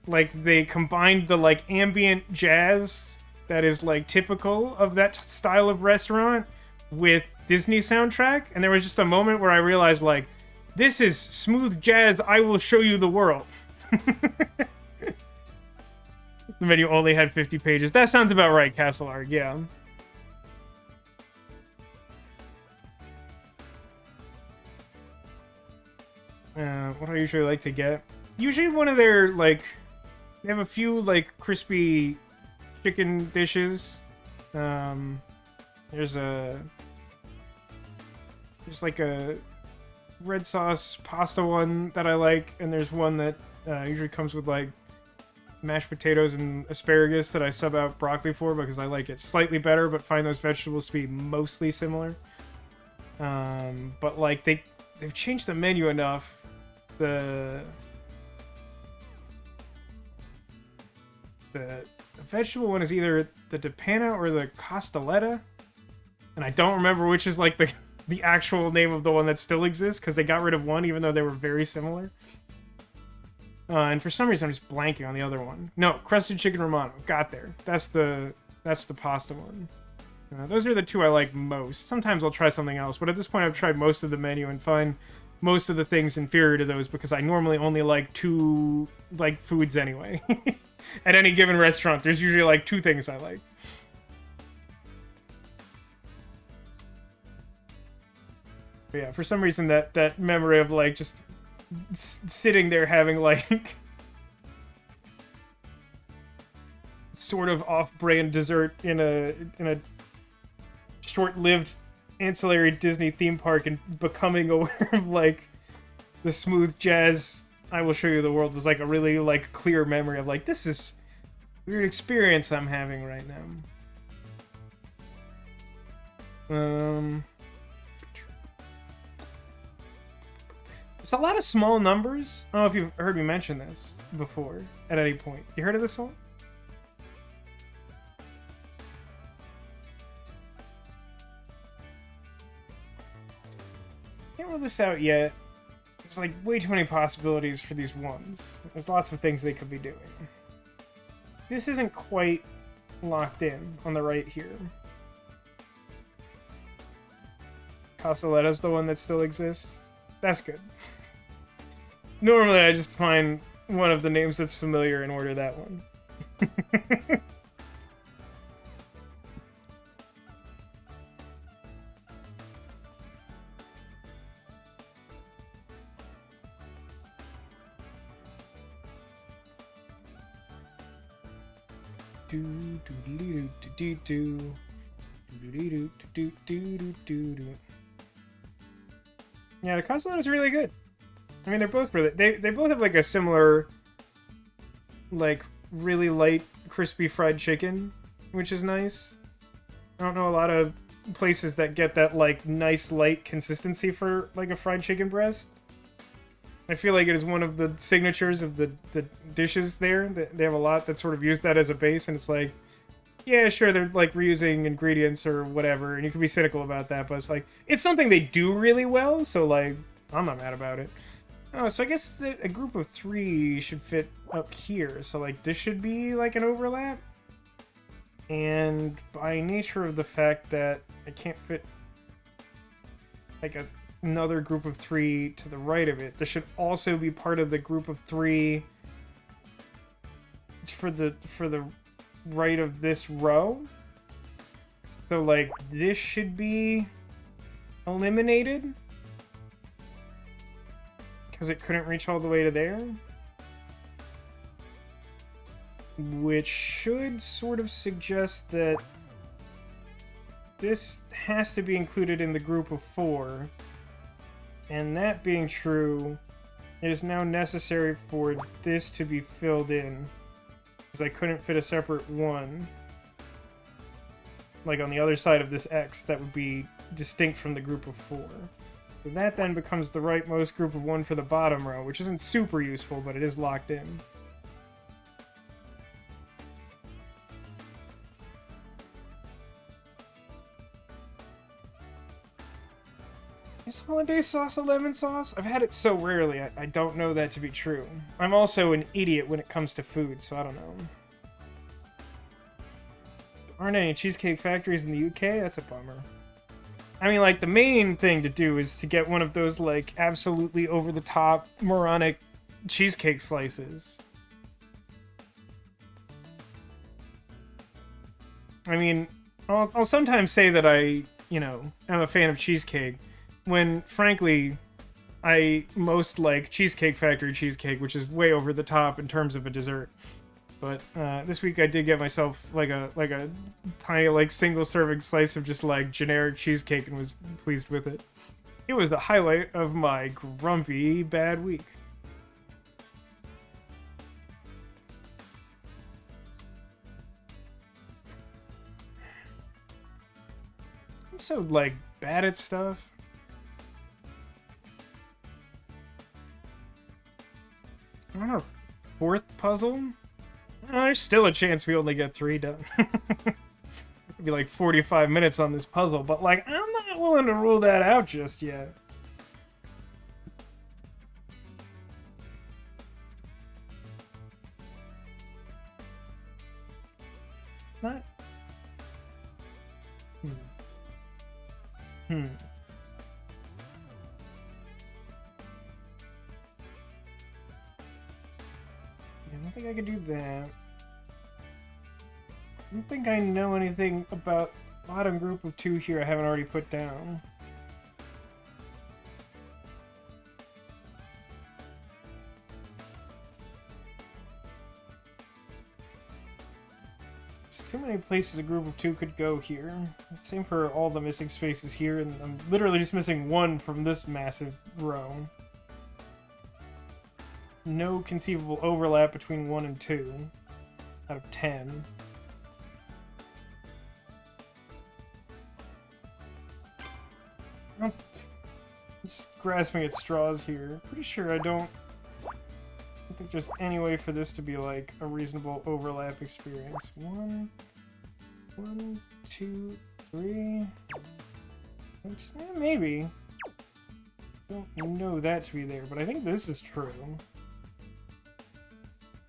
like, they combined the, like, ambient jazz that is, like, typical of that style of restaurant with Disney soundtrack. And there was just a moment where I realized, like, this is smooth jazz, I will show you the world. The menu only had 50 pages. That sounds about right, Castle Arg, yeah. What do I usually like to get? Usually one of their, like... They have a few, like, crispy chicken dishes. There's like a red sauce pasta one that I like, and there's one that usually comes with, like, mashed potatoes and asparagus that I sub out broccoli for because I like it slightly better, but find those vegetables to be mostly similar. But, like, they've changed the menu enough. The vegetable one is either the Depana or the Costoletta, and I don't remember which is, like, the actual name of the one that still exists, because they got rid of one even though they were very similar. And for some reason I'm just blanking on the other one. No, crusted chicken romano. Got there. That's the pasta one. Those are the 2 I like most. Sometimes I'll try something else, but at this point I've tried most of the menu and find most of the things inferior to those because I normally only like 2, like, foods anyway. At any given restaurant, there's usually, like, 2 things I like. But yeah, for some reason that memory of, like, just sitting there having, like, sort of off-brand dessert in a short-lived ancillary Disney theme park and becoming aware of, like, the smooth jazz I will show you the world was, like, a really, like, clear memory of, like, this is a weird experience I'm having right now. It's a lot of small numbers. I don't know if you've heard me mention this before at any point. You heard of this one? Can't rule this out yet. There's, like, way too many possibilities for these ones. There's lots of things they could be doing. This isn't quite locked in on the right here. Castelletta's the one that still exists. That's good. Normally I just find one of the names that's familiar and order that one. Yeah, the Castellano is really good. I mean, they're both really... They both have, like, a similar, like, really light, crispy fried chicken, which is nice. I don't know a lot of places that get that, like, nice, light consistency for, like, a fried chicken breast. I feel like it is one of the signatures of the dishes there. They have a lot that sort of use that as a base, and it's like, yeah, sure, they're, like, reusing ingredients or whatever, and you can be cynical about that, but it's like, it's something they do really well, so, like, I'm not mad about it. Oh, so I guess that a group of 3 should fit up here. So, like, this should be, like, an overlap. And by nature of the fact that I can't fit, like, another group of 3 to the right of it, this should also be part of the group of 3. It's for the right of this row. So, like, this should be eliminated. Because it couldn't reach all the way to there. Which should sort of suggest that this has to be included in the group of 4. And that being true, it is now necessary for this to be filled in. Because I couldn't fit a separate 1. Like on the other side of this X, that would be distinct from the group of 4. So that then becomes the rightmost group of 1 for the bottom row, which isn't super useful, but it is locked in. Is holiday sauce a lemon sauce? I've had it so rarely, I don't know that to be true. I'm also an idiot when it comes to food, so I don't know. There aren't any cheesecake factories in the UK? That's a bummer. I mean, like, the main thing to do is to get one of those, like, absolutely over-the-top, moronic cheesecake slices. I mean, I'll sometimes say that I, am a fan of cheesecake, when, frankly, I most like Cheesecake Factory cheesecake, which is way over the top in terms of a dessert. But this week I did get myself like a tiny like single serving slice of just like generic cheesecake and was pleased with it. It was the highlight of my grumpy bad week. I'm so like bad at stuff. I don't know. 4th puzzle? There's still a chance we only get 3 done. It'd be like 45 minutes on this puzzle, but like, I'm not willing to rule that out just yet. It's not... Yeah, I don't think I could do that. I don't think I know anything about bottom group of 2 here I haven't already put down. There's too many places a group of 2 could go here. Same for all the missing spaces here, and I'm literally just missing 1 from this massive row. No conceivable overlap between 1 and 2 out of 10. I'm just grasping at straws here. Pretty sure I don't think there's any way for this to be like a reasonable overlap experience. 1, 2, 3. Maybe. Don't know that to be there, but I think this is true.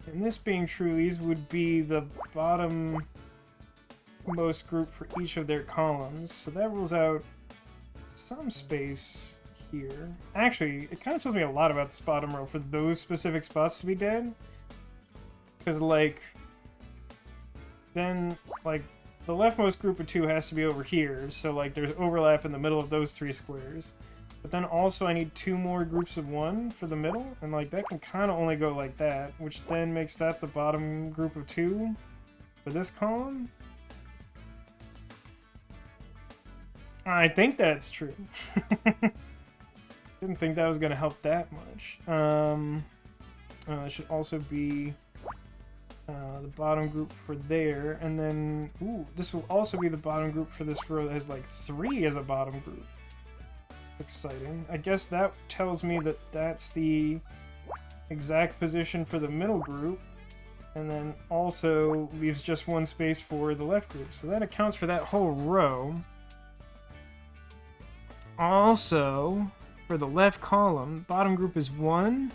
And this being true, these would be the bottom most group for each of their columns. So that rules out some space here. Actually, it kind of tells me a lot about this bottom row for those specific spots to be dead. Because, like, then, like, the leftmost group of 2 has to be over here. So, like, there's overlap in the middle of those 3 squares. But then also I need 2 more groups of 1 for the middle. And, like, that can kind of only go like that. Which then makes that the bottom group of 2 for this column. I think that's true. Didn't think that was going to help that much. It should also be the bottom group for there. And then, ooh, this will also be the bottom group for this row that has like 3 as a bottom group. Exciting. I guess that tells me that that's the exact position for the middle group. And then also leaves just 1 space for the left group. So that accounts for that whole row. Also, for the left column. Bottom group is 1.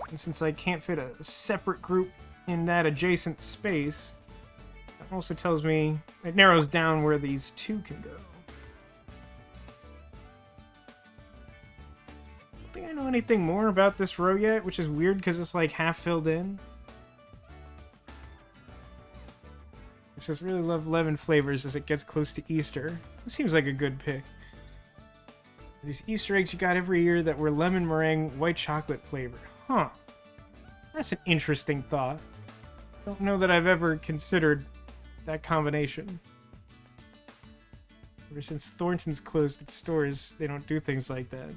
And since I can't fit a separate group in that adjacent space, that also tells me it narrows down where these 2 can go. I don't think I know anything more about this row yet, which is weird because it's like half filled in. It says really love lemon flavors as it gets close to Easter. It seems like a good pick. These Easter eggs you got every year that were lemon meringue, white chocolate flavored. Huh. That's an interesting thought. Don't know that I've ever considered that combination. Ever since Thornton's closed its stores, they don't do things like that.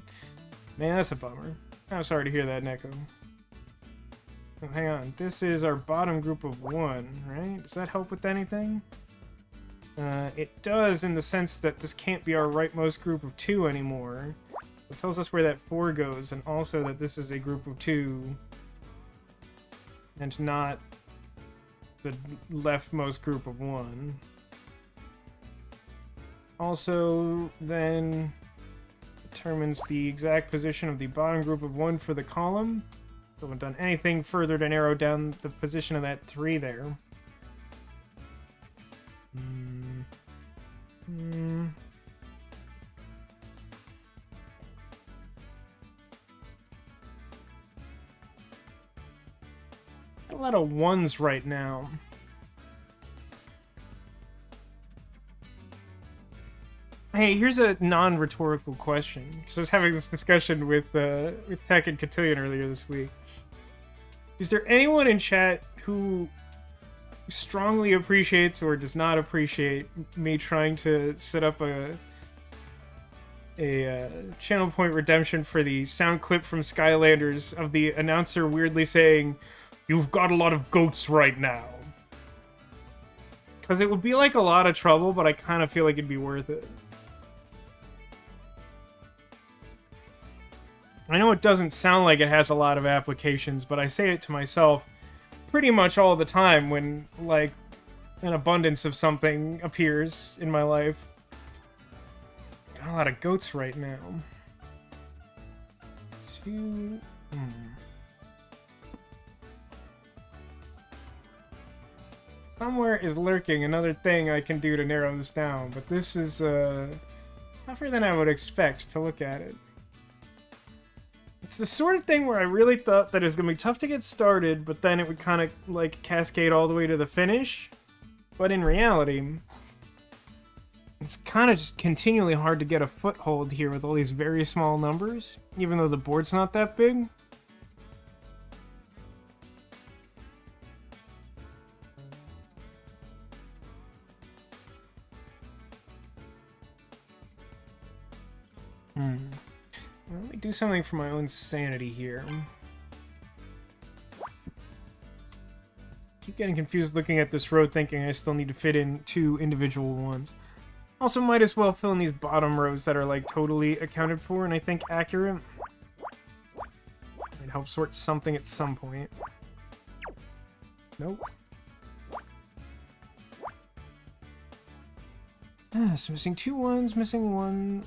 Man, that's a bummer. I'm sorry to hear that, Neko. Oh, hang on. This is our bottom group of 1, right? Does that help with anything? It does in the sense that this can't be our rightmost group of 2 anymore. It tells us where that 4 goes, and also that this is a group of 2 and not the leftmost group of 1. Also, then determines the exact position of the bottom group of 1 for the column. So I haven't done anything further to narrow down the position of that 3 there. A lot of 1s right now. Hey, here's a non-rhetorical question, because I was having this discussion with Tech and Cotillion earlier this week. Is there anyone in chat who strongly appreciates or does not appreciate me trying to set up a channel point redemption for the sound clip from Skylanders of the announcer weirdly saying, "You've got a lot of goats right now"? Because it would be like a lot of trouble, but I kind of feel like it'd be worth it. I know it doesn't sound like it has a lot of applications, but I say it to myself pretty much all the time when, like, an abundance of something appears in my life. Got a lot of goats right now. 2... Somewhere is lurking another thing I can do to narrow this down, but this is, tougher than I would expect to look at it. It's the sort of thing where I really thought that it was going to be tough to get started, but then it would kind of, like, cascade all the way to the finish. But in reality, it's kind of just continually hard to get a foothold here with all these very small numbers, even though the board's not that big. Let me do something for my own sanity here. Keep getting confused looking at this row, thinking I still need to fit in 2 individual ones. Also, might as well fill in these bottom rows that are, like, totally accounted for and I think accurate. Might help sort something at some point. Nope. So missing 2 1s, missing 1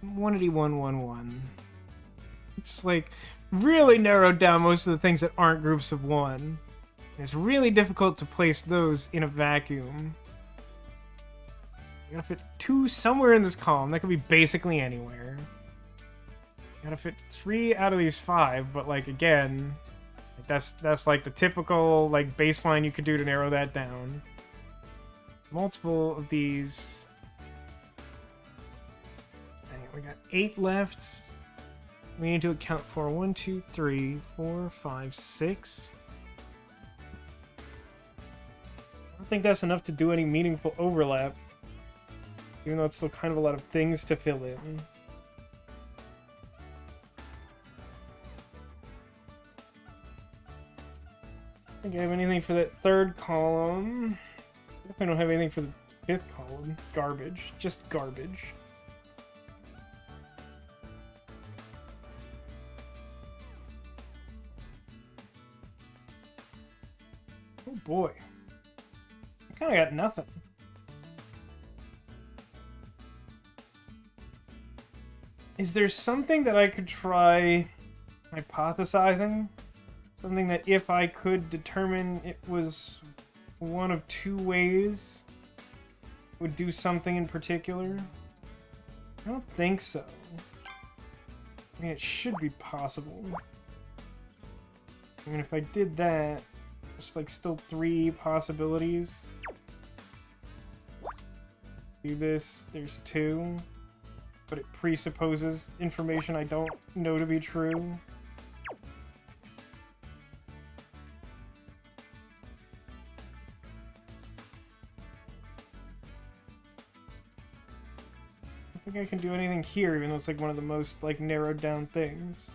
181 1 1. Just, like, really narrowed down most of the things that aren't groups of 1. It's really difficult to place those in a vacuum. You gotta fit 2 somewhere in this column. That could be basically anywhere. You gotta fit 3 out of these 5, but, like, again, that's like the typical, like, baseline you could do to narrow that down. Multiple of these. We got 8 left. We need to account for 1, 2, 3, 4, 5, 6. I don't think that's enough to do any meaningful overlap, even though it's still kind of a lot of things to fill in. I think I have anything for that 3rd column. Definitely don't have anything for the 5th column. Garbage. Just garbage. Oh boy. I kind of got nothing. Is there something that I could try hypothesizing? Something that if I could determine it was one of two ways, would do something in particular? I don't think so. I mean, it should be possible. I mean, if I did that, there's like still 3 possibilities. Do this, there's 2. But it presupposes information I don't know to be true. I don't think I can do anything here, even though it's like one of the most like narrowed down things.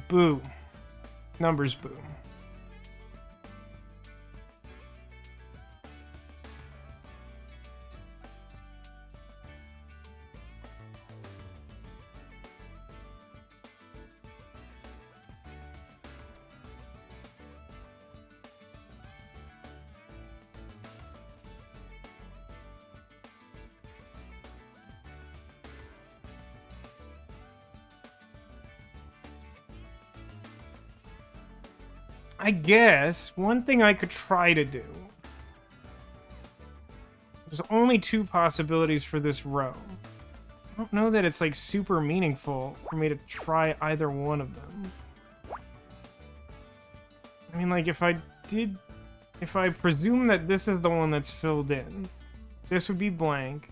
Boo. Numbers boo. I guess one thing I could try to do. There's only 2 possibilities for this row. I don't know that it's like super meaningful for me to try either one of them. I mean, like if I presume that this is the one that's filled in, this would be blank.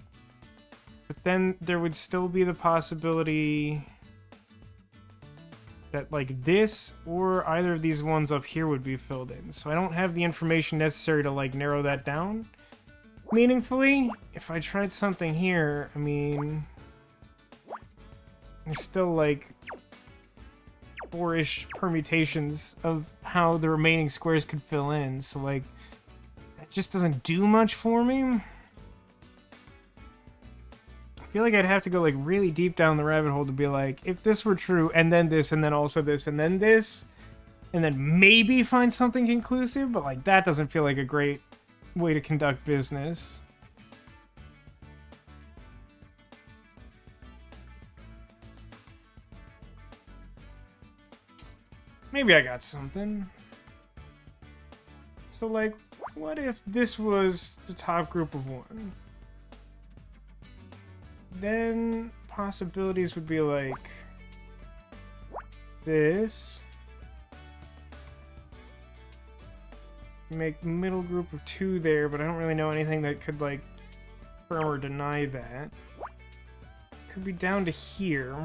But then there would still be the possibility that like this or either of these ones up here would be filled in. So I don't have the information necessary to like narrow that down meaningfully. If I tried something here, I mean, there's still like 4-ish permutations of how the remaining squares could fill in. So like, that just doesn't do much for me. I feel like I'd have to go like really deep down the rabbit hole to be like, if this were true, and then this, and then also this, and then this, and then maybe find something conclusive, but like that doesn't feel like a great way to conduct business. Maybe I got something. So like, what if this was the top group of 1? Then possibilities would be like this. Make middle group of 2 there, but I don't really know anything that could like confirm or deny that. Could be down to here,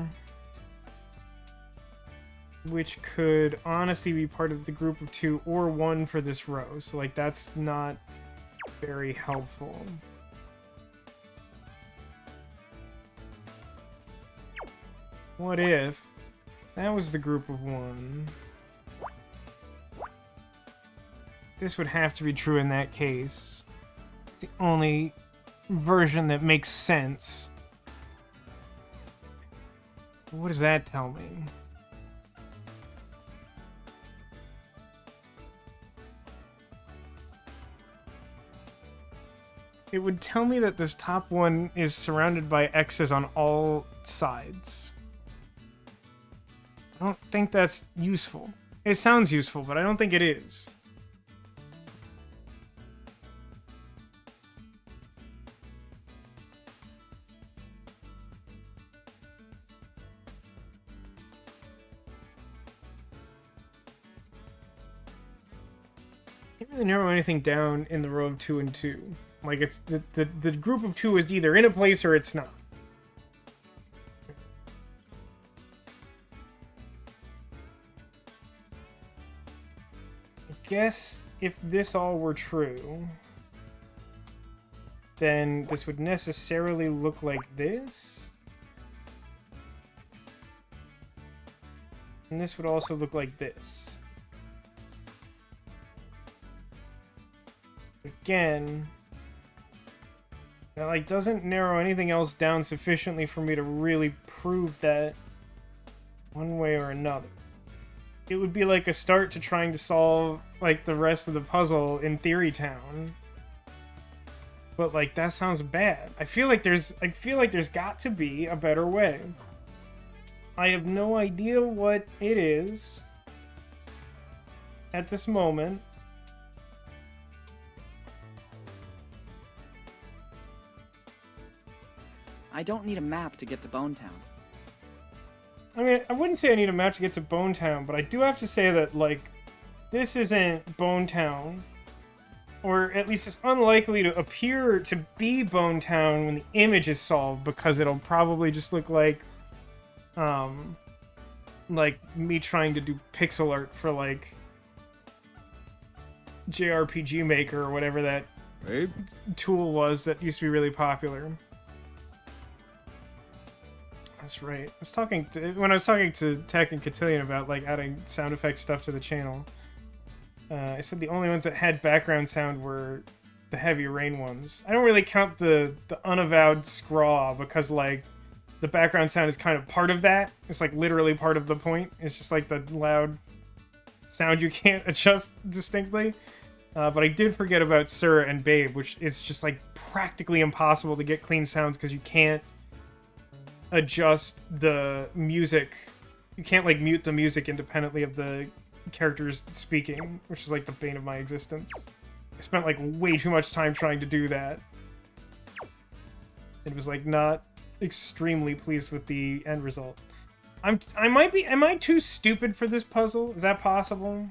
which could honestly be part of the group of 2 or 1 for this row. So like that's not very helpful. What if that was the group of 1? This would have to be true in that case. It's the only version that makes sense. What does that tell me? It would tell me that this top one is surrounded by X's on all sides. I don't think that's useful. It sounds useful, but I don't think it is. Can't really narrow anything down in the row of 2 and 2. Like it's the group of 2 is either in a place or it's not. I guess if this all were true, then this would necessarily look like this. And this would also look like this. Again, that like doesn't narrow anything else down sufficiently for me to really prove that one way or another. It would be like a start to trying to solve like the rest of the puzzle in Theory Town. But like that sounds bad. I feel like there's got to be a better way. I have no idea what it is at this moment. I don't need a map to get to Bone Town. I mean, I wouldn't say I need a map to get to Bone Town, but I do have to say that, like, this isn't Bone Town. Or at least it's unlikely to appear to be Bone Town when the image is solved, because it'll probably just look like me trying to do pixel art for, like, JRPG Maker or whatever that tool was that used to be really popular. That's right. When I was talking to Tech and Cotillion about like adding sound effect stuff to the channel, I said the only ones that had background sound were the Heavy Rain ones. I don't really count the unavowed scrawl because like the background sound is kind of part of that. It's like literally part of the point. It's just like the loud sound you can't adjust distinctly. But I did forget about Sir and Babe, which is just like practically impossible to get clean sounds because you can't adjust the music. You can't like mute the music independently of the characters speaking, which is like the bane of my existence. I spent like way too much time trying to do that. It was like not extremely pleased with the end result. Am I too stupid for this puzzle? Is that possible?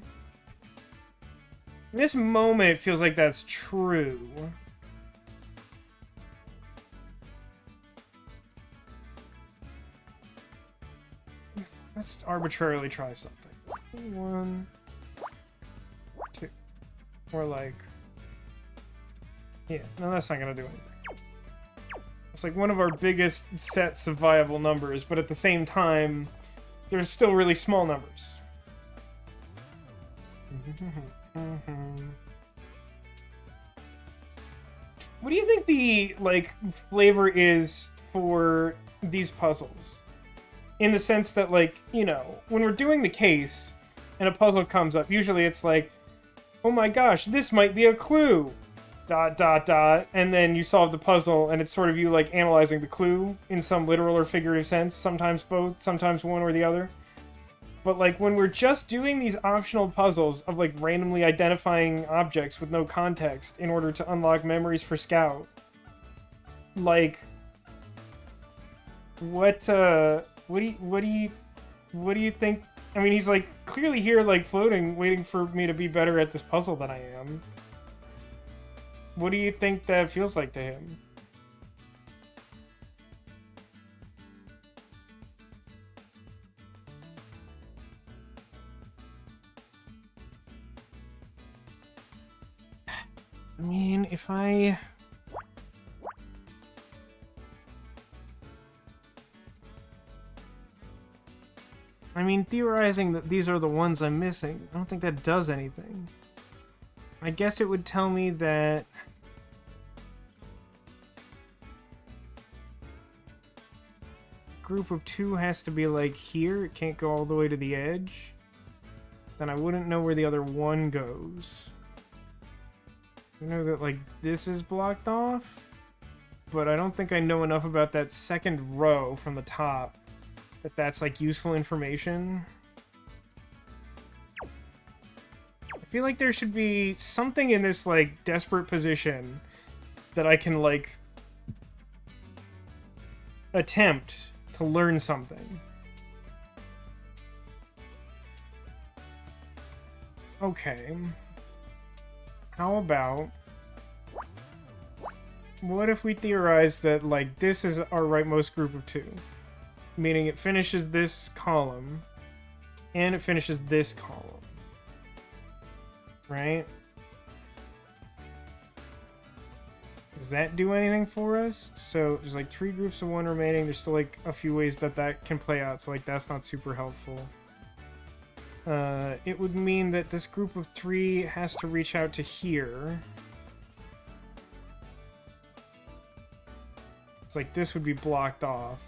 In this moment it feels like that's true. Let's arbitrarily try something. 1, 2. Or like... Yeah, no, that's not gonna do anything. It's like one of our biggest sets of viable numbers, but at the same time, there's still really small numbers. What do you think the, like, flavor is for these puzzles? In the sense that, like, you know, when we're doing the case and a puzzle comes up, usually it's like, oh my gosh, this might be a clue, ... and then you solve the puzzle and it's sort of you, like, analyzing the clue in some literal or figurative sense, sometimes both, sometimes one or the other. But, like, when we're just doing these optional puzzles of, like, randomly identifying objects with no context in order to unlock memories for Scout, like, what do you think? I mean, he's like clearly here, like floating, waiting for me to be better at this puzzle than I am. What do you think that feels like to him? I mean, if I... I mean, theorizing that these are the ones I'm missing, I don't think that does anything. I guess it would tell me that... group of 2 has to be, like, here. It can't go all the way to the edge. Then I wouldn't know where the other one goes. I know that, like, this is blocked off. But I don't think I know enough about that second row from the top that's like useful information. I feel like there should be something in this like desperate position that I can like attempt to learn something. Okay. How about... what if we theorize that like this is our rightmost group of 2? Meaning it finishes this column, and it finishes this column. Right? Does that do anything for us? So there's like 3 groups of 1 remaining. There's still like a few ways that can play out, so like that's not super helpful. It would mean that this group of 3 has to reach out to here. It's like this would be blocked off.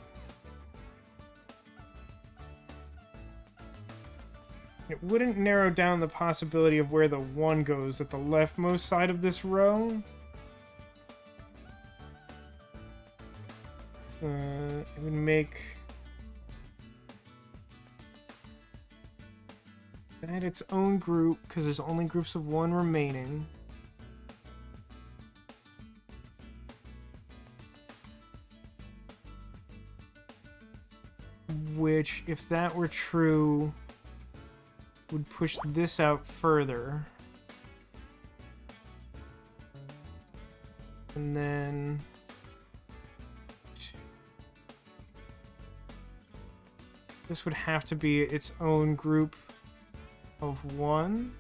It wouldn't narrow down the possibility of where the 1 goes at the leftmost side of this row. It would make that its own group, because there's only groups of 1 remaining. Which, if that were true, would push this out further. And then this would have to be its own group of 1,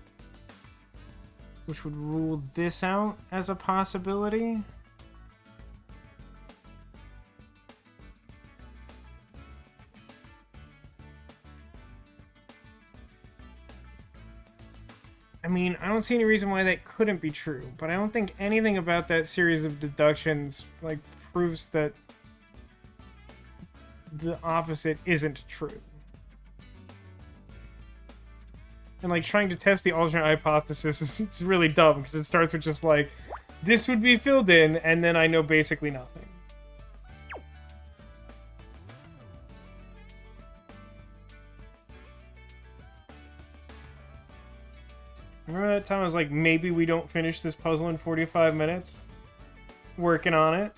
which would rule this out as a possibility. I mean, I don't see any reason why that couldn't be true, but I don't think anything about that series of deductions, like, proves that the opposite isn't true. And, like, trying to test the alternate hypothesis is it's really dumb, because it starts with just, like, this would be filled in, and then I know basically nothing. Remember that time I was like, maybe we don't finish this puzzle in 45 minutes? Working on it.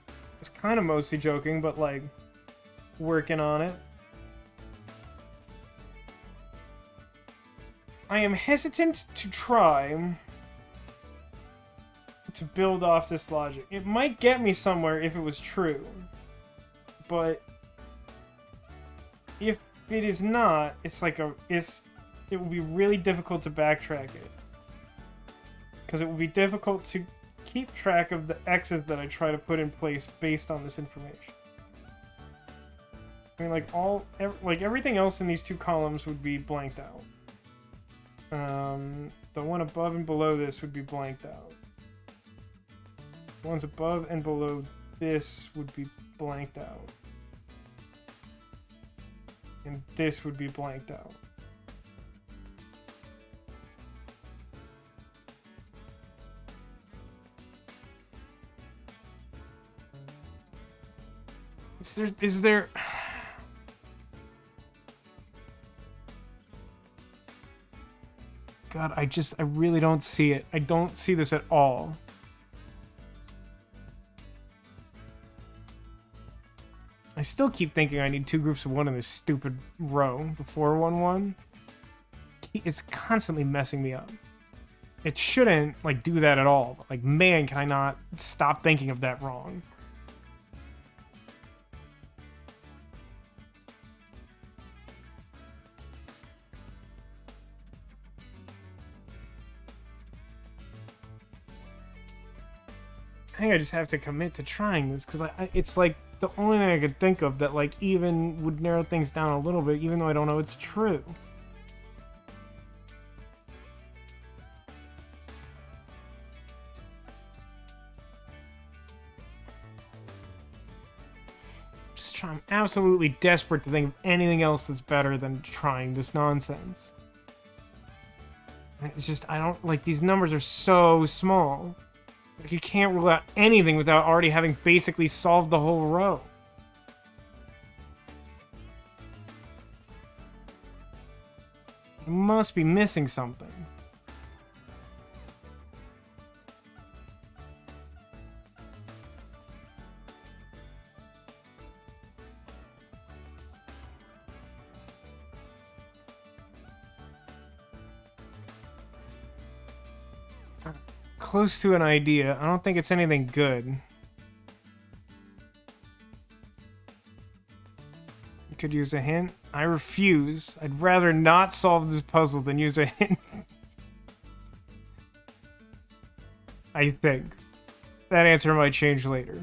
I was kind of mostly joking, but, like, working on it. I am hesitant to try to build off this logic. It might get me somewhere if it was true, but if it is not, it's like it will be really difficult to backtrack it, because it will be difficult to keep track of the X's that I try to put in place based on this information. I mean, like, everything else in these 2 columns would be blanked out. The one above and below this would be blanked out. The ones above and below this would be blanked out. And this would be blanked out. Is there... God, I really don't see it. I don't see this at all. I still keep thinking I need 2 groups of 1 in this stupid row. The 4-1-1. It's constantly messing me up. It shouldn't, like, do that at all. But, like, man, can I not stop thinking of that wrong. I think I just have to commit to trying this, because it's like the only thing I could think of that, like, even would narrow things down a little bit, even though I don't know it's true. I'm absolutely desperate to think of anything else that's better than trying this nonsense. It's just, I don't, like, these numbers are so small. Like, you can't rule out anything without already having basically solved the whole row. You must be missing something. Close to an idea. I don't think it's anything good. You could use a hint. I refuse. I'd rather not solve this puzzle than use a hint. I think. That answer might change later.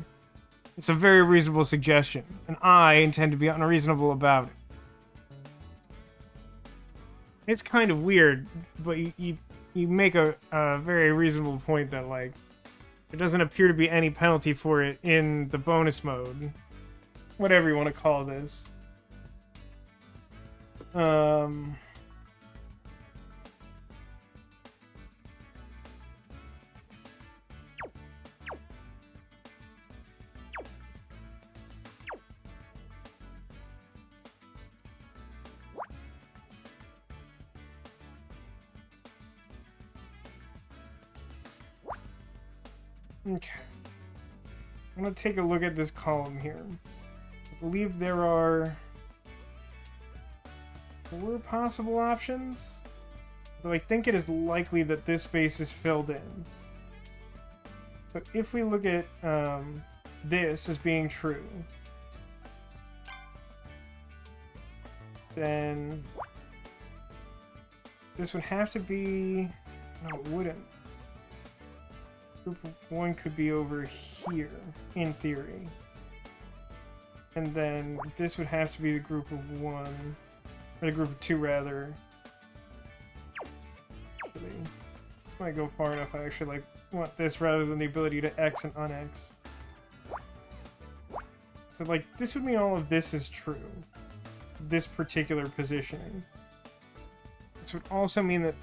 It's a very reasonable suggestion, and I intend to be unreasonable about it. It's kind of weird, but you make a very reasonable point that, like, there doesn't appear to be any penalty for it in the bonus mode. Whatever you want to call this. Okay. I'm gonna take a look at this column here. I believe there are 4 possible options, though I think it is likely that this space is filled in. So if we look at this as being true, then this would have to be... No, it wouldn't. Group of 1 could be over here, in theory. And then this would have to be the group of 1, or the group of 2 rather. Actually, this might go far enough. I actually want this rather than the ability to X and un-X. So this would mean all of this is true. This particular positioning. This would also mean that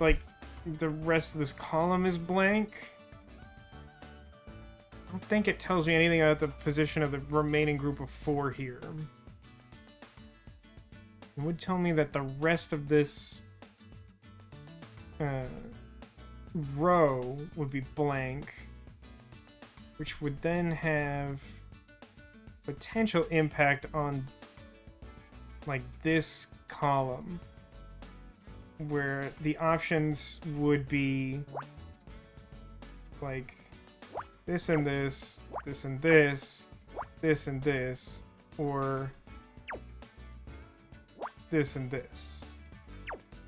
the rest of this column is blank. I don't think it tells me anything about the position of the remaining group of 4 here. It would tell me that the rest of this row would be blank, which would then have potential impact on this column, where the options would be this and this, this and this, this and this, or this and this.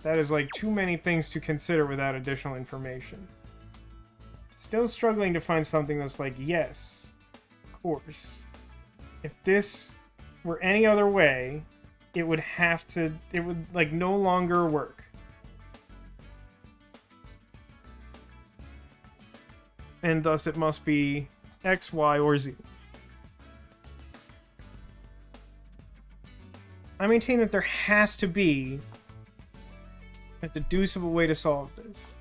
That is too many things to consider without additional information. Still struggling to find something that's yes, of course. If this were any other way, it would no longer work. And thus it must be X, Y, or Z. I maintain that there has to be a deducible way to solve this.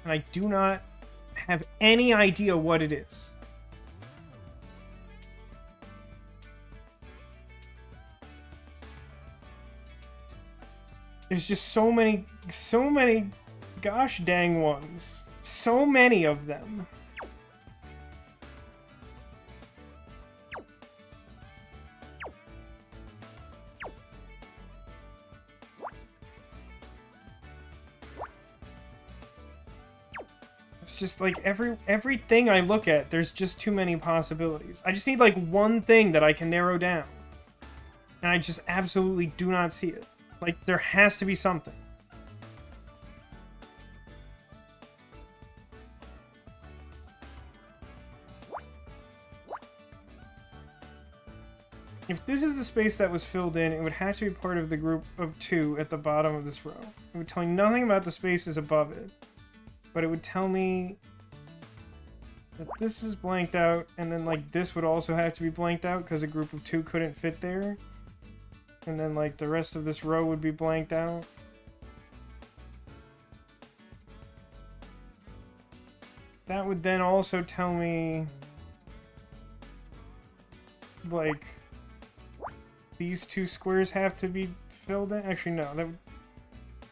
And I do not have any idea what it is. There's just so many gosh dang ones. So many of them. It's just everything I look at, there's just too many possibilities. I just need one thing that I can narrow down. And I just absolutely do not see it. There has to be something. If this is the space that was filled in, it would have to be part of the group of 2 at the bottom of this row. It would tell me nothing about the spaces above it, but it would tell me that this is blanked out, and then this would also have to be blanked out because a group of 2 couldn't fit there. And then the rest of this row would be blanked out. That would then also tell me these 2 squares have to be filled in. Actually, no.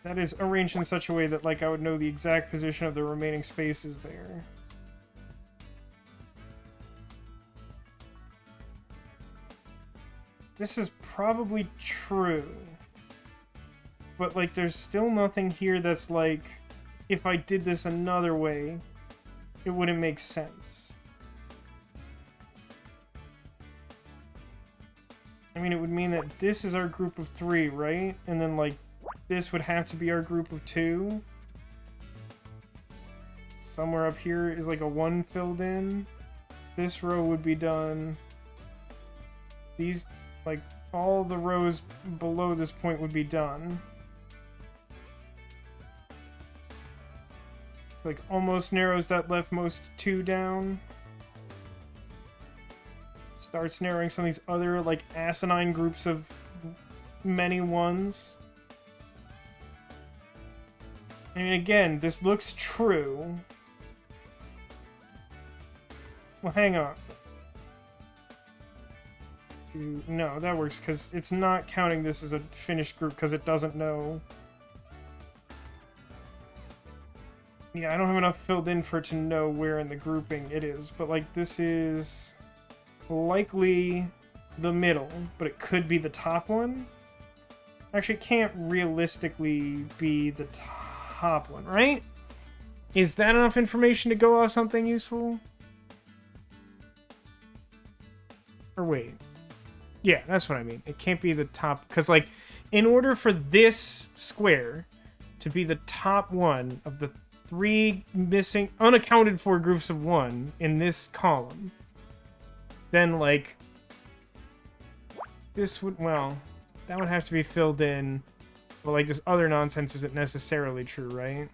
That is arranged in such a way that I would know the exact position of the remaining spaces there. This is probably true. But there's still nothing here that's if I did this another way, it wouldn't make sense. I mean, it would mean that this is our group of 3, right? And then, this would have to be our group of 2. Somewhere up here is, a 1 filled in. This row would be done. These, all the rows below this point would be done. Almost narrows that leftmost 2 down. Starts narrowing some of these other, asinine groups of many ones. I mean, again, this looks true. Well, hang on. No, that works because it's not counting this as a finished group because it doesn't know. Yeah, I don't have enough filled in for it to know where in the grouping it is, but like this is likely the middle, but it could be the top one. Actually, it can't realistically be the top one, right? Is that enough information to go off something useful? Or wait. Yeah, that's what I mean. It can't be the top, because like, in order for this square to be the top one of the 3 missing, unaccounted for groups of 1 in this column, then like, this would, well, that would have to be filled in, but like this other nonsense isn't necessarily true, right?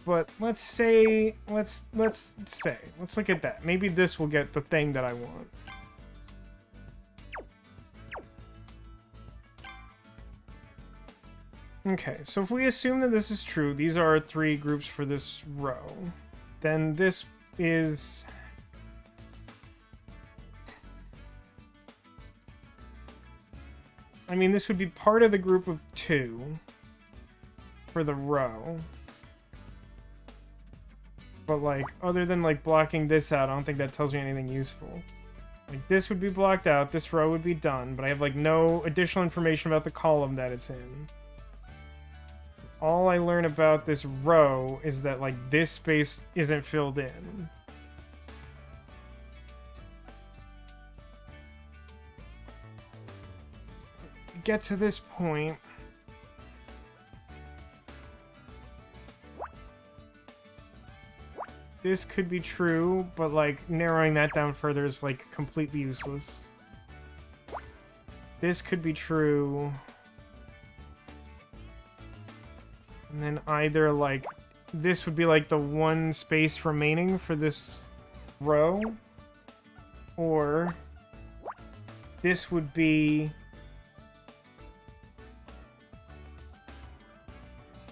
But let's say, let's look at that. Maybe this will get the thing that I want. Okay, so if we assume that this is true, these are our 3 groups for this row, then this is... I mean, this would be part of the group of 2 for the row. But, like, other than, like, blocking this out, I don't think that tells me anything useful. Like, this would be blocked out, this row would be done, but I have, like, no additional information about the column that it's in. All I learn about this row is that, like, this space isn't filled in. Get to this point. This could be true, but, like, narrowing that down further is, like, completely useless. This could be true. And then either, like, this would be, like, the 1 space remaining for this row. Or this would be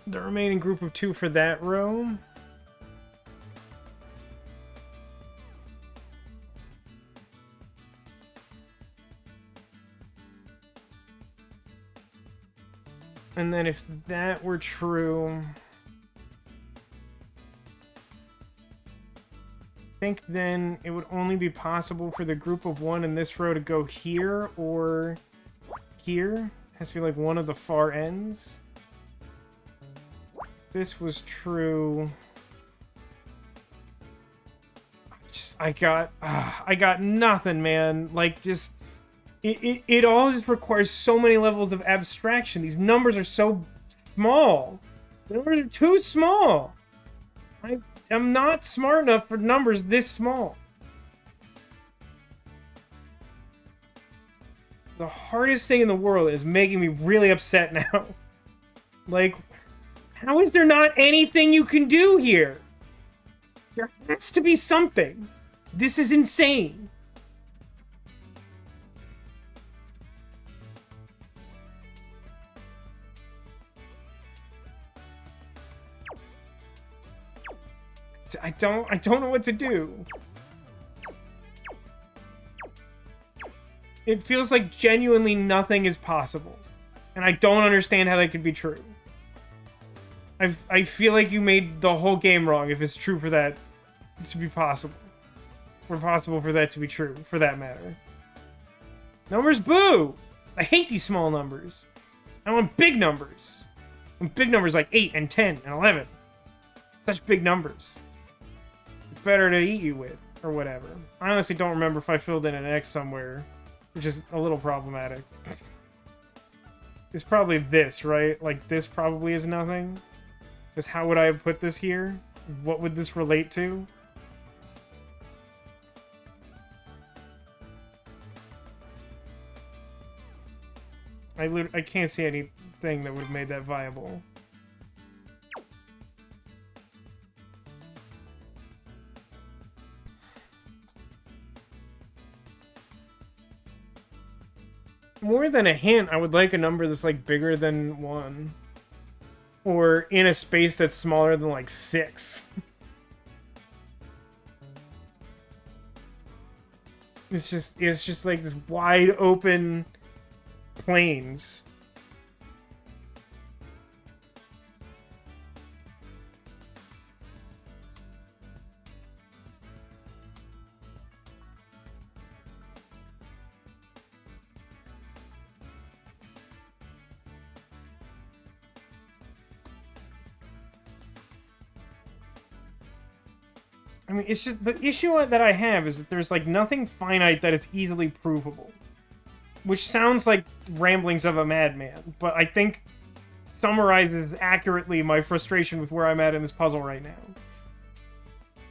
the remaining group of 2 for that row. And then if that were true, I think then it would only be possible for the group of 1 in this row to go here or here. It has to be like one of the far ends. This was true. I got nothing, man. Like, just it all just requires so many levels of abstraction. These numbers are so small. The numbers are too small. I'm not smart enough for numbers this small. The hardest thing in the world is making me really upset now. Like, how is there not anything you can do here? There has to be something. This is insane. I don't know what to do. It feels like genuinely nothing is possible. And I don't understand how that could be true. I feel like you made the whole game wrong if it's true for that to be possible. Or possible for that to be true, for that matter. Numbers, boo! I hate these small numbers. I want big numbers. I want big numbers like 8 and 10 and 11. Such big numbers. It's better to eat you with, or whatever. I honestly don't remember if I filled in an X somewhere, which is a little problematic. It's probably this, right? Like, this probably is nothing. Because how would I have put this here? What would this relate to? I can't see anything that would have made that viable. more than a hint, I would like a number that's, like, bigger than 1. Or in a space that's smaller than, like, 6. It's just like this wide open plains. I mean, it's just, the issue that I have is that there's, like, nothing finite that is easily provable. Which sounds like ramblings of a madman, but I think summarizes accurately my frustration with where I'm at in this puzzle right now.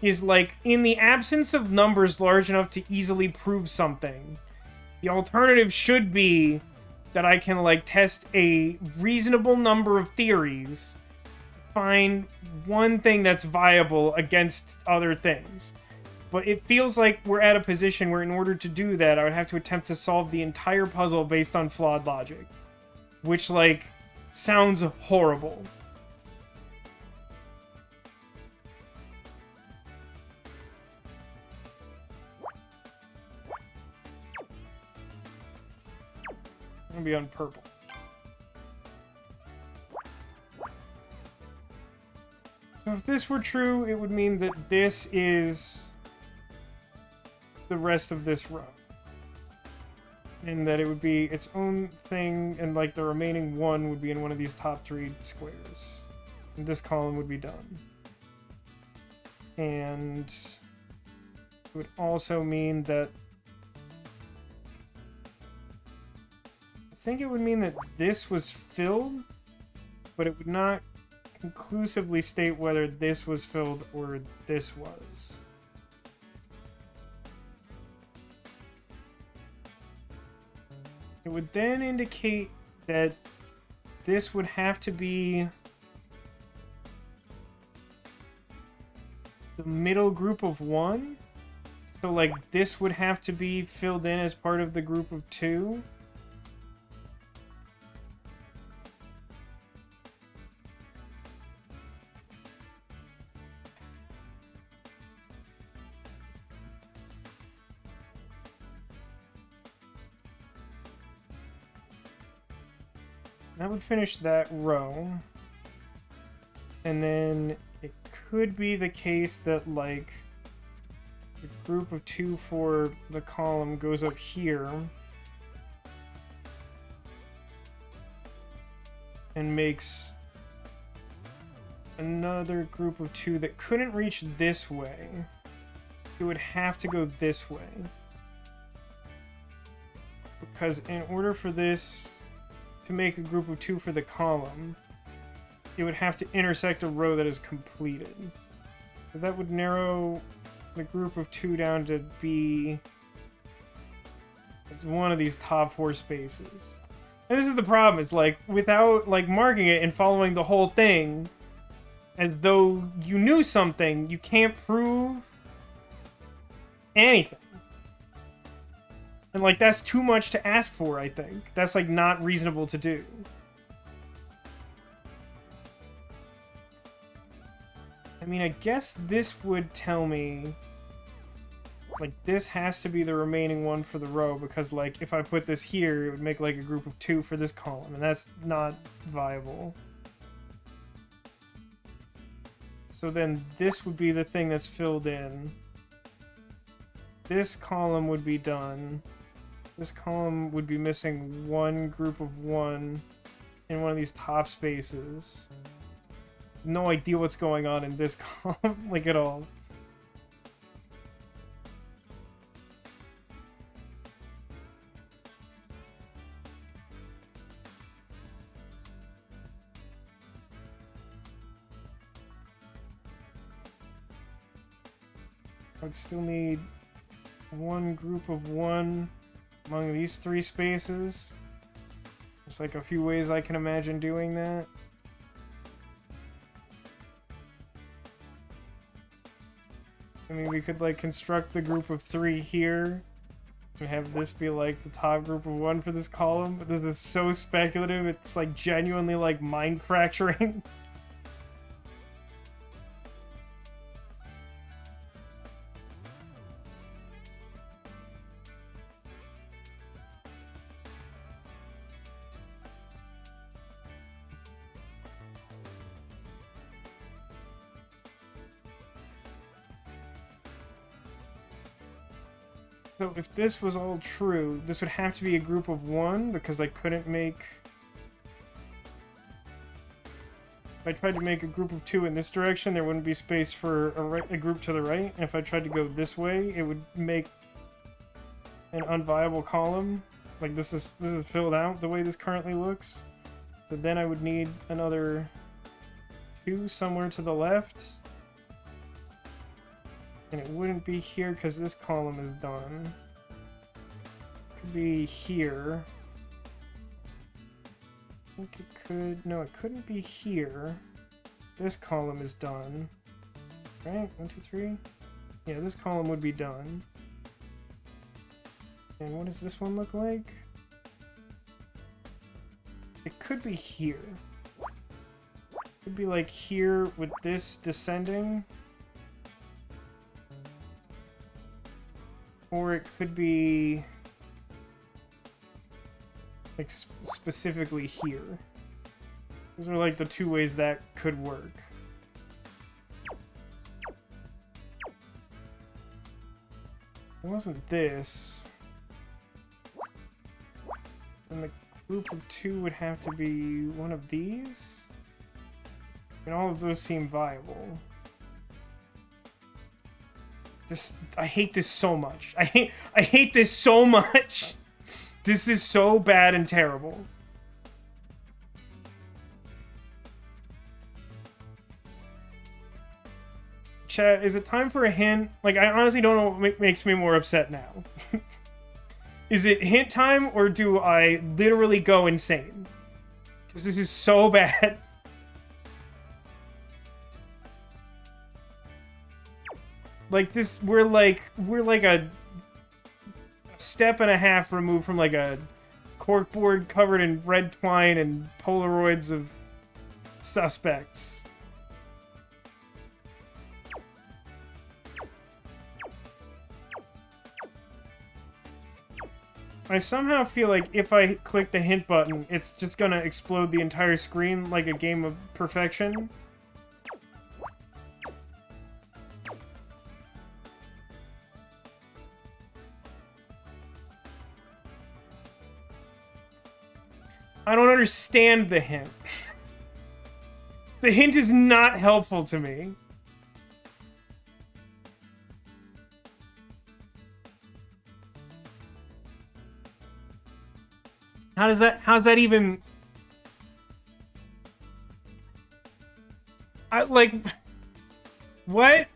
Is, like, in the absence of numbers large enough to easily prove something, the alternative should be that I can, like, test a reasonable number of theories, find one thing that's viable against other things. But it feels like we're at a position where in order to do that, I would have to attempt to solve the entire puzzle based on flawed logic. Which, like, sounds horrible. I'm gonna be on purple. So if this were true, it would mean that this is the rest of this row. And that it would be its own thing, and like the remaining 1 would be in one of these top 3 squares. And this column would be done. And it would also mean that... I think it would mean that this was filled, but it would not conclusively state whether this was filled or this was. It would then indicate that this would have to be the middle group of 1. So, like, this would have to be filled in as part of the group of 2. That would finish that row. And then it could be the case that, like, the group of 2 for the column goes up here. And makes another group of 2 that couldn't reach this way. It would have to go this way. Because in order for this to make a group of 2 for the column, it would have to intersect a row that is completed. So that would narrow the group of 2 down to be one of these top 4 spaces. And this is the problem, it's like, without, like, marking it and following the whole thing as though you knew something, you can't prove anything. And, like, that's too much to ask for, I think. That's, like, not reasonable to do. I mean, I guess this would tell me, like, this has to be the remaining 1 for the row, because, like, if I put this here, it would make, like, a group of 2 for this column, and that's not viable. So then this would be the thing that's filled in. This column would be done. This column would be missing 1 group of 1 in one of these top spaces. No idea what's going on in this column, like, at all. I'd still need 1 group of 1 among these 3 spaces. There's, like, a few ways I can imagine doing that. I mean, we could, like, construct the group of 3 here, And have this be like the top group of 1 for this column. But this is so speculative, it's like genuinely like mind fracturing. So if this was all true, this would have to be a group of 1 because I couldn't make... If I tried to make a group of 2 in this direction, there wouldn't be space for a group to the right. And if I tried to go this way, it would make an unviable column. Like this is filled out the way this currently looks. So then I would need another 2 somewhere to the left. And it wouldn't be here because this column is done. It could be here. I think it could... No, it couldn't be here. This column is done. Right? 1, 2, 3? Yeah, this column would be done. And what does this one look like? It could be here. It could be like here with this descending. Or it could be like specifically here. Those are like the 2 ways that could work. It wasn't this. Then the group of 2 would have to be one of these. And all of those seem viable. I hate this so much. I hate this so much. This is so bad and terrible. Chat, is it time for a hint? Like, I honestly don't know what makes me more upset now. Is it hint time, or do I literally go insane? Because this is so bad. Like this, we're like a step and a half removed from like a corkboard covered in red twine and Polaroids of suspects. I somehow feel like if I click the hint button, it's just gonna explode the entire screen like a game of perfection. I don't understand the hint. The hint is not helpful to me. How's that even... What?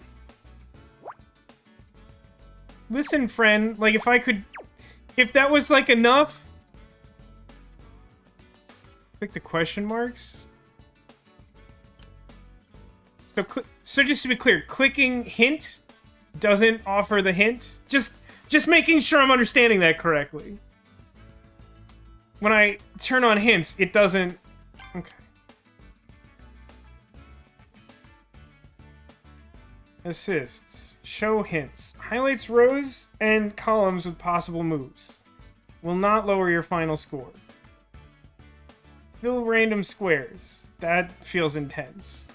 Listen, friend, like if that was like enough... Click the question marks. So just to be clear, clicking hint doesn't offer the hint. Just making sure I'm understanding that correctly. When I turn on hints, it doesn't. Okay. Assists. Show hints. Highlights rows and columns with possible moves. Will not lower your final score. Fill random squares. That feels intense.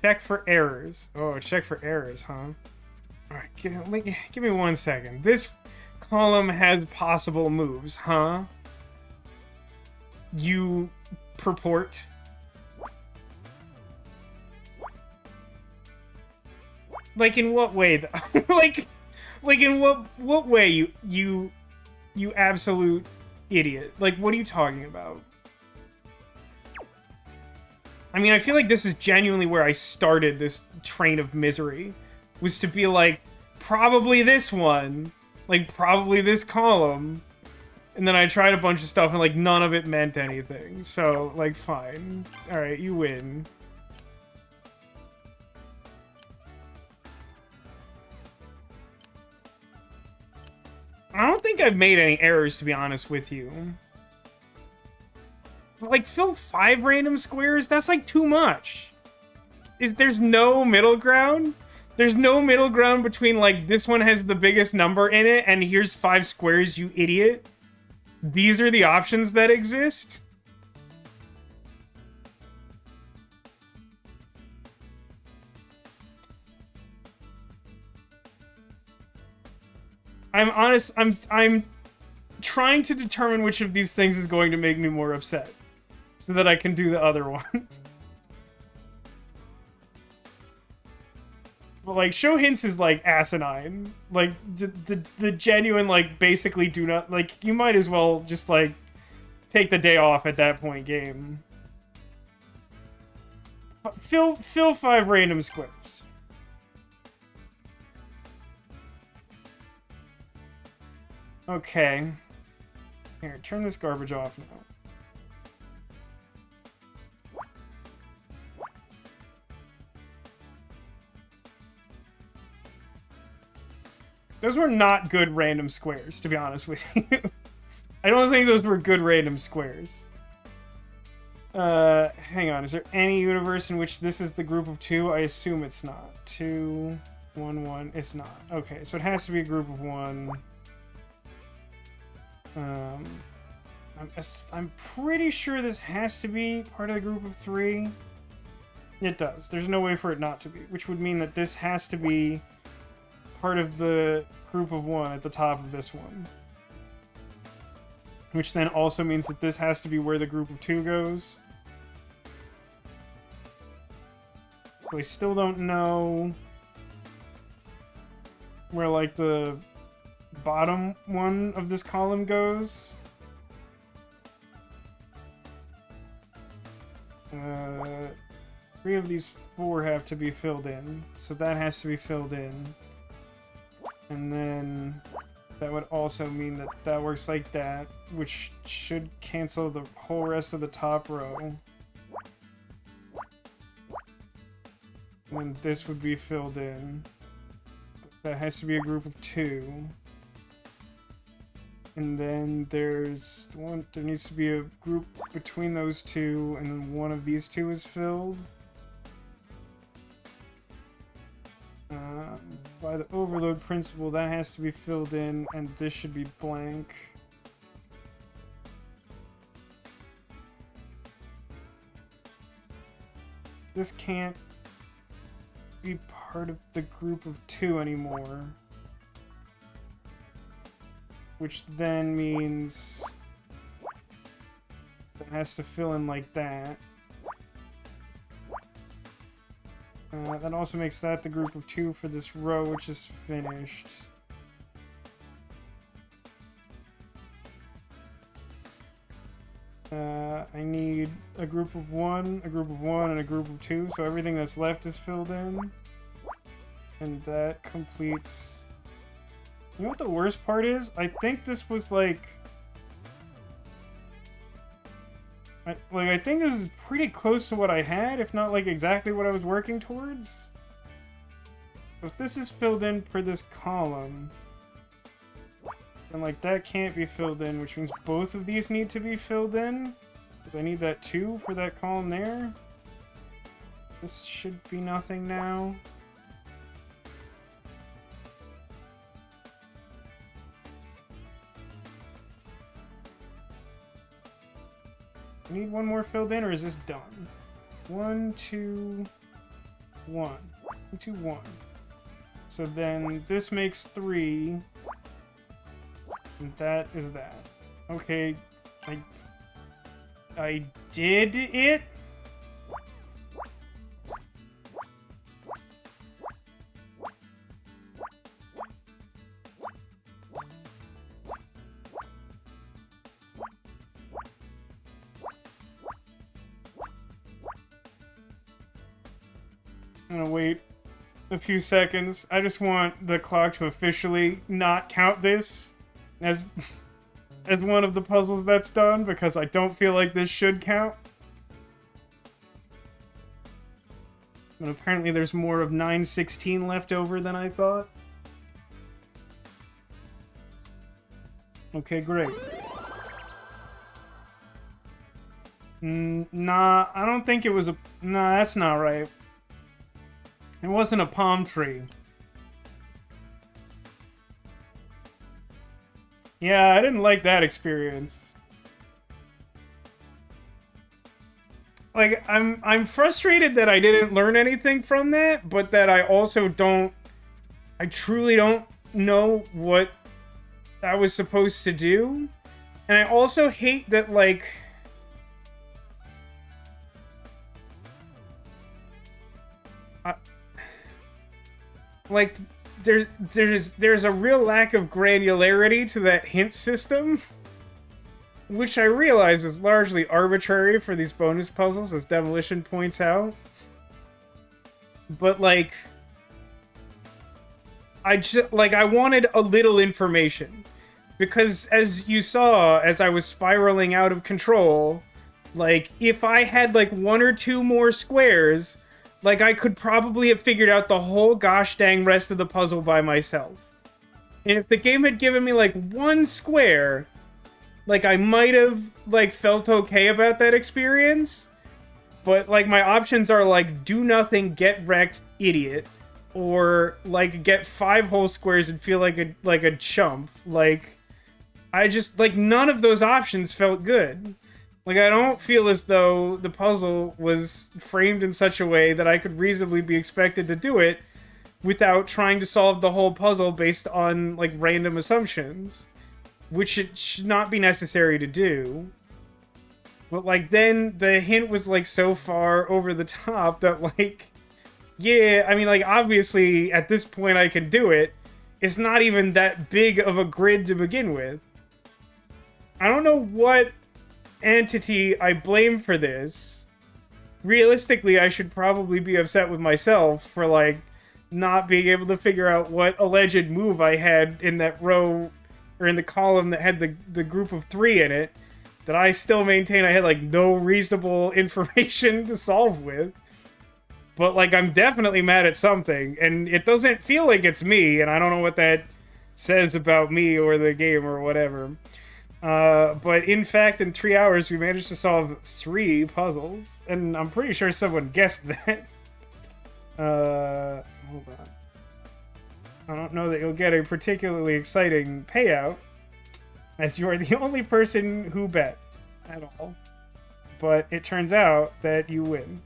Check for errors. Oh, check for errors, huh? Alright, give me 1 second. This column has possible moves, huh? You purport. Like in what way though? like in what way you absolute idiot? Like what are you talking about? I mean, I feel like this is genuinely where I started this train of misery. Was to be like, probably this one. Like, probably this column. And then I tried a bunch of stuff and, like, none of it meant anything. So, like, fine. Alright, you win. I don't think I've made any errors, to be honest with you. But, like, fill 5 random squares? That's, like, too much. There's no middle ground? There's no middle ground between, like, this one has the biggest number in it, and here's 5 squares, you idiot. These are the options that exist? I'm honest, I'm trying to determine which of these things is going to make me more upset, so that I can do the other one. But, like, show hints is, like, asinine. Like, the genuine, like, basically do not... Like, you might as well just, like, take the day off at that point game. Fill 5 random squares. Okay. Here, turn this garbage off now. Those were not good random squares, to be honest with you. I don't think those were good random squares. Hang on. Is there any universe in which this is the group of 2? I assume it's not. 2, 1, 1. It's not. Okay, so it has to be a group of 1. I'm pretty sure this has to be part of the group of 3. It does. There's no way for it not to be, which would mean that this has to be part of the group of 1 at the top of this one. Which then also means that this has to be where the group of 2 goes. So I still don't know where, like, the bottom one of this column goes. 3 of these 4 have to be filled in, so that has to be filled in. And then that would also mean that that works like that, which should cancel the whole rest of the top row. And then this would be filled in. That has to be a group of 2. And then there's one. There needs to be a group between those 2, and then one of these 2 is filled. By the overload principle, that has to be filled in, and this should be blank. This can't be part of the group of 2 anymore. Which then means that has to fill in like that. That also makes that the group of 2 for this row, which is finished. I need a group of 1, a group of 1, and a group of 2, so everything that's left is filled in. And that completes... You know what the worst part is? I think this was like... I think this is pretty close to what I had, if not like exactly what I was working towards. So if this is filled in per this column, then like that can't be filled in, which means both of these need to be filled in, because I need that 2 for that column there. This should be nothing now. I need one more filled in, or is this done? 1, 2, 1. 2, 1. So then this makes 3. And that is that. Okay, I did it? I'm gonna wait a few seconds. I just want the clock to officially not count this as one of the puzzles that's done, because I don't feel like this should count. But apparently there's more of 916 left over than I thought. Okay, great. Nah, I don't think it was a... Nah, that's not right. It wasn't a palm tree. Yeah, I didn't like that experience. Like, I'm frustrated that I didn't learn anything from that, but that I also don't... I truly don't know what I was supposed to do. And I also hate that, like... Like, there's a real lack of granularity to that hint system, which I realize is largely arbitrary for these bonus puzzles, as Demolition points out. But, like, I wanted a little information. Because, as you saw, as I was spiraling out of control, like, if I had, like, 1 or 2 more squares, like, I could probably have figured out the whole gosh dang rest of the puzzle by myself. And if the game had given me, like, 1 square, like, I might have, like, felt okay about that experience. But, like, my options are, like, do nothing, get wrecked, idiot. Or, like, get 5 whole squares and feel like a chump. Like, I just, like, none of those options felt good. Like, I don't feel as though the puzzle was framed in such a way that I could reasonably be expected to do it without trying to solve the whole puzzle based on, like, random assumptions. Which it should not be necessary to do. But, like, then the hint was, like, so far over the top that, like... Yeah, I mean, like, obviously, at this point I can do it. It's not even that big of a grid to begin with. I don't know what entity I blame for this. Realistically, I should probably be upset with myself for, like, not being able to figure out what alleged move I had in that row, or in the column that had the group of 3 in it, that I still maintain I had, like, no reasonable information to solve with. But, like, I'm definitely mad at something, and it doesn't feel like it's me, and I don't know what that says about me or the game or whatever. But in fact, in 3 hours, we managed to solve 3 puzzles, and I'm pretty sure someone guessed that. Hold on. I don't know that you'll get a particularly exciting payout, as you are the only person who bet at all. But it turns out that you win.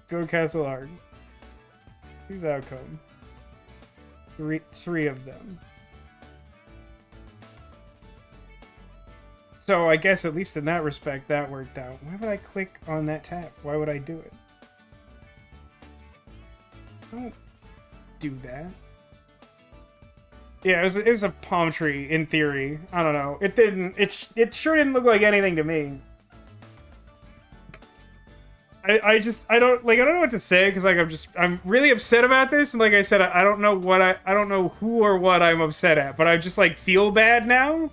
Go Castle Hard. Whose outcome? 3 of them. So I guess at least in that respect, that worked out. Why would I click on that tab? Why would I do it? Don't do that. Yeah, it was a palm tree in theory. I don't know. It didn't. It sure didn't look like anything to me. I don't know what to say, because, like, I'm really upset about this, and like I said, I don't know I don't know who or what I'm upset at, but I just, like, feel bad now.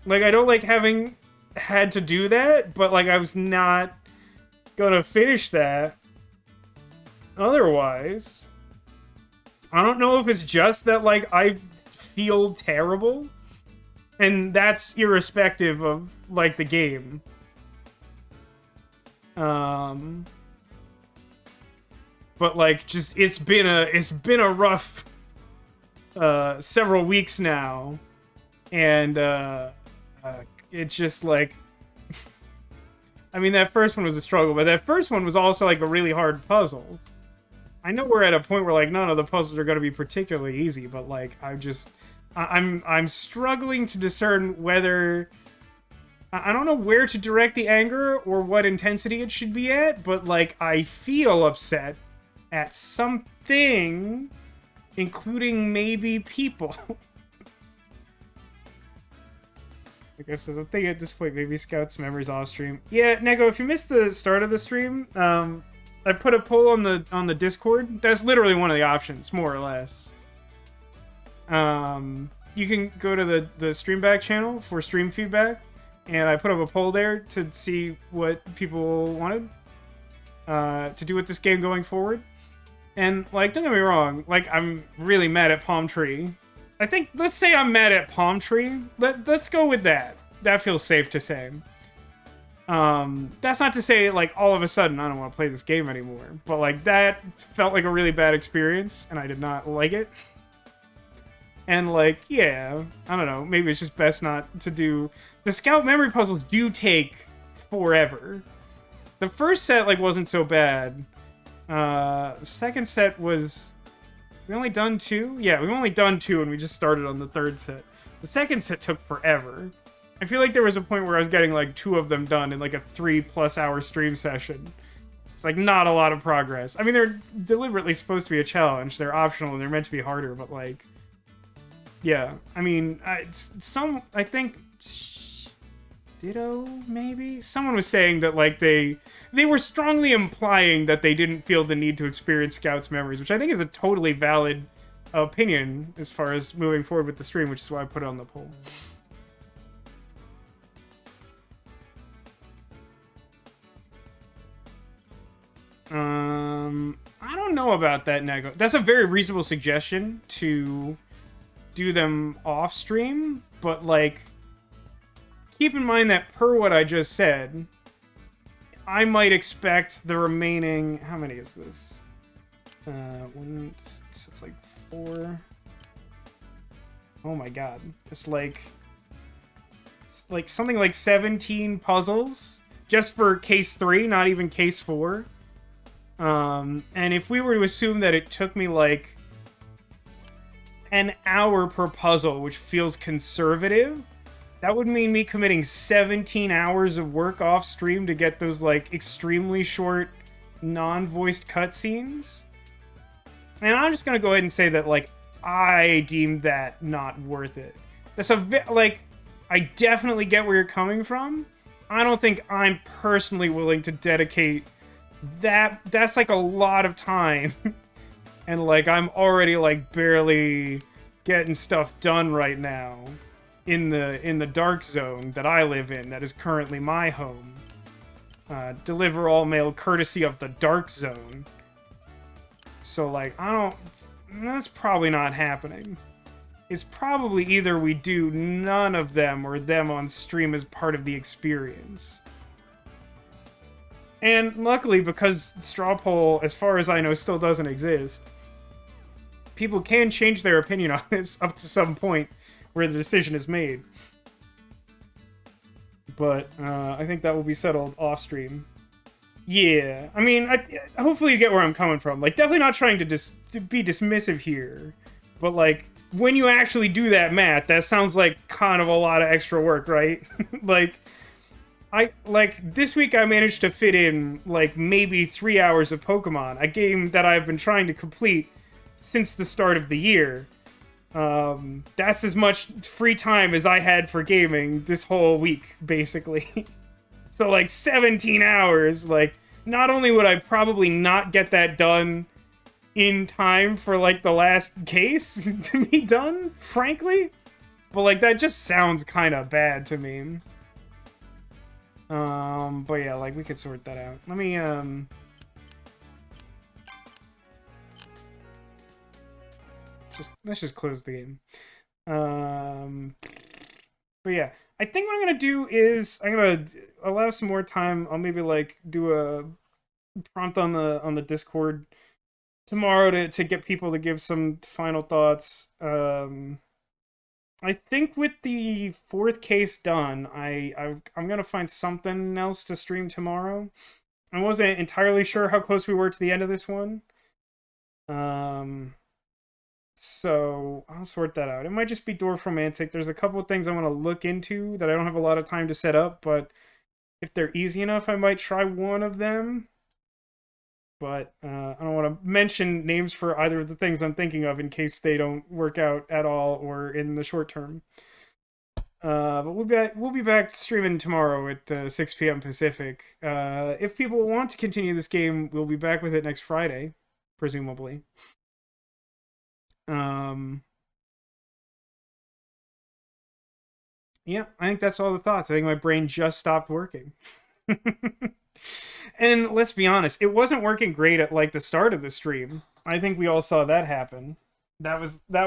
Like, I don't like having had to do that, but, like, I was not gonna finish that otherwise. I don't know if it's just that, like, I feel terrible, and that's irrespective of, like, the game. But, like, just, it's been a rough, several weeks now, and, it's just, like, I mean, that first one was a struggle, but that first one was also, like, a really hard puzzle. I know we're at a point where, like, none of the puzzles are going to be particularly easy, but, like, I'm struggling to discern whether... I don't know where to direct the anger or what intensity it should be at, but, like, I feel upset at something, including maybe people. I guess there's a thing at this point, maybe Scout's memories off stream. Yeah, Neko, if you missed the start of the stream, I put a poll on the Discord. That's literally one of the options, more or less. You can go to the Stream Back channel for stream feedback, and I put up a poll there to see what people wanted to do with this game going forward. And, like, don't get me wrong, like, I'm really mad at Palm Tree. I think, let's say I'm mad at Palm Tree. Let's go with that. That feels safe to say. That's not to say, like, all of a sudden I don't want to play this game anymore. But, like, that felt like a really bad experience, and I did not like it. And, like, yeah, I don't know. Maybe it's just best not to do... The Scout memory puzzles do take forever. The first set, like, wasn't so bad. The second set was... We only done 2? Yeah, we've only done 2, and we just started on the third set. The second set took forever. I feel like there was a point where I was getting, like, 2 of them done in, like, a 3+ hour stream session. It's, like, not a lot of progress. I mean, they're deliberately supposed to be a challenge. They're optional, and they're meant to be harder, but, like... Yeah, I mean, I think... Ditto, maybe? Someone was saying that, like, they were strongly implying that they didn't feel the need to experience Scout's memories, which I think is a totally valid opinion as far as moving forward with the stream, which is why I put it on the poll. I don't know about that, Nego. That's a very reasonable suggestion to do them off stream, but, like, keep in mind that per what I just said, I might expect the remaining... How many is this? It's like 4. Oh my god. It's like something like 17 puzzles just for case 3, not even case 4. And if we were to assume that it took me like an hour per puzzle, which feels conservative, that would mean me committing 17 hours of work off stream to get those, like, extremely short, non-voiced cutscenes. And I'm just gonna go ahead and say that, like, I deem that not worth it. That's like, I definitely get where you're coming from. I don't think I'm personally willing to dedicate that. That's, like, a lot of time. And, like, I'm already, like, barely getting stuff done right now. In the dark zone that I live in, that is currently my home. Deliver all mail courtesy of the dark zone. So, like, that's probably not happening. It's probably either we do none of them or them on stream as part of the experience. And luckily, because Straw Poll, as far as I know, still doesn't exist, people can change their opinion on this up to some point where the decision is made. But I think that will be settled off stream. Yeah, I mean, hopefully you get where I'm coming from. Like, definitely not trying to be dismissive here, but, like, when you actually do that math, that sounds like kind of a lot of extra work, right? This week I managed to fit in, like, maybe 3 hours of Pokemon, a game that I've been trying to complete since the start of the year. That's as much free time as I had for gaming this whole week, basically. So, like, 17 hours, like, not only would I probably not get that done in time for, like, the last case to be done, frankly, but, like, that just sounds kind of bad to me. But yeah, like, we could sort that out. Let me, let's just close the game. But yeah, I think what I'm gonna do is I'm gonna allow some more time. I'll maybe, like, do a prompt on the Discord tomorrow to get people to give some final thoughts. I think with the 4th case done, I'm gonna find something else to stream tomorrow. I wasn't entirely sure how close we were to the end of this one. So I'll sort that out. It might just be Dwarf Romantic. There's a couple of things I want to look into that I don't have a lot of time to set up, but if they're easy enough, I might try one of them. But I don't want to mention names for either of the things I'm thinking of in case they don't work out at all or in the short term. But we'll be back streaming tomorrow at 6 p.m. Pacific. If people want to continue this game, we'll be back with it next Friday, presumably. Yeah, I think that's all the thoughts. I think my brain just stopped working. And let's be honest, it wasn't working great at, like, the start of the stream. I think we all saw that happen. That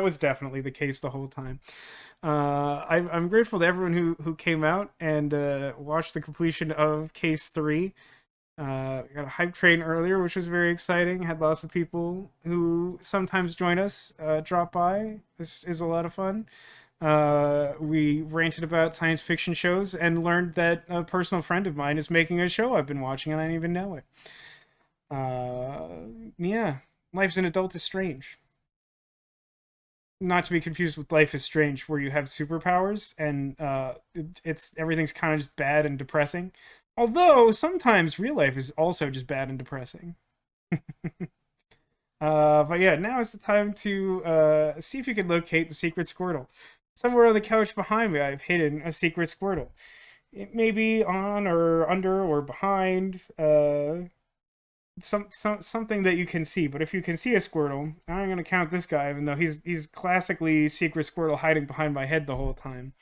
was definitely the case the whole time. I'm grateful to everyone who came out and watched the completion of Case 3. Got a hype train earlier, which was very exciting. Had lots of people who sometimes join us drop by. This is a lot of fun. We ranted about science fiction shows and learned that a personal friend of mine is making a show I've been watching and I didn't even know it. Yeah, Life's an Adult is Strange. Not to be confused with Life is Strange, where you have superpowers and it's everything's kind of just bad and depressing. Although sometimes real life is also just bad and depressing. But yeah, now is the time to see if you can locate the secret Squirtle. Somewhere on the couch behind me, I've hidden a secret Squirtle. It may be on or under or behind something that you can see. But if you can see a Squirtle, I'm gonna count this guy, even though he's classically secret Squirtle hiding behind my head the whole time.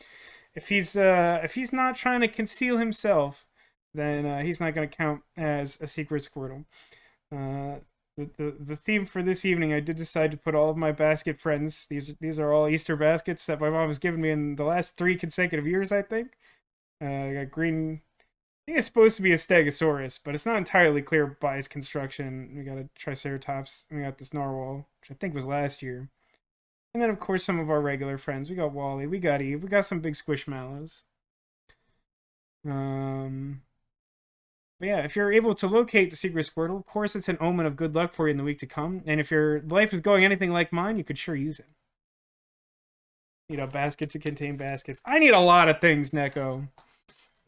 If he's not trying to conceal himself, then he's not gonna count as a secret Squirtle. Uh, the theme for this evening, I did decide to put all of my basket friends. These are all Easter baskets that my mom has given me in the last 3 consecutive years, I think. I got green. I think it's supposed to be a Stegosaurus, but it's not entirely clear by its construction. We got a Triceratops. And we got this Narwhal, which I think was last year. And then, of course, some of our regular friends. We got Wally. We got Eve. We got some big Squishmallows. But yeah, if you're able to locate the secret Squirtle, of course, it's an omen of good luck for you in the week to come. And if your life is going anything like mine, you could sure use it. Basket to contain baskets. I need a lot of things, Neko.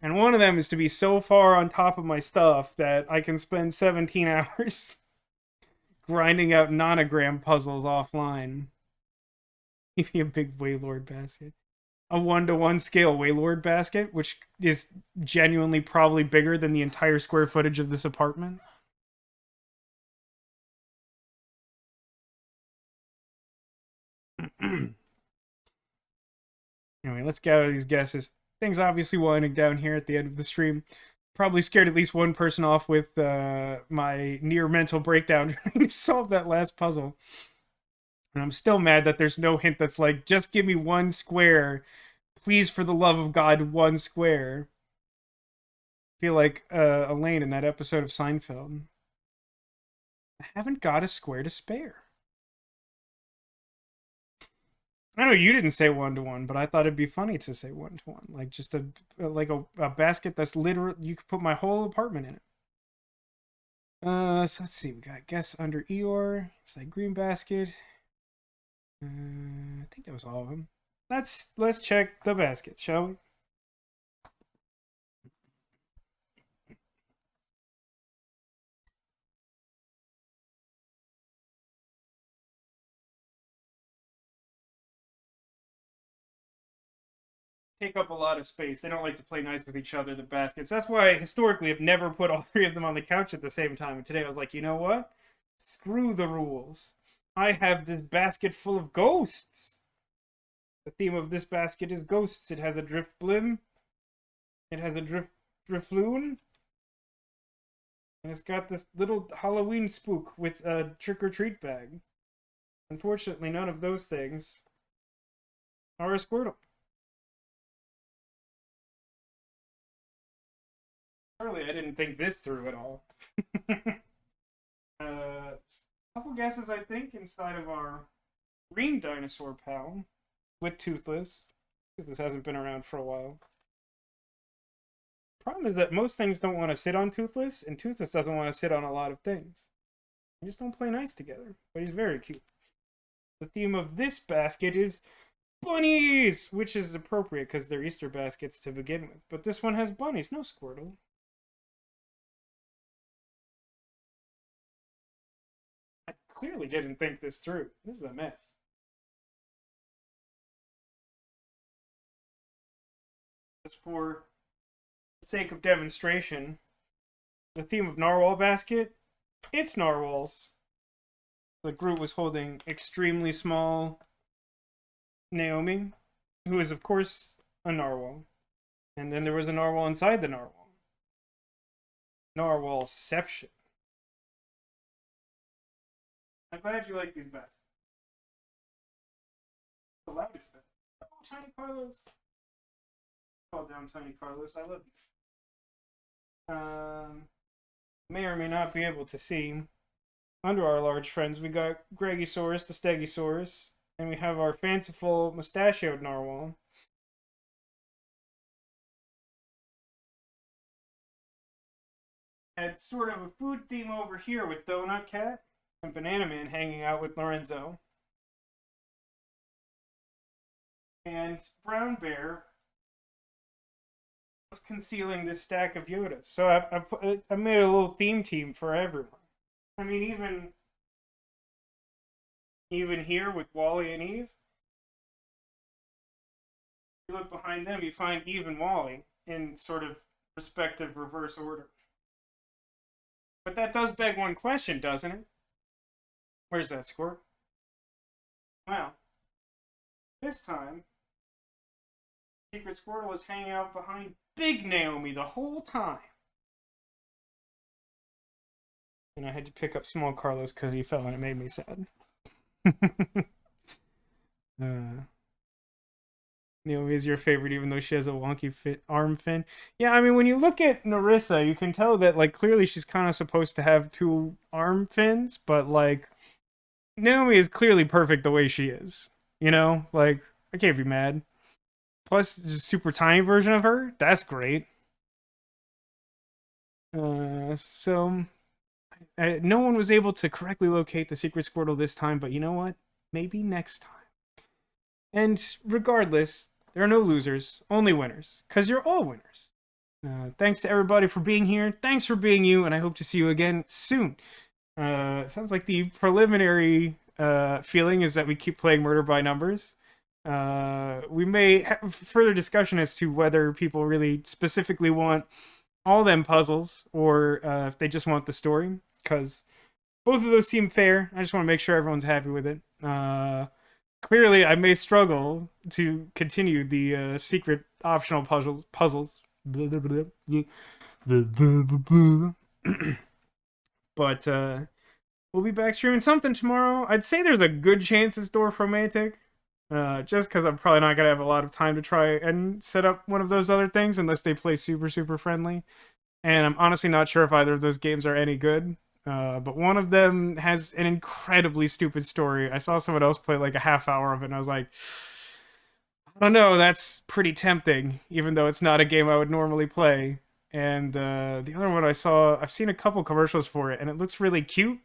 And one of them is to be so far on top of my stuff that I can spend 17 hours grinding out nonogram puzzles offline. Maybe a big Waylord basket. A 1-to-1 scale Waylord basket, which is genuinely probably bigger than the entire square footage of this apartment. Anyway, let's get out of these guesses. Things obviously winding down here at the end of the stream. Probably scared at least one person off with my near mental breakdown trying to solve that last puzzle. And I'm still mad that there's no hint that's like, just give me one square. Please, for the love of God, one square. I feel like Elaine in that episode of Seinfeld. I haven't got a square to spare. I know you didn't say 1-to-1, but I thought it'd be funny to say 1-to-1. Like just a basket that's literally, you could put my whole apartment in it. So let's see. We got guess under Eeyore. Side green basket. I think that was all of them. Let's check the basket, shall we? Take up a lot of space. They don't like to play nice with each other, the baskets. That's why historically I've never put all three of them on the couch at the same time. And today I was like, you know what? Screw the rules. I have this basket full of ghosts. The theme of this basket is ghosts. It has a drift blim. It has a drifloon. And it's got this little Halloween spook with a trick-or-treat bag. Unfortunately, none of those things are a Squirtle. Surely I didn't think this through at all. A couple guesses, I think, inside of our green dinosaur pal with Toothless. Toothless hasn't been around for a while. Problem is that most things don't want to sit on Toothless, and Toothless doesn't want to sit on a lot of things. They just don't play nice together, but he's very cute. The theme of this basket is bunnies, which is appropriate because they're Easter baskets to begin with. But this one has bunnies, no Squirtle. I clearly didn't think this through. This is a mess. Just for the sake of demonstration, the theme of Narwhal basket, it's narwhals. The group was holding extremely small Naomi, who is, of course, a narwhal. And then there was a narwhal inside the narwhal. Narwhalception. I'm glad you like these best. The loudest bit. Oh, Tiny Carlos. Call down Tiny Carlos. I love you. May or may not be able to see. Under our large friends, we got Greggysaurus, the Stegosaurus, and we have our fanciful mustachioed narwhal. Had sort of a food theme over here with Donut Cat and Banana Man hanging out with Lorenzo. And Brown Bear was concealing this stack of Yodas. So I made a little theme team for everyone. I mean, even here with Wally and Eve, you look behind them, you find Eve and Wally in sort of respective reverse order. But that does beg one question, doesn't it? Where's that Squirt? Well, this time, Secret Squirtle was hanging out behind Big Naomi the whole time. And I had to pick up Small Carlos because he fell and it made me sad. Naomi is your favorite, even though she has a wonky arm fin. Yeah, I mean, when you look at Narissa, you can tell that, like, clearly she's kind of supposed to have 2 arm fins, but, like, Naomi is clearly perfect the way she is. You know? Like, I can't be mad. Plus, just super tiny version of her. That's great. So, no one was able to correctly locate the Secret Squirtle this time, but you know what? Maybe next time. And regardless, there are no losers, only winners, because you're all winners. Thanks to everybody for being here. Thanks for being you, and I hope to see you again soon. Sounds like the preliminary feeling is that we keep playing Murder by Numbers. We may have further discussion as to whether people really specifically want all them puzzles or if they just want the story, because both of those seem fair. I just want to make sure everyone's happy with it. Clearly, I may struggle to continue the secret optional puzzles. But we'll be back streaming something tomorrow. I'd say there's a good chance it's Dwarf Romantic. Just because I'm probably not going to have a lot of time to try and set up one of those other things unless they play super, super friendly. And I'm honestly not sure if either of those games are any good. But one of them has an incredibly stupid story. I saw someone else play like a half hour of it, and I was like, I don't know, that's pretty tempting, even though it's not a game I would normally play. And the other one I've seen a couple commercials for it, and it looks really cute,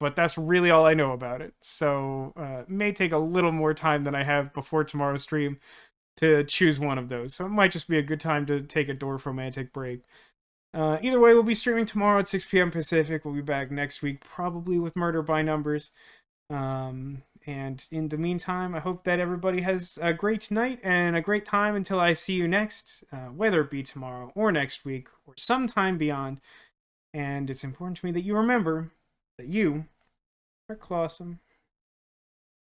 but that's really all I know about it. So it may take a little more time than I have before tomorrow's stream to choose one of those. So it might just be a good time to take a Dwarf Romantic break. Either way, we'll be streaming tomorrow at 6 p.m. Pacific. We'll be back next week, probably with Murder by Numbers. And in the meantime, I hope that everybody has a great night and a great time until I see you next, whether it be tomorrow or next week or sometime beyond. And it's important to me that you remember that you are clawsome.